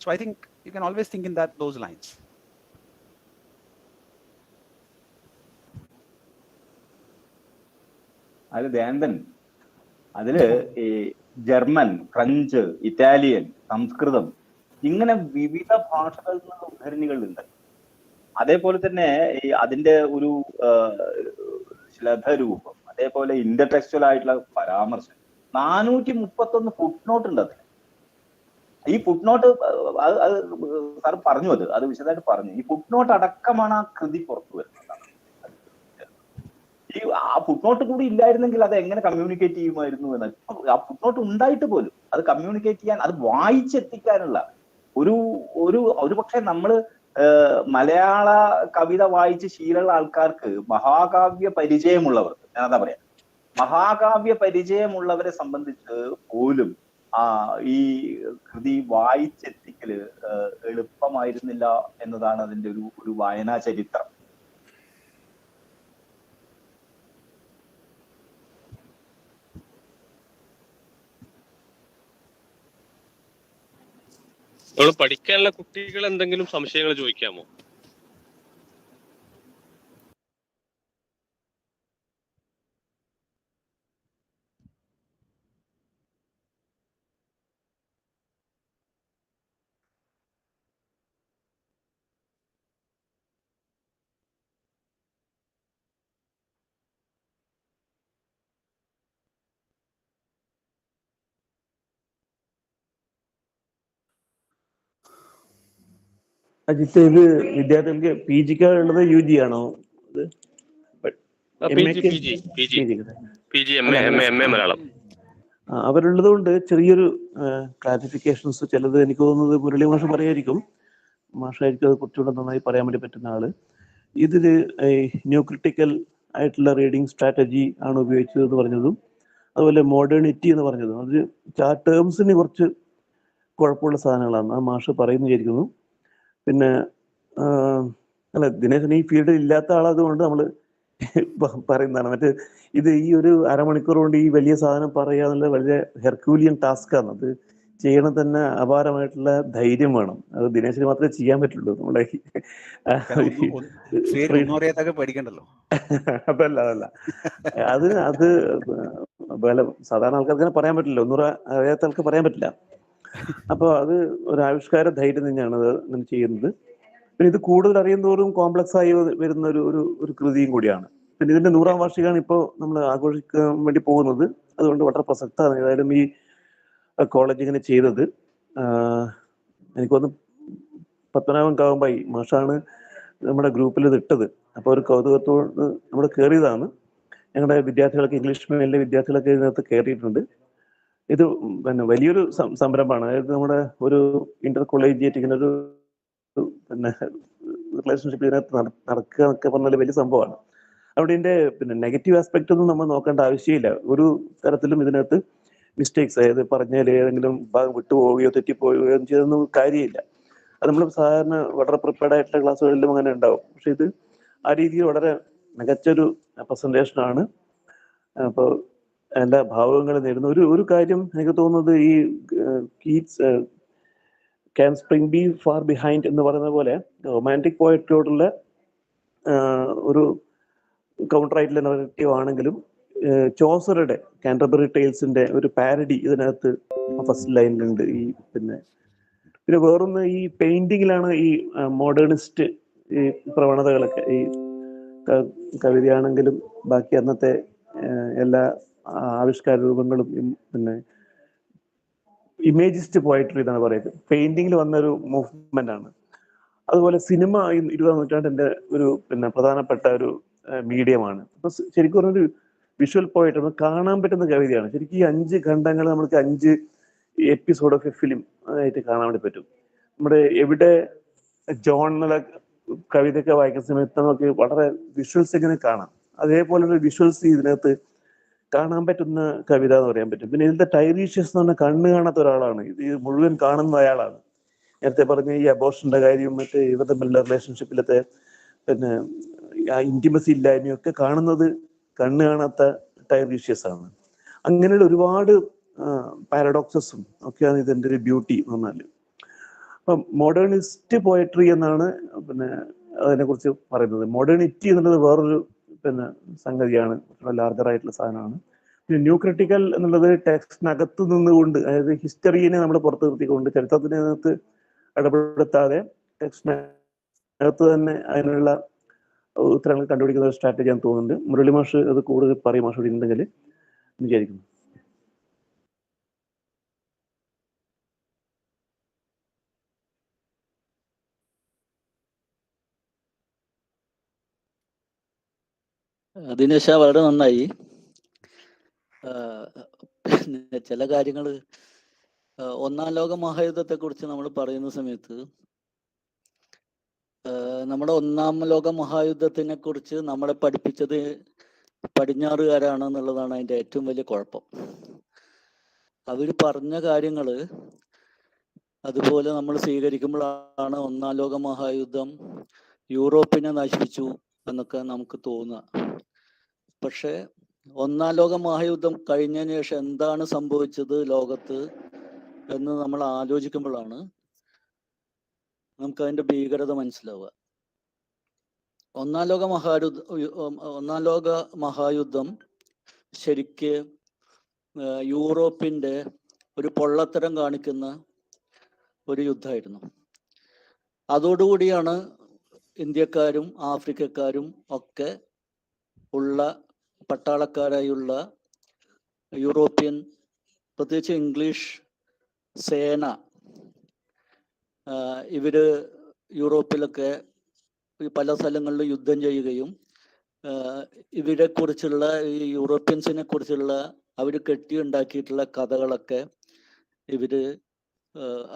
So I think you can always think in those lines. അതില് ദേവൻ അതില് ഈ ജർമ്മൻ, ഫ്രഞ്ച്, ഇറ്റാലിയൻ, സംസ്കൃതം, ഇങ്ങനെ വിവിധ ഭാഷകളിൽ നിന്നുള്ള ഉദ്ധരണികളുണ്ട്. അതേപോലെ തന്നെ ഈ അതിന്റെ ഒരു ശ്ലഥരൂപം, അതേപോലെ ഇന്റർടെക്സ്ച്വൽ ആയിട്ടുള്ള പരാമർശം, 431 ഫുട് നോട്ട് ഉണ്ട് അതിന്. ഈ ഫുട് നോട്ട് അത് സാർ പറഞ്ഞു, അത് വിശദമായിട്ട് പറഞ്ഞു. ഈ ഫുട് നോട്ട് അടക്കമാണ് ആ കൃതി പുറത്തു വരുന്നത്. ഈ ആ ഫുട് നോട്ട് കൂടി ഇല്ലായിരുന്നെങ്കിൽ അത് എങ്ങനെ കമ്മ്യൂണിക്കേറ്റ് ചെയ്യുമായിരുന്നു എന്ന്. ആ ഫുട് നോട്ട് ഉണ്ടായിട്ട് പോലും അത് കമ്മ്യൂണിക്കേറ്റ് ചെയ്യാൻ, അത് വായിച്ചെത്തിക്കാനുള്ള ഒരു പക്ഷെ നമ്മള് മലയാള കവിത വായിച്ച് ശീലമുള്ള ആൾക്കാർക്ക്, മഹാകാവ്യ പരിചയമുള്ളവർക്ക്, ഞാനതാ പറയാം, മഹാകാവ്യ പരിചയമുള്ളവരെ സംബന്ധിച്ച് പോലും ഈ കൃതി വായിച്ചെത്തിക്കല് എളുപ്പമായിരുന്നില്ല എന്നതാണ് അതിന്റെ ഒരു വായനാ ചരിത്രം. നമ്മൾ പഠിക്കാനുള്ള കുട്ടികൾ എന്തെങ്കിലും സംശയങ്ങൾ ചോദിക്കാമോ? അജിത്ത്, ഇത് വിദ്യാർത്ഥികൾക്ക് PG ഉള്ളത് UG ആണോ? മലയാളം അവരുള്ളത് കൊണ്ട് ചെറിയൊരു ക്ലാരിഫിക്കേഷൻസ്, ചിലത് എനിക്ക് തോന്നുന്നത് മുരളി മാഷ് പറയായിരിക്കും, മാഷായിരിക്കും അത് കുറച്ചുകൂടെ നന്നായി പറയാൻ വേണ്ടി പറ്റുന്ന ആള്. ഇതില് ന്യൂ ക്രിട്ടിക്കൽ ആയിട്ടുള്ള റീഡിങ് സ്ട്രാറ്റജി ആണ് ഉപയോഗിച്ചത് എന്ന് പറഞ്ഞതും, അതുപോലെ മോഡേണിറ്റി എന്ന് പറഞ്ഞതും, അത് ആ ടേംസിന് കുറച്ച് കുഴപ്പമുള്ള സാധനങ്ങളാണ് ആ മാഷ് പറയുന്നു വിചാരിക്കുന്നു. പിന്നെ അല്ല, ദിനേശൻ ഈ ഫീൽഡിൽ ഇല്ലാത്ത ആളായതുകൊണ്ട് നമ്മൾ പറയുന്നതാണ്. മറ്റേ ഇത് ഈ ഒരു അരമണിക്കൂർ കൊണ്ട് ഈ വലിയ സാധനം പറയുക എന്നുള്ളത് വളരെ ഹെർക്യൂലിയൻ ടാസ്ക്കാണ്. അത് ചെയ്യണം തന്നെ അപാരമായിട്ടുള്ള ധൈര്യം വേണം. അത് ദിനേശിന് മാത്രമേ ചെയ്യാൻ പറ്റുള്ളൂ. നമ്മുടെ അതല്ല അത് സാധാരണ ആൾക്കാർക്ക് പറയാൻ പറ്റില്ല, ഒന്നും അറിയാത്ത ആൾക്ക് പറയാൻ പറ്റില്ല. അപ്പോൾ അത് ഒരു ആവിഷ്കാര ധൈര്യം തന്നെയാണ് അത് അങ്ങനെ ചെയ്യുന്നത്. പിന്നെ ഇത് കൂടുതൽ അറിയുന്നതോറും കോംപ്ലക്സ് ആയി വരുന്ന ഒരു കൃതിയും കൂടിയാണ്. പിന്നെ ഇതിന്റെ 100ാം വാർഷികമാണ് ഇപ്പോൾ നമ്മൾ ആഘോഷിക്കാൻ വേണ്ടി പോകുന്നത്. അതുകൊണ്ട് വളരെ പ്രസക്തമാണ്. ഏതായാലും ഈ കോളേജ് ഇങ്ങനെ ചെയ്തത് എനിക്കൊന്ന് പത്മനാഭൻ കാവുമ്പായി മാഷാണ് നമ്മുടെ ഗ്രൂപ്പിൽ ഇത് ഇട്ടത്. അപ്പോൾ ഒരു കൗതുകത്തോട് നമ്മൾ കയറിയതാണ്. ഞങ്ങളുടെ വിദ്യാർത്ഥികളൊക്കെ, ഇംഗ്ലീഷ് മീഡിയത്തിലെ വിദ്യാർത്ഥികളൊക്കെ ഇതിനകത്ത് കയറിയിട്ടുണ്ട്. ഇത് പിന്നെ വലിയൊരു സംരംഭമാണ്. അതായത് നമ്മുടെ ഒരു ഇന്റർ കൊളേജിയേറ്റ് ഇങ്ങനെ ഒരു പിന്നെ റിലേഷൻഷിപ്പ് ഇതിനകത്ത് നടക്കുക എന്നൊക്കെ പറഞ്ഞാൽ വലിയ സംഭവമാണ്. അവിടെ ഇതിന്റെ പിന്നെ നെഗറ്റീവ് ആസ്പെക്ട് ഒന്നും നമ്മൾ നോക്കേണ്ട ആവശ്യമില്ല. ഒരു തരത്തിലും ഇതിനകത്ത് മിസ്റ്റേക്സ്, അതായത് പറഞ്ഞാൽ ഏതെങ്കിലും ഭാഗം വിട്ടുപോവുകയോ തെറ്റിപ്പോവുകയോ ചെയ്തൊന്നും കാര്യമില്ല. അത് നമ്മൾ സാധാരണ വളരെ പ്രിപ്പയർഡ് ആയിട്ടുള്ള ക്ലാസ്സുകളിലും അങ്ങനെ ഉണ്ടാവും. പക്ഷെ ഇത് ആ രീതിയിൽ വളരെ മികച്ചൊരു പ്രസന്റേഷനാണ്. അപ്പോൾ എല്ലാ ഭാവങ്ങളും നേരുന്നു. ഒരു കാര്യം എനിക്ക് തോന്നുന്നത്, ഈ Keats can spring be far behind എന്ന് പറയുന്ന പോലെ റൊമാൻറ്റിക് പോയട്രിയോടുള്ള ഒരു കൗണ്ടർ ആയിട്ടുള്ള നറേറ്റീവ് ആണെങ്കിലും ചോസറുടെ കാൻറ്റർബറി ടേൽസിന്റെ ഒരു പാരഡി ഇതിനകത്ത് ഫസ്റ്റ് ലൈനിലുണ്ട്. ഈ പിന്നെ വേറൊന്ന് ഈ പെയിന്റിങ്ങിലാണ് ഈ മോഡേണിസ്റ്റ് ഈ പ്രവണതകളൊക്കെ. ഈ കവിതയാണെങ്കിലും ബാക്കി അന്നത്തെ എല്ലാ ആവിഷ്കാര രൂപങ്ങളും പിന്നെ ഇമേജിസ്റ്റ് പോയട്രി എന്നാണ് പറയുന്നത്. പെയിന്റിങ്ങിൽ വന്നൊരു മൂവ്മെന്റ് ആണ്. അതുപോലെ സിനിമ 20ാം നൂറ്റാണ്ടിന്റെ ഒരു പിന്നെ പ്രധാനപ്പെട്ട ഒരു മീഡിയമാണ്. അപ്പൊ ശരിക്കും പറഞ്ഞൊരു വിഷ്വൽ പോയിട്ട് നമുക്ക് കാണാൻ പറ്റുന്ന കവിതയാണ്. ശരിക്കും ഈ 5 ഖണ്ഡങ്ങൾ നമുക്ക് 5 എപ്പിസോഡ് ഓഫ് എ ഫിലിം ആയിട്ട് കാണാൻ വേണ്ടി പറ്റും. നമ്മുടെ എവിടെ ജോൺ എന്നുള്ള കവിതയൊക്കെ വായിക്കുന്ന സമയത്ത് നമുക്ക് വളരെ വിഷ്വൽസ് എങ്ങനെ കാണാം, അതേപോലെ ഒരു വിഷ്വൽസ് ഇതിനകത്ത് കാണാൻ പറ്റുന്ന കവിത എന്ന് പറയാൻ പറ്റും. പിന്നെ ഇതിന്റെ ടൈറീഷ്യസ് എന്ന് പറഞ്ഞാൽ കണ്ണ് കാണാത്ത ഒരാളാണ്, ഇത് മുഴുവൻ കാണുന്ന അയാളാണ്. നേരത്തെ പറഞ്ഞ ഈ അബോർഷന്റെ കാര്യം, മറ്റേ ഇവർ തമ്മിലുള്ള റിലേഷൻഷിപ്പിലത്തെ പിന്നെ ആ ഇന്റിമസി ഇല്ലായ്മയും ഒക്കെ കാണുന്നത് കണ്ണ് കാണാത്ത ടൈറീഷ്യസ് ആണ്. അങ്ങനെയുള്ള ഒരുപാട് പാരഡോക്സസും ഒക്കെയാണ് ഇതിന്റെ ഒരു ബ്യൂട്ടി എന്ന് പറഞ്ഞാൽ. അപ്പം മോഡേണിസ്റ്റ് പോയട്രി എന്നാണ് പിന്നെ അതിനെക്കുറിച്ച് പറയുന്നത്. മോഡേണിറ്റി എന്നുള്ളത് വേറൊരു പിന്നെ സംഗതിയാണ്, ലാർജർ ആയിട്ടുള്ള സാധനമാണ്. പിന്നെ ന്യൂ ക്രിട്ടിക്കൽ എന്നുള്ളത് ടെക്സ്റ്റിനകത്ത് നിന്നുകൊണ്ട്, അതായത് ഹിസ്റ്ററിയെ നമ്മൾ പുറത്ത് നിർത്തിക്കൊണ്ട്, ചരിത്രത്തിനകത്ത് ഇടപെടുത്താതെ ടെക്സ്റ്റിനകത്ത് തന്നെ അതിനുള്ള ഉത്തരങ്ങൾ കണ്ടുപിടിക്കുന്ന ഒരു സ്ട്രാറ്റജി ആണെന്ന് തോന്നുന്നുണ്ട്. മുരളി മാഷ് അത് കൂടുതൽ പറയും മാഷോട് ഉണ്ടെങ്കിൽ വിചാരിക്കുന്നു. ദിനേശ, വളരെ നന്നായി. പിന്നെ ചില കാര്യങ്ങൾ, ഒന്നാം ലോക മഹായുദ്ധത്തെ കുറിച്ച് നമ്മൾ പറയുന്ന സമയത്ത് നമ്മുടെ ഒന്നാം ലോക മഹായുദ്ധത്തിനെ കുറിച്ച് നമ്മളെ പഠിപ്പിച്ചത് പടിഞ്ഞാറുകാരാണെന്നുള്ളതാണ് അതിൻ്റെ ഏറ്റവും വലിയ കുഴപ്പം. അവർ പറഞ്ഞ കാര്യങ്ങൾ അതുപോലെ നമ്മൾ സ്വീകരിക്കുമ്പോഴാണ് ഒന്നാം ലോക മഹായുദ്ധം യൂറോപ്പിനെ നശിപ്പിച്ചു എന്നൊക്കെ നമുക്ക് തോന്നുക. പക്ഷെ ഒന്നാം ലോക മഹായുദ്ധം കഴിഞ്ഞതിന് ശേഷം എന്താണ് സംഭവിച്ചത് ലോകത്ത് എന്ന് നമ്മൾ ആലോചിക്കുമ്പോഴാണ് നമുക്ക് അതിൻ്റെ ഭീകരത മനസ്സിലാവുക. ഒന്നാം ലോക മഹായുദ്ധം ശരിക്ക് യൂറോപ്പിൻ്റെ ഒരു പൊള്ളത്തരം കാണിക്കുന്ന ഒരു യുദ്ധമായിരുന്നു. അതോടുകൂടിയാണ് ഇന്ത്യക്കാരും ആഫ്രിക്കക്കാരും ഒക്കെ ഉള്ള പട്ടാളക്കാരായുള്ള യൂറോപ്യൻ, പ്രത്യേകിച്ച് ഇംഗ്ലീഷ് സേന, ഇവര് യൂറോപ്പിലൊക്കെ പല സ്ഥലങ്ങളിൽ യുദ്ധം ചെയ്യുകയും ഇവരെ കുറിച്ചുള്ള ഈ യൂറോപ്യൻസിനെ കുറിച്ചുള്ള അവർ കെട്ടിയുണ്ടാക്കിയിട്ടുള്ള കഥകളൊക്കെ ഇവര്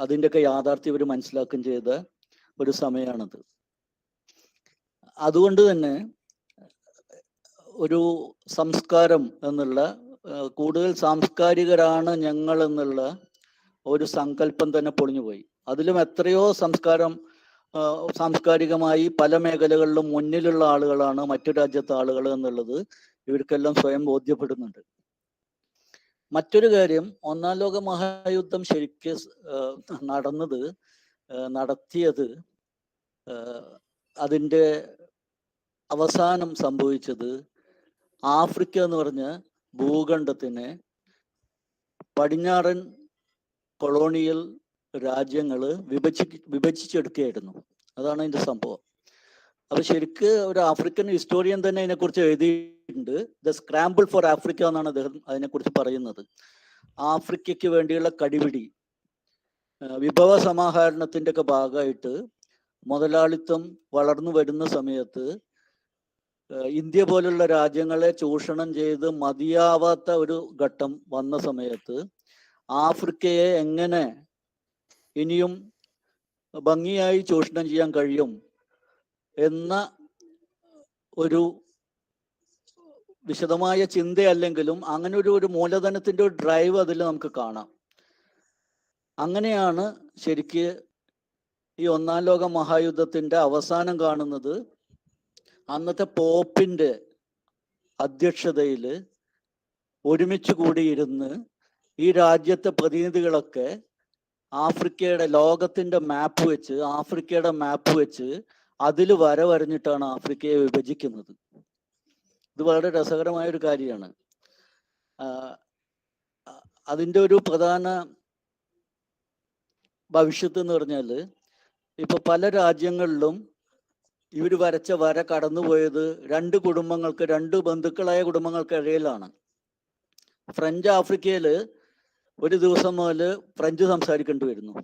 അതിൻ്റെയൊക്കെ യാഥാർത്ഥ്യം ഇവർ മനസ്സിലാക്കുകയും ചെയ്ത ഒരു സമയമാണത്. അതുകൊണ്ട് തന്നെ ഒരു സംസ്കാരം എന്നുള്ള, കൂടുതൽ സാംസ്കാരികരാണ് ഞങ്ങൾ എന്നുള്ള ഒരു സങ്കല്പം തന്നെ പൊളിഞ്ഞുപോയി. അതിലും എത്രയോ സാംസ്കാരികമായി പല മേഖലകളിലും മുന്നിലുള്ള ആളുകളാണ് മറ്റു രാജ്യത്തെ ആളുകൾ എന്നുള്ളത് ഇവർക്കെല്ലാം സ്വയം ബോധ്യപ്പെടുന്നുണ്ട്. മറ്റൊരു കാര്യം, ഒന്നാം ലോക മഹായുദ്ധം ശരിക്ക് നടത്തിയത് അതിൻ്റെ അവസാനം സംഭവിച്ചത് ആഫ്രിക്ക എന്ന് പറഞ്ഞ ഭൂഖണ്ഡത്തിനെ പടിഞ്ഞാറൻ കൊളോണിയൽ രാജ്യങ്ങൾ വിഭജിച്ചെടുക്കുകയായിരുന്നു. അതാണ് അതിൻ്റെ സംഭവം. അപ്പൊ ശരിക്ക് ഒരു ആഫ്രിക്കൻ ഹിസ്റ്റോറിയൻ തന്നെ അതിനെക്കുറിച്ച് എഴുതിയിട്ടുണ്ട്. ദ സ്ക്രാമ്പിൾ ഫോർ ആഫ്രിക്ക എന്നാണ് അദ്ദേഹം അതിനെക്കുറിച്ച് പറയുന്നത്. ആഫ്രിക്കയ്ക്ക് വേണ്ടിയുള്ള കടിപിടി, വിഭവ സമാഹരണത്തിൻ്റെ ഒക്കെ ഭാഗമായിട്ട് മുതലാളിത്തം വളർന്നു വരുന്ന സമയത്ത് ഇന്ത്യ പോലുള്ള രാജ്യങ്ങളെ ചൂഷണം ചെയ്ത് മതിയാവാത്ത ഒരു ഘട്ടം വന്ന സമയത്ത് ആഫ്രിക്കയെ എങ്ങനെ ഇനിയും ഭംഗിയായി ചൂഷണം ചെയ്യാൻ കഴിയും എന്ന ഒരു വിശദമായ ചിന്തയല്ലെങ്കിലും അങ്ങനെ ഒരു മൂലധനത്തിൻ്റെ ഒരു ഡ്രൈവ് അതിൽ നമുക്ക് കാണാം. അങ്ങനെയാണ് ശരിക്ക് ഈ ഒന്നാം ലോക മഹായുദ്ധത്തിൻ്റെ അവസാനം കാണുന്നത്. അന്നത്തെ പോപ്പിൻ്റെ അധ്യക്ഷതയിൽ ഒരുമിച്ച് കൂടിയിരുന്ന് ഈ രാജ്യത്തെ പ്രതിനിധികളൊക്കെ ലോകത്തിൻ്റെ മാപ്പ് വെച്ച്, ആഫ്രിക്കയുടെ മാപ്പ് വെച്ച് അതിൽ വരഞ്ഞിട്ടാണ് ആഫ്രിക്കയെ വിഭജിക്കുന്നത്. ഇത് വളരെ രസകരമായ ഒരു കാര്യമാണ്. അതിൻ്റെ ഒരു പ്രധാന ഭവിഷ്യത്ത് എന്ന് പറഞ്ഞാൽ ഇപ്പൊ പല രാജ്യങ്ങളിലും ഇവർ വരച്ച വര കടന്നുപോയത് രണ്ട് ബന്ധുക്കളായ കുടുംബങ്ങൾക്ക് ഇടയിലാണ്. ഫ്രഞ്ച് ആഫ്രിക്കയിൽ ഒരു ദിവസം മുതൽ ഫ്രഞ്ച് സംസാരിക്കേണ്ടി വരുന്നു.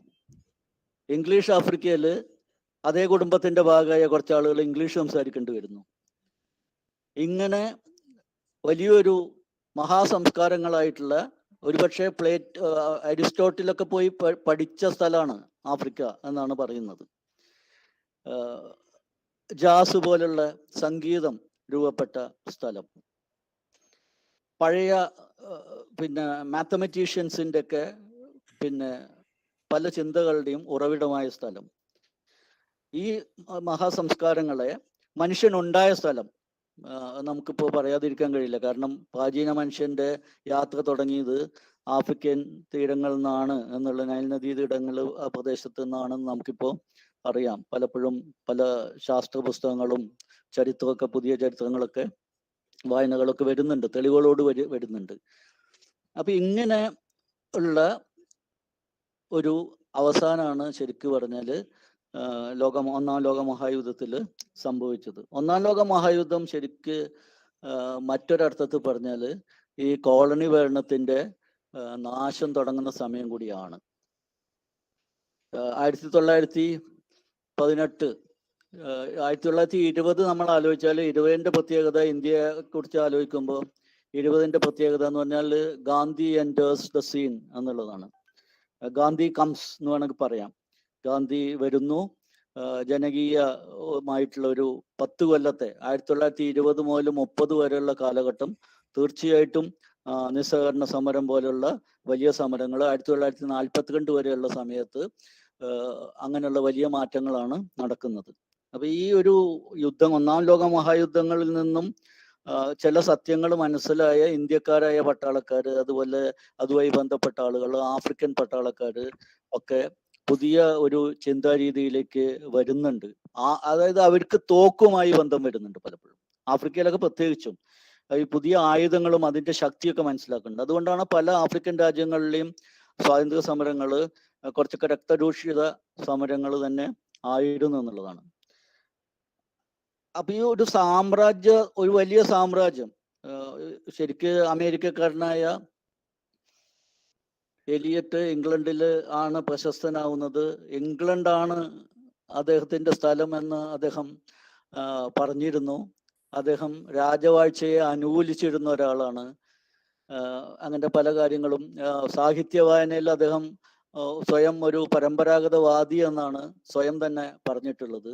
ഇംഗ്ലീഷ് ആഫ്രിക്കയിൽ അതേ കുടുംബത്തിന്റെ ഭാഗമായ കുറച്ച് ആളുകൾ ഇംഗ്ലീഷ് സംസാരിക്കേണ്ടി വരുന്നു. ഇങ്ങനെ വലിയൊരു മഹാസംസ്കാരങ്ങളായിട്ടുള്ള ഒരുപക്ഷെ അരിസ്റ്റോട്ടിലൊക്കെ പോയി പഠിച്ച സ്ഥലമാണ് ആഫ്രിക്ക എന്നാണ് പറയുന്നത്. ജാസ് പോലുള്ള സംഗീതം രൂപപ്പെട്ട സ്ഥലം, പഴയ മാത്തമെറ്റീഷ്യൻസിൻ്റെ ഒക്കെ പല ചിന്തകളുടെയും ഉറവിടമായ സ്ഥലം. ഈ മഹാസംസ്കാരങ്ങളെ മനുഷ്യനുണ്ടായ സ്ഥലം നമുക്കിപ്പോൾ പറയാതിരിക്കാൻ കഴിയില്ല. കാരണം പ്രാചീന മനുഷ്യന്റെ യാത്ര തുടങ്ങിയത് ആഫ്രിക്കൻ തീരങ്ങളിൽ നിന്നാണ് എന്നുള്ള നൈൽ നദീ തീരങ്ങൾ ആ പ്രദേശത്ത് നിന്നാണെന്ന് നമുക്കിപ്പോൾ അറിയാം. പലപ്പോഴും പല ശാസ്ത്ര പുസ്തകങ്ങളും ചരിത്രമൊക്കെ, പുതിയ ചരിത്രങ്ങളൊക്കെ, വായനകളൊക്കെ വരുന്നുണ്ട്, തെളിവുകളോട് വരുന്നുണ്ട്. അപ്പൊ ഇങ്ങനെ ഉള്ള ഒരു അവസാനമാണ് ശരിക്കും പറഞ്ഞാൽ ഒന്നാം ലോക മഹായുദ്ധത്തിൽ സംഭവിച്ചത്. ഒന്നാം ലോക മഹായുദ്ധം ശരിക്ക് മറ്റൊരർത്ഥത്തിൽ പറഞ്ഞാൽ ഈ കോളനി ഭരണത്തിന്റെ നാശം തുടങ്ങുന്ന സമയം കൂടിയാണ്. 1918, 1920 നമ്മൾ ആലോചിച്ചാൽ 20ന്റെ പ്രത്യേകത, ഇന്ത്യയെ കുറിച്ച് ആലോചിക്കുമ്പോൾ 20ന്റെ പ്രത്യേകത എന്ന് പറഞ്ഞാൽ ഗാന്ധി എൻറ്റേഴ്സ് ദ സീൻ എന്നുള്ളതാണ്. ഗാന്ധി കംസ് എന്ന് വേണമെങ്കിൽ പറയാം. ഗാന്ധി വരുന്നു. ജനകീയമായിട്ടുള്ള ഒരു 10 കൊല്ലത്തെ 1920 മുതൽ 30 വരെയുള്ള കാലഘട്ടം തീർച്ചയായിട്ടും നിസ്സഹകരണ സമരം പോലുള്ള വലിയ സമരങ്ങൾ, 1942 വരെയുള്ള സമയത്ത് അങ്ങനെയുള്ള വലിയ മാറ്റങ്ങളാണ് നടക്കുന്നത്. അപ്പൊ ഈ ഒരു യുദ്ധം, ഒന്നാം ലോക മഹായുദ്ധങ്ങളിൽ നിന്നും ചില സത്യങ്ങൾ മനസ്സിലായ ഇന്ത്യക്കാരായ പട്ടാളക്കാർ, അതുപോലെ അതുമായി ബന്ധപ്പെട്ട ആളുകൾ, ആഫ്രിക്കൻ പട്ടാളക്കാർ ഒക്കെ പുതിയ ഒരു ചിന്താരീതിയിലേക്ക് വരുന്നുണ്ട്. അതായത് അവർക്ക് തോക്കുമായി ബന്ധം വരുന്നുണ്ട് പലപ്പോഴും, ആഫ്രിക്കയിലൊക്കെ പ്രത്യേകിച്ചും. ഈ പുതിയ ആയുധങ്ങളും അതിന്റെ ശക്തിയൊക്കെ മനസ്സിലാക്കുന്നുണ്ട്. അതുകൊണ്ടാണ് പല ആഫ്രിക്കൻ രാജ്യങ്ങളിലെയും സ്വാതന്ത്ര്യ സമരങ്ങൾ കുറച്ചൊക്കെ രക്തരൂക്ഷിത സമരങ്ങൾ തന്നെ ആയിരുന്നു എന്നുള്ളതാണ്. അപ്പൊ ഈ ഒരു ഒരു വലിയ സാമ്രാജ്യം, ശരിക്ക് അമേരിക്കക്കാരനായ എലിയറ്റ് ഇംഗ്ലണ്ടിൽ ആണ് പ്രശസ്തനാവുന്നത്. ഇംഗ്ലണ്ടാണ് അദ്ദേഹത്തിന്റെ സ്ഥലം എന്ന് അദ്ദേഹം പറഞ്ഞിരുന്നു. അദ്ദേഹം രാജവാഴ്ചയെ അനുകൂലിച്ചിരുന്ന ഒരാളാണ്. അങ്ങനത്തെ പല കാര്യങ്ങളും, സാഹിത്യ വായനയിൽ അദ്ദേഹം സ്വയം ഒരു പരമ്പരാഗതവാദി എന്നാണ് സ്വയം തന്നെ പറഞ്ഞിട്ടുള്ളത്.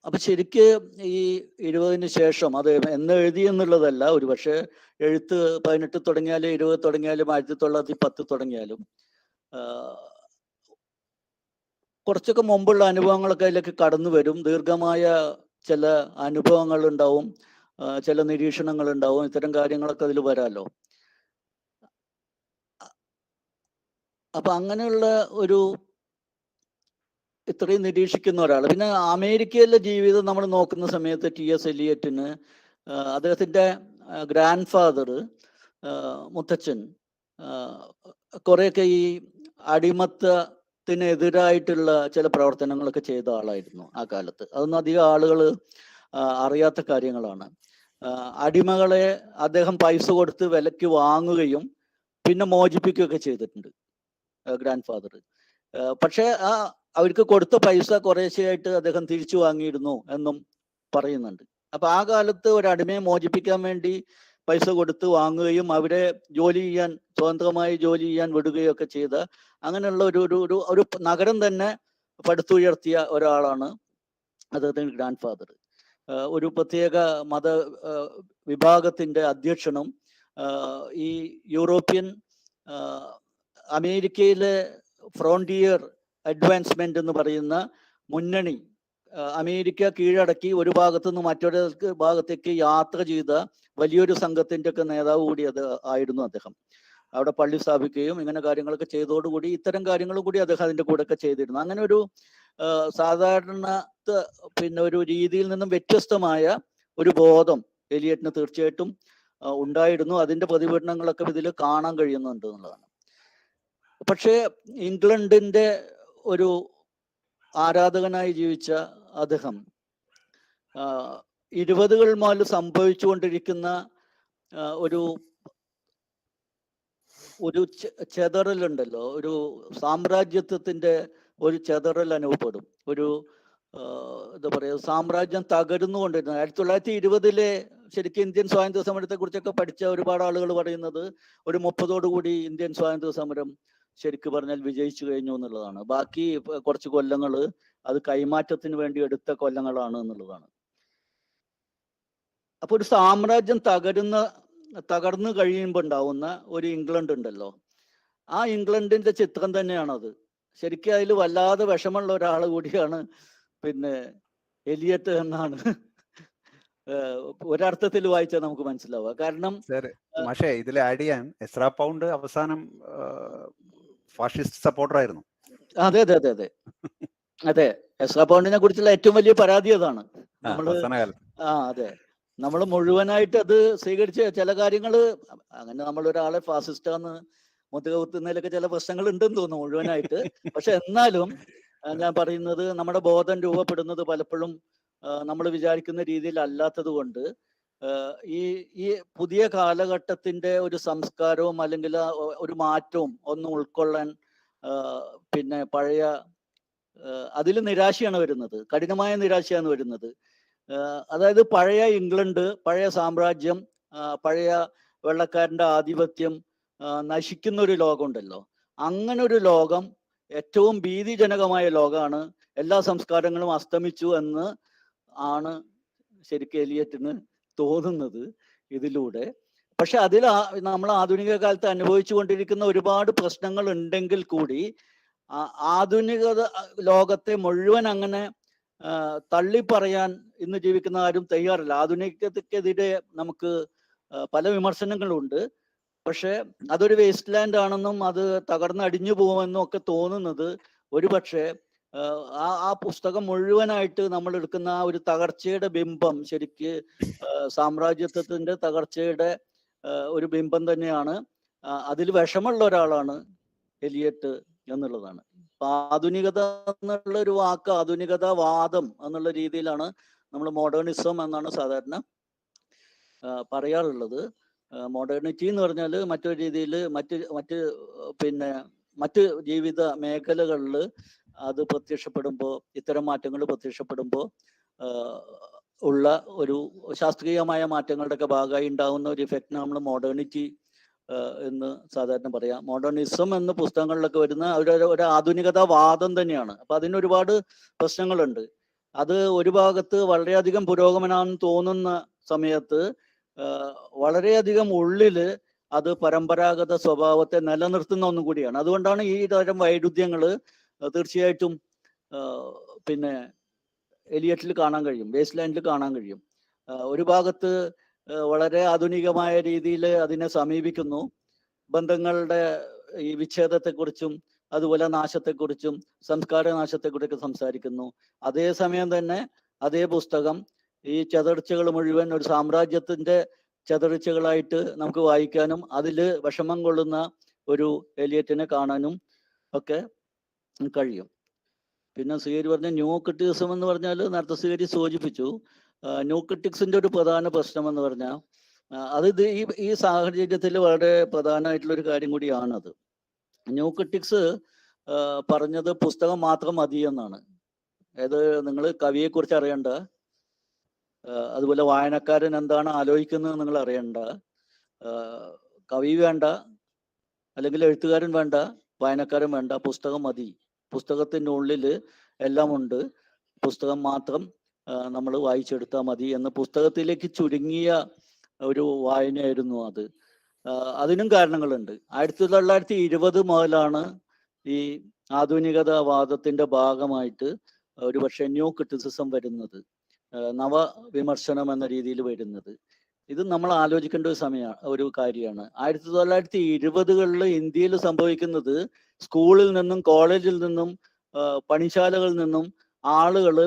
അപ്പൊ ശരിക്ക് ഈ 20ന് ശേഷം, അത് എന്ന് എഴുതി എന്നുള്ളതല്ല, ഒരു പക്ഷേ എഴുത്ത് 18 തുടങ്ങിയാലും 20 തുടങ്ങിയാലും 1910 തുടങ്ങിയാലും കുറച്ചൊക്കെ മുമ്പുള്ള അനുഭവങ്ങളൊക്കെ അതിലേക്ക് കടന്നു വരും. ദീർഘമായ ചില അനുഭവങ്ങൾ ഉണ്ടാവും, ചില നിരീക്ഷണങ്ങൾ ഉണ്ടാവും, ഇത്തരം കാര്യങ്ങളൊക്കെ അതിൽ വരാമല്ലോ. അപ്പൊ അങ്ങനെയുള്ള ഒരു ഇത്രയും നിരീക്ഷിക്കുന്ന ഒരാൾ. പിന്നെ അമേരിക്കയിലെ ജീവിതം നമ്മൾ നോക്കുന്ന സമയത്ത് T.S. എലിയറ്റിന് അദ്ദേഹത്തിൻ്റെ ഗ്രാൻഡ് ഫാദർ, മുത്തച്ഛൻ, കുറേയൊക്കെ ഈ അടിമത്തത്തിനെതിരായിട്ടുള്ള ചില പ്രവർത്തനങ്ങളൊക്കെ ചെയ്ത ആളായിരുന്നു ആ കാലത്ത്. അതൊന്നും അധികം ആളുകൾ അറിയാത്ത കാര്യങ്ങളാണ്. അടിമകളെ അദ്ദേഹം പൈസ കൊടുത്ത് വിലയ്ക്ക് വാങ്ങുകയും പിന്നെ മോചിപ്പിക്കുകയൊക്കെ ചെയ്തിട്ടുണ്ട് ഗ്രാൻഡ് ഫാദർ. പക്ഷേ അവർക്ക് കൊടുത്ത പൈസ കുറേശ്ശെയായിട്ട് അദ്ദേഹം തിരിച്ചു വാങ്ങിയിരുന്നു എന്നും പറയുന്നുണ്ട്. അപ്പൊ ആ കാലത്ത് ഒരു അടിമയെ മോചിപ്പിക്കാൻ വേണ്ടി പൈസ കൊടുത്ത് വാങ്ങുകയും അവരെ സ്വതന്ത്രമായി ജോലി ചെയ്യാൻ വിടുകയും ഒക്കെ ചെയ്ത അങ്ങനെയുള്ള ഒരു നഗരം തന്നെ പടുത്തുയർത്തിയ ഒരാളാണ് അദ്ദേഹത്തിന്റെ ഗ്രാൻഡ് ഫാദർ. ഒരു പ്രത്യേക മത വിഭാഗത്തിന്റെ അധ്യക്ഷനും ഈ യൂറോപ്യൻ അമേരിക്കയിലെ ഫ്രോണ്ടിയർ അഡ്വാൻസ്മെന്റ് എന്ന് പറയുന്ന മുന്നണി, അമേരിക്ക കീഴടക്കി ഒരു ഭാഗത്തു നിന്ന് മറ്റൊരു ഭാഗത്തേക്ക് യാത്ര ചെയ്ത വലിയൊരു സംഘത്തിന്റെ ഒക്കെ നേതാവ് കൂടി ആയിരുന്നു അദ്ദേഹം. അവിടെ പള്ളി സ്ഥാപിക്കുകയും ഇങ്ങനെ കാര്യങ്ങളൊക്കെ ചെയ്തതോടുകൂടി ഇത്തരം കാര്യങ്ങളും കൂടി അദ്ദേഹം അതിന്റെ കൂടെ ഒക്കെ ചെയ്തിരുന്നു. അങ്ങനെ ഒരു സാധാരണ ഒരു രീതിയിൽ നിന്നും വ്യത്യസ്തമായ ഒരു ബോധം എലിയറ്റിന് തീർച്ചയായിട്ടും ഉണ്ടായിരുന്നു. അതിന്റെ പ്രതിഫലനങ്ങളൊക്കെ ഇതിൽ കാണാൻ കഴിയുന്നുണ്ട് എന്നുള്ളതാണ്. പക്ഷേ ഇംഗ്ലണ്ടിന്റെ ഒരു ആരാധകനായി ജീവിച്ച അദ്ദേഹം 20കൾ മുതൽ സംഭവിച്ചുകൊണ്ടിരിക്കുന്ന ഒരു ചെതറലുണ്ടല്ലോ, ഒരു സാമ്രാജ്യത്വത്തിന്റെ ഒരു ചെതറൽ അനുഭവപ്പെടും. ഒരു എന്താ പറയുക, സാമ്രാജ്യം തകരുന്നുകൊണ്ടിരുന്നത് 1920 ശരിക്കും ഇന്ത്യൻ സ്വാതന്ത്ര്യ സമരത്തെ കുറിച്ചൊക്കെ പഠിച്ച ഒരുപാട് ആളുകൾ പറയുന്നത് ഒരു 30ഓടുകൂടി ഇന്ത്യൻ സ്വാതന്ത്ര്യ സമരം ശരിക്ക് പറഞ്ഞാൽ വിജയിച്ചു കഴിഞ്ഞു എന്നുള്ളതാണ്. ബാക്കി കുറച്ച് കൊല്ലങ്ങൾ അത് കൈമാറ്റത്തിന് വേണ്ടി എടുത്ത കൊല്ലങ്ങളാണ് എന്നുള്ളതാണ്. അപ്പൊ ഒരു സാമ്രാജ്യം തകർന്നു കഴിയുമ്പോൾ ഉണ്ടാവുന്ന ഒരു ഇംഗ്ലണ്ട് ഉണ്ടല്ലോ, ആ ഇംഗ്ലണ്ടിന്റെ ചിത്രം തന്നെയാണത്. ശരിക്കും അതിൽ വല്ലാതെ വിഷമമുള്ള ഒരാൾ കൂടിയാണ് പിന്നെ എലിയറ്റ് എന്നാണ് ഒരർത്ഥത്തിൽ വായിച്ചാൽ നമുക്ക് മനസ്സിലാവുക. കാരണം പക്ഷേ ഇതിൽ ആഡ് ചെയ്യാൻ എസ്രാ പൗണ്ട് അവസാനം ഫാഷിസ്റ്റ് സപ്പോർട്ടർ ആയിരുന്നു. അതെ അതെ അതെ അതെ അതെ. എസ്രാ പൗണ്ടിനെ കുറിച്ചുള്ള ഏറ്റവും വലിയ പരാതി അതാണ്. അതെ, നമ്മൾ മുഴുവനായിട്ട് അത് സ്വീകരിച്ച് ചില കാര്യങ്ങൾ അങ്ങനെ നമ്മൾ ഒരാളെ ഫാസിസ്റ്റാന്ന് മുതുക കുത്തുന്നതിലൊക്കെ ചില പ്രശ്നങ്ങൾ ഉണ്ടെന്ന് തോന്നുന്നു മുഴുവനായിട്ട്. പക്ഷെ എന്നാലും ഞാൻ പറയുന്നത് നമ്മുടെ ബോധം രൂപപ്പെടുന്നത് പലപ്പോഴും നമ്മൾ വിചാരിക്കുന്ന രീതിയിൽ അല്ലാത്തത് കൊണ്ട് ഈ പുതിയ കാലഘട്ടത്തിന്റെ ഒരു സംസ്കാരവും അല്ലെങ്കിൽ ഒരു മാറ്റവും ഒന്നും ഉൾക്കൊള്ളാൻ പിന്നെ പഴയ അതിൽ നിരാശയാണ് വരുന്നത്, കഠിനമായ നിരാശയാണ് വരുന്നത്. അതായത് പഴയ ഇംഗ്ലണ്ട്, പഴയ സാമ്രാജ്യം, പഴയ വെള്ളക്കാരന്റെ ആധിപത്യം നശിക്കുന്ന ഒരു ലോകമുണ്ടല്ലോ, അങ്ങനെ ഒരു ലോകം ഏറ്റവും ഭീതിജനകമായ ലോകമാണ്. എല്ലാ സംസ്കാരങ്ങളും അസ്തമിച്ചു എന്ന് ആണ് ശരിക്കും എലിയറ്റിന് തോന്നുന്നത് ഇതിലൂടെ. പക്ഷെ അതിൽ നമ്മൾ ആധുനിക കാലത്ത് അനുഭവിച്ചു കൊണ്ടിരിക്കുന്ന ഒരുപാട് പ്രശ്നങ്ങൾ ഉണ്ടെങ്കിൽ കൂടി ആധുനിക ലോകത്തെ മുഴുവൻ അങ്ങനെ തള്ളിപ്പറയാൻ ഇന്ന് ജീവിക്കുന്ന ആരും തയ്യാറല്ല. ആധുനികതയ്ക്കെതിരെ നമുക്ക് പല വിമർശനങ്ങളുണ്ട്. പക്ഷെ അതൊരു വേസ്റ്റ് ലാൻഡ് ആണെന്നും അത് തകർന്നടിഞ്ഞു പോകുമെന്നും ഒക്കെ തോന്നുന്നത് ഒരുപക്ഷെ ആ പുസ്തകം മുഴുവനായിട്ട് നമ്മൾ എടുക്കുന്ന ആ ഒരു തകർച്ചയുടെ ബിംബം ശരിക്ക് സാമ്രാജ്യത്വത്തിന്റെ തകർച്ചയുടെ ഒരു ബിംബം തന്നെയാണ്. അതിൽ വിഷമുള്ള ഒരാളാണ് എലിയറ്റ് എന്നുള്ളതാണ്. ആധുനികത എന്നുള്ള ഒരു വാക്ക് ആധുനികതാവാദം എന്നുള്ള രീതിയിലാണ് നമ്മൾ മോഡേണിസം എന്നാണ് സാധാരണ പറയാറുള്ളത്. മോഡേണിറ്റി എന്ന് പറഞ്ഞാൽ മറ്റൊരു രീതിയിൽ മറ്റ് ജീവിത മേഖലകളിൽ അത് പ്രത്യക്ഷപ്പെടുമ്പോൾ, ഇത്തരം മാറ്റങ്ങൾ പ്രത്യക്ഷപ്പെടുമ്പോൾ ഉള്ള ഒരു ശാസ്ത്രീയമായ മാറ്റങ്ങളുടെ ഒക്കെ ഭാഗമായി ഉണ്ടാകുന്ന ഒരു ഇഫക്റ്റിന് നമ്മൾ മോഡേണിറ്റി എന്ന് സാധാരണ പറയാം. മോഡേണിസം എന്ന പുസ്തകങ്ങളിലൊക്കെ വരുന്ന ഒരു ആധുനികതാവാദം തന്നെയാണ്. അപ്പൊ അതിന് ഒരുപാട് പ്രശ്നങ്ങളുണ്ട്. അത് ഒരു ഭാഗത്ത് വളരെയധികം പുരോഗമനാണെന്ന് തോന്നുന്ന സമയത്ത് വളരെയധികം ഉള്ളില് അത് പരമ്പരാഗത സ്വഭാവത്തെ നിലനിർത്തുന്ന ഒന്നും കൂടിയാണ്. അതുകൊണ്ടാണ് ഈ തരം വൈരുദ്ധ്യങ്ങൾ തീർച്ചയായിട്ടും പിന്നെ എലിയറ്റിൽ കാണാൻ കഴിയും, വേസ്റ്റ് ലാൻഡിൽ കാണാൻ കഴിയും. ഒരു ഭാഗത്ത് വളരെ ആധുനികമായ രീതിയിൽ അതിനെ സമീപിക്കുന്നു, ബന്ധങ്ങളുടെ ഈ വിച്ഛേദത്തെക്കുറിച്ചും അതുപോലെ നാശത്തെക്കുറിച്ചും സംസ്കാര നാശത്തെക്കുറിച്ചൊക്കെ സംസാരിക്കുന്നു. അതേസമയം തന്നെ അതേ പുസ്തകം ഈ ചെതർച്ചകൾ മുഴുവൻ ഒരു സാമ്രാജ്യത്തിന്റെ ചെതർച്ചകളായിട്ട് നമുക്ക് വായിക്കാനും അതിൽ വിഷമം കൊള്ളുന്ന ഒരു എലിയറ്റിനെ കാണാനും ഒക്കെ കഴിയും. പിന്നെ ശ്രീഹരി പറഞ്ഞ ന്യൂ ക്രിറ്റിസിസം എന്ന് പറഞ്ഞാൽ നേരത്തെ ശ്രീഹരി സൂചിപ്പിച്ചു. ന്യൂ ക്രിറ്റിക്സിന്റെ ഒരു പ്രധാന പ്രശ്നം എന്ന് പറഞ്ഞാൽ അത് ഈ സാഹചര്യത്തിൽ വളരെ പ്രധാനമായിട്ടുള്ളൊരു കാര്യം കൂടിയാണത്. ന്യൂ ക്രിറ്റിക്സ് പറഞ്ഞത് പുസ്തകം മാത്രം മതി എന്നാണ്. അതായത് നിങ്ങൾ കവിയെക്കുറിച്ച് അറിയണ്ട, അതുപോലെ വായനക്കാരൻ എന്താണ് ആലോചിക്കുന്നത് നിങ്ങൾ അറിയണ്ട, കവി വേണ്ട, അല്ലെങ്കിൽ എഴുത്തുകാരൻ വേണ്ട, വായനക്കാരൻ വേണ്ട, പുസ്തകം മതി, പുസ്തകത്തിൻ്റെ ഉള്ളിൽ എല്ലാം ഉണ്ട്, പുസ്തകം മാത്രം നമ്മൾ വായിച്ചെടുത്താൽ മതി എന്ന് പുസ്തകത്തിലേക്ക് ചുരുങ്ങിയ ഒരു വായനയായിരുന്നു അത്. അതിനും കാരണങ്ങളുണ്ട്. 1920 മുതലാണ് ഈ ആധുനികതാവാദത്തിന്റെ ഭാഗമായിട്ട് ഒരു പക്ഷേ ന്യൂ ക്രിറ്റിസിസം വരുന്നത്, നവവിമർശനം എന്ന രീതിയിൽ വരുന്നത്. ഇത് നമ്മൾ ആലോചിക്കേണ്ട ഒരു കാര്യമാണ്. 1920കളിൽ ഇന്ത്യയിൽ സംഭവിക്കുന്നത് സ്കൂളിൽ നിന്നും കോളേജിൽ നിന്നും പണിശാലകളിൽ നിന്നും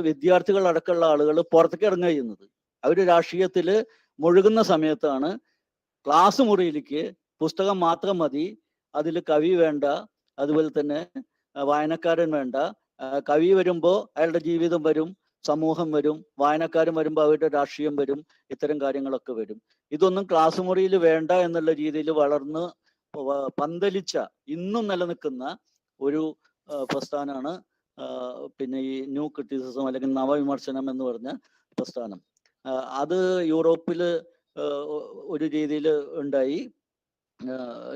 വിദ്യാർത്ഥികൾ അടക്കമുള്ള ആളുകൾ പുറത്തേക്ക് ഇറങ്ങുക ചെയ്യുന്നത്. അവർ രാഷ്ട്രീയത്തിൽ മുഴുകുന്ന സമയത്താണ് ക്ലാസ് മുറിയിലേക്ക് പുസ്തകം മാത്രം മതി, അതിൽ കവി വേണ്ട, അതുപോലെ തന്നെ വായനക്കാരൻ വേണ്ട. കവി വരുമ്പോൾ അയാളുടെ ജീവിതം വരും, സമൂഹം വരും, വായനക്കാരൻ വരുമ്പോൾ അവരുടെ രാഷ്ട്രീയം വരും, ഇത്തരം കാര്യങ്ങളൊക്കെ വരും. ഇതൊന്നും ക്ലാസ് മുറിയിൽ വേണ്ട എന്നുള്ള രീതിയിൽ വളർന്ന് പന്തലിച്ച ഇന്നും നിലനിൽക്കുന്ന ഒരു പ്രസ്ഥാനമാണ് പിന്നെ ഈ ന്യൂ ക്രിറ്റിസിസം അല്ലെങ്കിൽ നവവിമർശനം എന്ന് പറഞ്ഞ പ്രസ്ഥാനം. അത് യൂറോപ്പിൽ ഒരു രീതിയിൽ ഉണ്ടായി.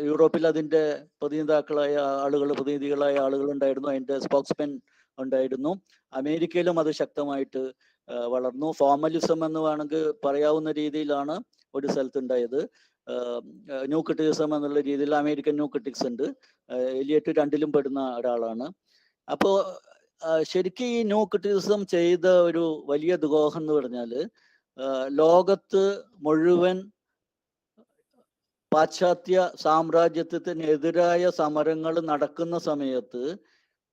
യൂറോപ്പിൽ അതിൻ്റെ പ്രതിനിധികളായ ആളുകൾ ഉണ്ടായിരുന്നു, അതിൻ്റെ സ്പോക്സ്മെൻ ഉണ്ടായിരുന്നു. അമേരിക്കയിലും അത് ശക്തമായിട്ട് വളർന്നു. ഫോർമലിസം എന്ന് വേണമെങ്കിൽ പറയാവുന്ന രീതിയിലാണ് ഒരു സ്ഥലത്ത് ഉണ്ടായത്. ന്യൂ ക്രിറ്റിസിസം എന്നുള്ള രീതിയിൽ അമേരിക്കൻ ന്യൂ ക്രിറ്റിക്സ് ഉണ്ട്. എലിയറ്റ് രണ്ടിലും പെടുന്ന ഒരാളാണ്. അപ്പോൾ ശരിക്കും ഈ ന്യൂ ക്രിറ്റിസിസം ചെയ്ത ഒരു വലിയ ദ്രോഹം എന്ന് പറഞ്ഞാൽ, ലോകത്ത് മുഴുവൻ പാശ്ചാത്യ സാമ്രാജ്യത്തിനെതിരായ സമരങ്ങൾ നടക്കുന്ന സമയത്ത്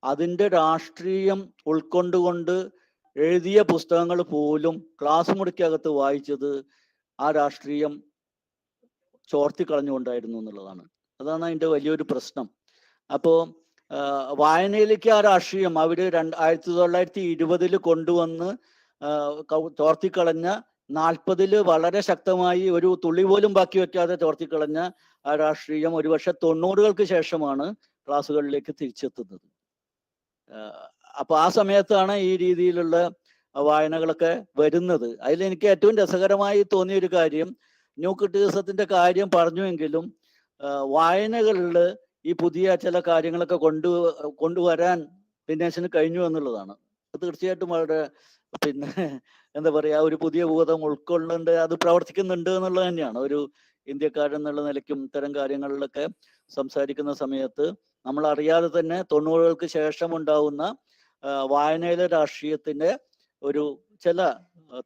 അതിൻ്റെ രാഷ്ട്രീയം ഉൾക്കൊണ്ടുകൊണ്ട് എഴുതിയ പുസ്തകങ്ങൾ പോലും ക്ലാസ് മുറിക്കകത്ത് വായിച്ചത് ആ രാഷ്ട്രീയം ചോർത്തിക്കളഞ്ഞുകൊണ്ടായിരുന്നു എന്നുള്ളതാണ്. അതാണ് അതിൻ്റെ വലിയൊരു പ്രശ്നം. അപ്പോൾ വായനയിലേക്ക് ആ രാഷ്ട്രീയം അവർ 1920 കൊണ്ടുവന്ന് ചോർത്തിക്കളഞ്ഞ, 40 വളരെ ശക്തമായി ഒരു തുള്ളി പോലും ബാക്കി വെക്കാതെ ചോർത്തിക്കളഞ്ഞ ആ രാഷ്ട്രീയം ഒരുപക്ഷെ 90-കൾക്ക് ശേഷമാണ് ക്ലാസ്സുകളിലേക്ക് തിരിച്ചെത്തുന്നത്. അപ്പൊ ആ സമയത്താണ് ഈ രീതിയിലുള്ള വായനകളൊക്കെ വരുന്നത്. അതിലെനിക്ക് ഏറ്റവും രസകരമായി തോന്നിയ ഒരു കാര്യം, ന്യൂ ക്രിറ്റിസിസത്തിന്റെ കാര്യം പറഞ്ഞുവെങ്കിലും വായനകളിൽ ഈ പുതിയ ചില കാര്യങ്ങളൊക്കെ കൊണ്ടുവരാൻ ദിനേശന് കഴിഞ്ഞു എന്നുള്ളതാണ്. തീർച്ചയായിട്ടും വളരെ പിന്നെ എന്താ പറയാ, ഒരു പുതിയ ബോധം ഉൾക്കൊള്ളുന്നുണ്ട്, അത് പ്രവർത്തിക്കുന്നുണ്ട് എന്നുള്ളത് തന്നെയാണ്. ഒരു ഇന്ത്യക്കാരൻ എന്നുള്ള നിലയ്ക്കും ഇത്തരം കാര്യങ്ങളിലൊക്കെ സംസാരിക്കുന്ന സമയത്ത് നമ്മൾ അറിയാതെ തന്നെ 90-കൾക്ക് ശേഷം ഉണ്ടാവുന്ന വായനയിലെ രാഷ്ട്രീയത്തിന്റെ ഒരു ചില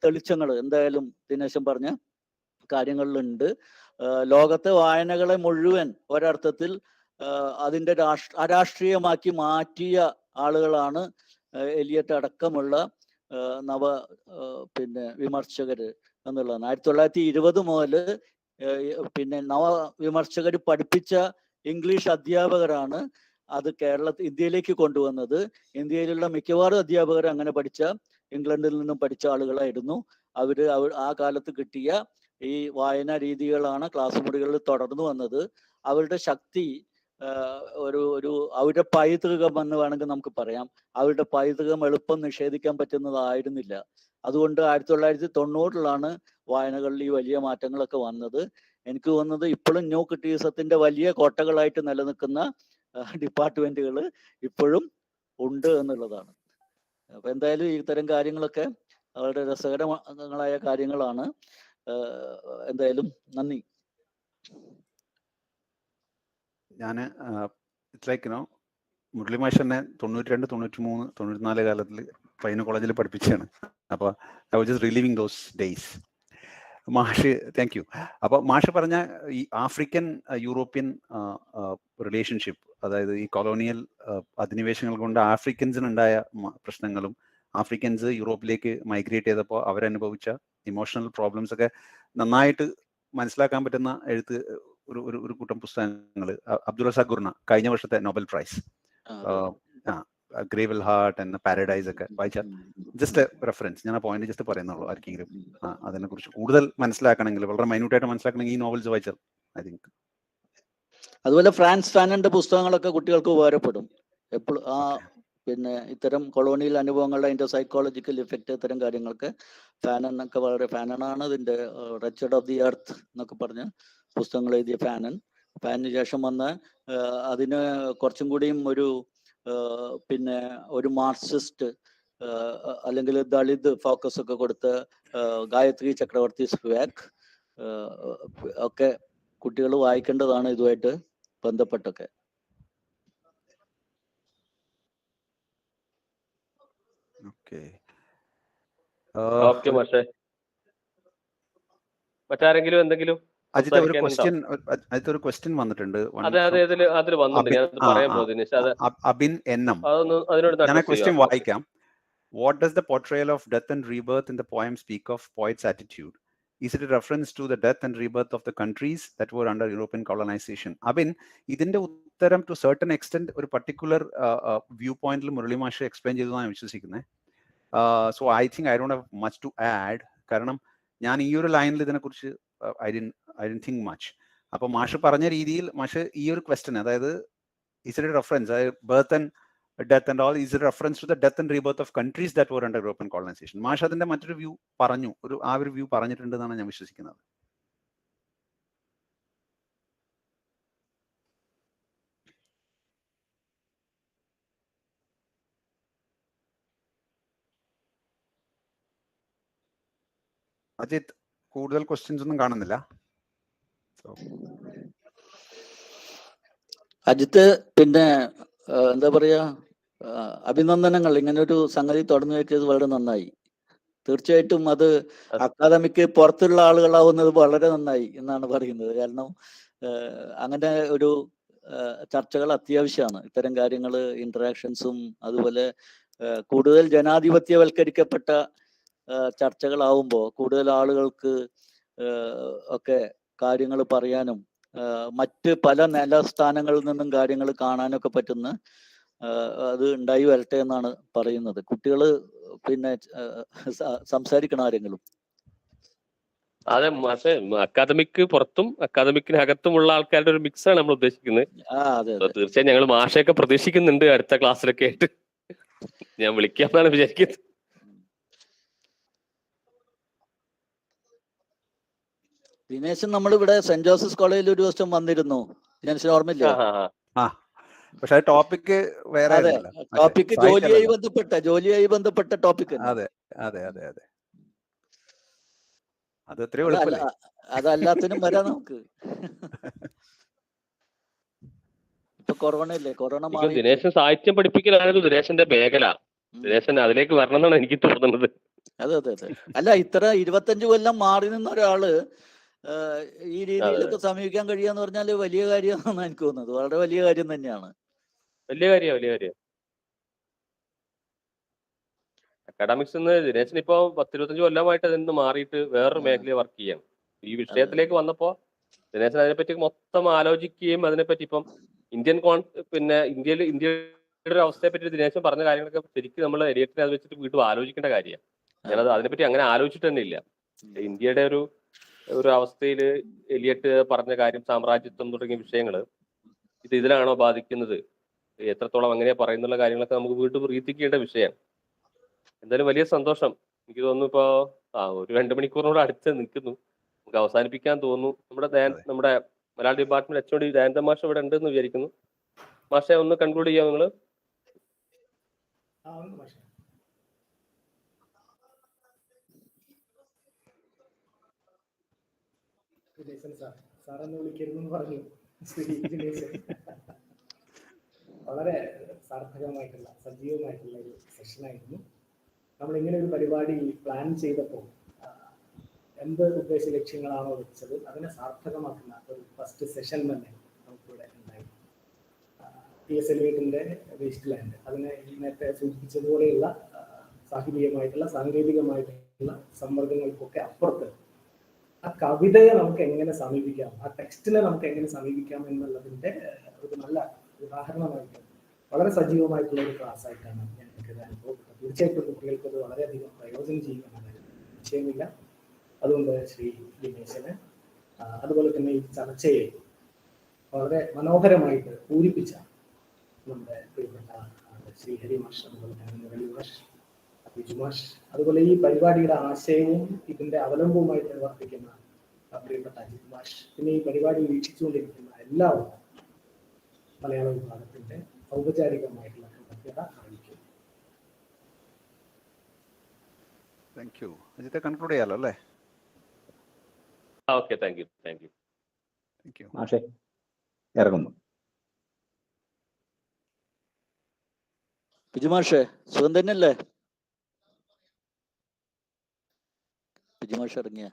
തെളിച്ചങ്ങൾ എന്തായാലും ദിനേശൻ പറഞ്ഞ കാര്യങ്ങളിലുണ്ട്. ലോകത്തെ വായനകളെ മുഴുവൻ ഒരർത്ഥത്തിൽ അതിൻ്റെ അരാഷ്ട്രീയമാക്കി മാറ്റിയ ആളുകളാണ് എലിയറ്റ് അടക്കമുള്ള പിന്നെ വിമർശകർ എന്നുള്ളതാണ്. 1920 മുതൽ പിന്നെ നവവിമർശകർ പഠിപ്പിച്ച ഇംഗ്ലീഷ് അധ്യാപകരാണ് അത് ഇന്ത്യയിലേക്ക് കൊണ്ടുവന്നത്. ഇന്ത്യയിലുള്ള മിക്കവാറും അധ്യാപകർ അങ്ങനെ പഠിച്ച, ഇംഗ്ലണ്ടിൽ നിന്നും പഠിച്ച ആളുകളായിരുന്നു. അവർ ആ കാലത്ത് കിട്ടിയ ഈ വായനാ രീതികളാണ് ക്ലാസ് മുറികളിൽ തുടർന്നു വന്നത്. അവരുടെ ശക്തി അവരുടെ പൈതൃകം എന്ന് വേണമെങ്കിൽ നമുക്ക് പറയാം. അവരുടെ പൈതൃകം എളുപ്പം നിഷേധിക്കാൻ പറ്റുന്നതായിരുന്നില്ല. അതുകൊണ്ട് 1990-ലാണ് വായനകളിൽ ഈ വലിയ മാറ്റങ്ങളൊക്കെ വന്നത്. എനിക്ക് തോന്നുന്നത് ഇപ്പോഴും ന്യൂ ക്രിറ്റിസിസത്തിന്റെ വലിയ കോട്ടകളായിട്ട് നിലനിൽക്കുന്ന ഡിപ്പാർട്ട്മെന്റുകൾ ഇപ്പോഴും ഉണ്ട് എന്നുള്ളതാണ്. അപ്പൊ എന്തായാലും ഇത്തരം കാര്യങ്ങളൊക്കെ വളരെ രസകരങ്ങളായ കാര്യങ്ങളാണ്. എന്തായാലും നന്ദി. ഞാൻ ഇറ്റ്സ് ലൈക്ക് മുരളി മാഷ് എന്നെ 92, 93, 94 കാലത്തിൽ പയ്യന്നൂർ കോളേജിൽ പഠിപ്പിച്ചാണ്. അപ്പോൾ I was just relieving those days. മാഷ് താങ്ക് യു. അപ്പോൾ മാഷ് പറഞ്ഞ ഈ ആഫ്രിക്കൻ യൂറോപ്യൻ റിലേഷൻഷിപ്പ്, അതായത് ഈ കൊളോണിയൽ അധിനിവേശങ്ങൾ കൊണ്ട് ആഫ്രിക്കൻസിനുണ്ടായ പ്രശ്നങ്ങളും ആഫ്രിക്കൻസ് യൂറോപ്പിലേക്ക് മൈഗ്രേറ്റ് ചെയ്തപ്പോൾ അവരനുഭവിച്ച ഇമോഷണൽ പ്രോബ്ലംസ് ഒക്കെ നന്നായിട്ട് മനസ്സിലാക്കാൻ പറ്റുന്ന ഒരു കൂട്ടം പുസ്തകങ്ങൾ. അബ്ദുൾ റസാഖ് ഗുർണ കഴിഞ്ഞ വർഷത്തെ നോബൽ പ്രൈസ്, ഗ്രേവൽ ഹാർട്ട് എന്ന പാരഡൈസ് ഒക്കെ വായിച്ചാൽ ജസ്റ്റ് റെഫറൻസ്, ഞാൻ ആ പോയിന്റ് ജസ്റ്റ് പറയുന്നുള്ളൂ. ആർക്കെങ്കിലും അതിനെ കുറിച്ച് കൂടുതൽ മനസ്സിലാക്കണമെങ്കിൽ, വളരെ മൈന്യൂട്ടായിട്ട് മനസ്സിലാക്കണമെങ്കിൽ ഈ നോവൽസ് വായിച്ചാൽ ഐ തിങ്ക്. അതുപോലെ ഫ്രാൻസ് ഫാനന്റെ പുസ്തകങ്ങളൊക്കെ കുട്ടികൾക്ക് ഉപകാരപ്പെടും. എപ്പോഴും പിന്നെ ഇത്തരം കൊളോണിയൽ അനുഭവങ്ങളുടെ അതിന്റെ സൈക്കോളജിക്കൽ ഇഫക്റ്റ്, ഇത്തരം കാര്യങ്ങൾക്ക് ഫാനനൊക്കെ വളരെ ഫാനനാണ്. അതിന്റെ റെച്ചഡ് ഓഫ് ദി എർത്ത് എന്നൊക്കെ പറഞ്ഞ പുസ്തകങ്ങൾ എഴുതിയ ഫാനിന് ശേഷം വന്ന അതിന് കുറച്ചും കൂടിയും ഒരു പിന്നെ ഒരു മാർക്സിസ്റ്റ് അല്ലെങ്കിൽ ദളിത് ഫോക്കസ് ഒക്കെ കൊടുത്ത് ഗായത്രി ചക്രവർത്തി സ്പിവാക് ഒക്കെ കുട്ടികൾ വായിക്കേണ്ടതാണ് ഇതുമായിട്ട് ബന്ധപ്പെട്ടൊക്കെ. ഓക്കെ മാഷേ, മറ്റാരെങ്കിലും എന്തെങ്കിലും ഒരു ക്വസ്റ്റ്യൻ വന്നിട്ടുണ്ട്. അതിൽ വന്നിട്ടുണ്ട്, ഞാൻ പറയാൻ പോകുന്നത് അബിൻ എന്നും. അതിനോട് ഞാൻ ക്വസ്റ്റ്യൻ വായിക്കാം. What does the portrayal of death and rebirth in the poem speak of poet's attitude? Is it a reference to the death and rebirth of the countries that were under European colonization? Abin, ഇതിന്റെ ഉത്തരം to certain extent ഒരു particular view പോയിന്റിൽ മുരളി മാഷ് explain ചെയ്തതാണ് വിശ്വസിക്കുന്നത്. So I think I don't have much to add. കാരണം ഞാൻ ഈ ഒരു ലൈനിൽ ഇതിനെക്കുറിച്ച് I didn't think much. അപ്പൊ മാഷ് പറഞ്ഞ രീതിയിൽ മാഷ് ഈ ഒരു ക്വസ്റ്റ്യൻ, അതായത് is it a reference, birth and death and all, is a reference to the death and rebirth of countries that were under European colonization? മാഷ് അതിന്റെ മറ്റൊരു വ്യൂ പറഞ്ഞു, ആ ഒരു വ്യൂ പറഞ്ഞിട്ടുണ്ടെന്നാണ് ഞാൻ വിശ്വസിക്കുന്നത്. അജിത്ത്, കൂടുതൽ ക്വസ്റ്റ്യൻസ് ഒന്നും കാണുന്നില്ല. അജിത്ത്, പിന്നെ എന്താ പറയാ, അഭിനന്ദനങ്ങൾ. ഇങ്ങനെ ഒരു സംഗതി തുടങ്ങി വെച്ചത് വളരെ നന്നായി. തീർച്ചയായിട്ടും അത് അക്കാദമിക്ക് പുറത്തുള്ള ആളുകളാവുന്നത് വളരെ നന്നായി എന്നാണ് പറയുന്നത്. കാരണം അങ്ങനെ ഒരു ചർച്ചകൾ അത്യാവശ്യമാണ്. ഇത്തരം കാര്യങ്ങൾ, ഇന്ററാക്ഷൻസും അതുപോലെ കൂടുതൽ ജനാധിപത്യവൽക്കരിക്കപ്പെട്ട ചർച്ചകളാവുമ്പോൾ കൂടുതൽ ആളുകൾക്ക് ഒക്കെ കാര്യങ്ങൾ പറയാനും മറ്റ് പല നിലസ്ഥാനങ്ങളിൽ നിന്നും കാര്യങ്ങൾ കാണാനൊക്കെ പറ്റുന്ന അത് ഉണ്ടായി വരട്ടെ എന്നാണ് പറയുന്നത്. കുട്ടികൾ പിന്നെ സംസാരിക്കണം ആരെങ്കിലും. അതെ, പക്ഷേ അക്കാദമിക്ക് പുറത്തും അക്കാദമിക്കിനകത്തുമുള്ള ആൾക്കാരുടെ ഒരു മിക്സ് ആണ് നമ്മൾ ഉദ്ദേശിക്കുന്നത്. തീർച്ചയായും ഞങ്ങൾ മാഷയൊക്കെ പ്രതീക്ഷിക്കുന്നുണ്ട് അടുത്ത ക്ലാസ്സിലൊക്കെ ആയിട്ട്. ഞാൻ വിളിക്കാമെന്നാണ് വിചാരിക്കുന്നത്. ദിനേശൻ നമ്മളിവിടെ സെന്റ് ജോസഫ്സ് കോളേജിൽ ഒരു ദിവസം വന്നിരുന്നു. ദിനേശൻ ഓർമ്മയില്ലേ? പക്ഷെ ടോപ്പിക് വേറെ, ടോപ്പിക് ജോലിയായി ബന്ധപ്പെട്ട ടോപ്പിക്. അതെ അതെ അതെ അതെ, അത് എത്രയോ എളുപ്പമല്ലേ. അതല്ലാത്തിനും വരാം നമുക്ക്. ഇപ്പൊ കൊറോണയല്ലേ, കൊറോണ മാറി. ദിനേശൻ സാഹിത്യം പഠിപ്പിക്കലായിരുന്നു ദിനേശന്റെ മേഖല. ദിനേശൻ അതിലേക്ക് വരണം എന്നാണ് എനിക്ക് തോന്നുന്നത്. അതെ അതെ അതെ. അല്ല, ഇത്ര 25 കൊല്ലം മാറി നിന്ന ഒരാള് ഈ രീതിയിലൊക്കെ സമീപിക്കാൻ കഴിയാന്ന് പറഞ്ഞാല് വലിയ കാര്യമാണെന്നാണ് എനിക്ക് തോന്നുന്നത്. വളരെ വലിയ കാര്യം തന്നെയാണ്. വലിയ കാര്യം. അക്കാഡമിക്സ് ദിനേശൻ ഇപ്പൊ 10-25 കൊല്ലമായിട്ട് അതിൽ നിന്ന് മാറിയിട്ട് വേറൊരു മേഖലയെ വർക്ക് ചെയ്യാം. ഈ വിഷയത്തിലേക്ക് വന്നപ്പോ ദിനേശൻ അതിനെപ്പറ്റി മൊത്തം ആലോചിക്കുകയും അതിനെപ്പറ്റി ഇപ്പം ഇന്ത്യയുടെ ഒരു അവസ്ഥയെ പറ്റി ദിനേശൻ പറഞ്ഞ കാര്യങ്ങളൊക്കെ ശരിക്കും നമ്മൾ എലിയറ്റിനെ അത് വെച്ചിട്ട് വീണ്ടും ആലോചിക്കേണ്ട കാര്യമാണ്. ഞാനത് അതിനെപ്പറ്റി അങ്ങനെ ആലോചിച്ചിട്ട് തന്നെ ഇല്ല. ഇന്ത്യയുടെ ഒരു അവസ്ഥയിൽ എലിയറ്റ് പറഞ്ഞ കാര്യം, സാമ്രാജ്യത്വം തുടങ്ങിയ വിഷയങ്ങൾ ഇതിലാണോ ബാധിക്കുന്നത്, എത്രത്തോളം എങ്ങനെയാ പറയുന്നുള്ള കാര്യങ്ങളൊക്കെ നമുക്ക് വീണ്ടും റീത്തിക്കേണ്ട വിഷയമാണ്. എന്തായാലും വലിയ സന്തോഷം. എനിക്ക് തോന്നുന്നു ഇപ്പോ ഒരു 2 മണിക്കൂറിനോട് അടുത്ത് നിൽക്കുന്നു. നമുക്ക് അവസാനിപ്പിക്കാൻ തോന്നുന്നു. നമ്മുടെ മലയാളം ഡിപ്പാർട്ട്മെന്റ് HOD ദയാനന്ദ മാഷ് ഇവിടെ ഉണ്ടെന്ന് വിചാരിക്കുന്നു. മാഷെ ഒന്ന് കൺക്ലൂഡ് ചെയ്യാം നിങ്ങള്. സാറെന്ന് വിളിക്കരുതെന്ന് പറഞ്ഞു വളരെ സാർത്ഥകമായിട്ടുള്ള സജീവമായിട്ടുള്ള ഒരു സെഷനായിരുന്നു. നമ്മളിങ്ങനെ ഒരു പരിപാടി പ്ലാൻ ചെയ്തപ്പോൾ എന്ത് ഉദ്ദേശ ലക്ഷ്യങ്ങളാണോ വെച്ചത് അതിനെ സാർത്ഥകമാക്കുന്ന ഒരു ഫസ്റ്റ് സെഷൻ തന്നെ നമുക്കിവിടെ ഉണ്ടായി. TS എലിവേറ്റിന്റെ വേസ്റ്റ് ലാൻഡ്, അതിനെ നേരത്തെ സൂചിപ്പിച്ചതുപോലെയുള്ള സാഹിത്യമായിട്ടുള്ള സാങ്കേതികമായിട്ടുള്ള സമ്മർദ്ദങ്ങൾക്കൊക്കെ അപ്പുറത്ത് ആ കവിതയെ നമുക്ക് എങ്ങനെ സമീപിക്കാം, ആ ടെക്സ്റ്റിനെ നമുക്ക് എങ്ങനെ സമീപിക്കാം എന്നുള്ളതിന്റെ ഒരു നല്ല ഉദാഹരണമായിട്ട് വളരെ സജീവമായിട്ടുള്ള ഒരു ക്ലാസ് ആയിട്ടാണ് എനിക്കത് അനുഭവപ്പെട്ടത്. തീർച്ചയായിട്ടും കുട്ടികൾക്ക് അത് വളരെയധികം പ്രയോജനം ചെയ്യുമെന്ന വിഷയമില്ല. അതുകൊണ്ട് ശ്രീ ദിനേശന് അതുപോലെ തന്നെ ഈ ചർച്ചയെ വളരെ മനോഹരമായിട്ട് പൂരിപ്പിച്ച നമ്മുടെ പ്രിയപ്പെട്ട ശ്രീ ഹരിമാഷ്, അതുപോലെ തന്നെ മുരളി മാഷ്, ബിജുമാഷ്, അതുപോലെ ഈ പരിപാടിയുടെ ആശയവും ഇതിന്റെ അവലംബവുമായിട്ട് പ്രവർത്തിക്കുന്ന പ്രിയപ്പെട്ട അജിത് മാഷ്, പിന്നെ ഈ പരിപാടി വീക്ഷിച്ചുകൊണ്ടിരിക്കുന്ന എല്ലാവരും മലയാള വിഭാഗത്തിന്റെ ഔപചാരികമായിട്ടുള്ള കൃതജ്ഞത അറിയിക്കുന്നു. Thank you. അജിത്തെ കൺക്ലൂഡ് ചെയ്യാലോ അല്ലേ? Okay, thank you. മാഷേ ഇറങ്ങുന്നു. ബിജുമാഷേ സുഖം തന്നെയല്ലേ? ബിജുമാഷ് ഇറങ്ങിയ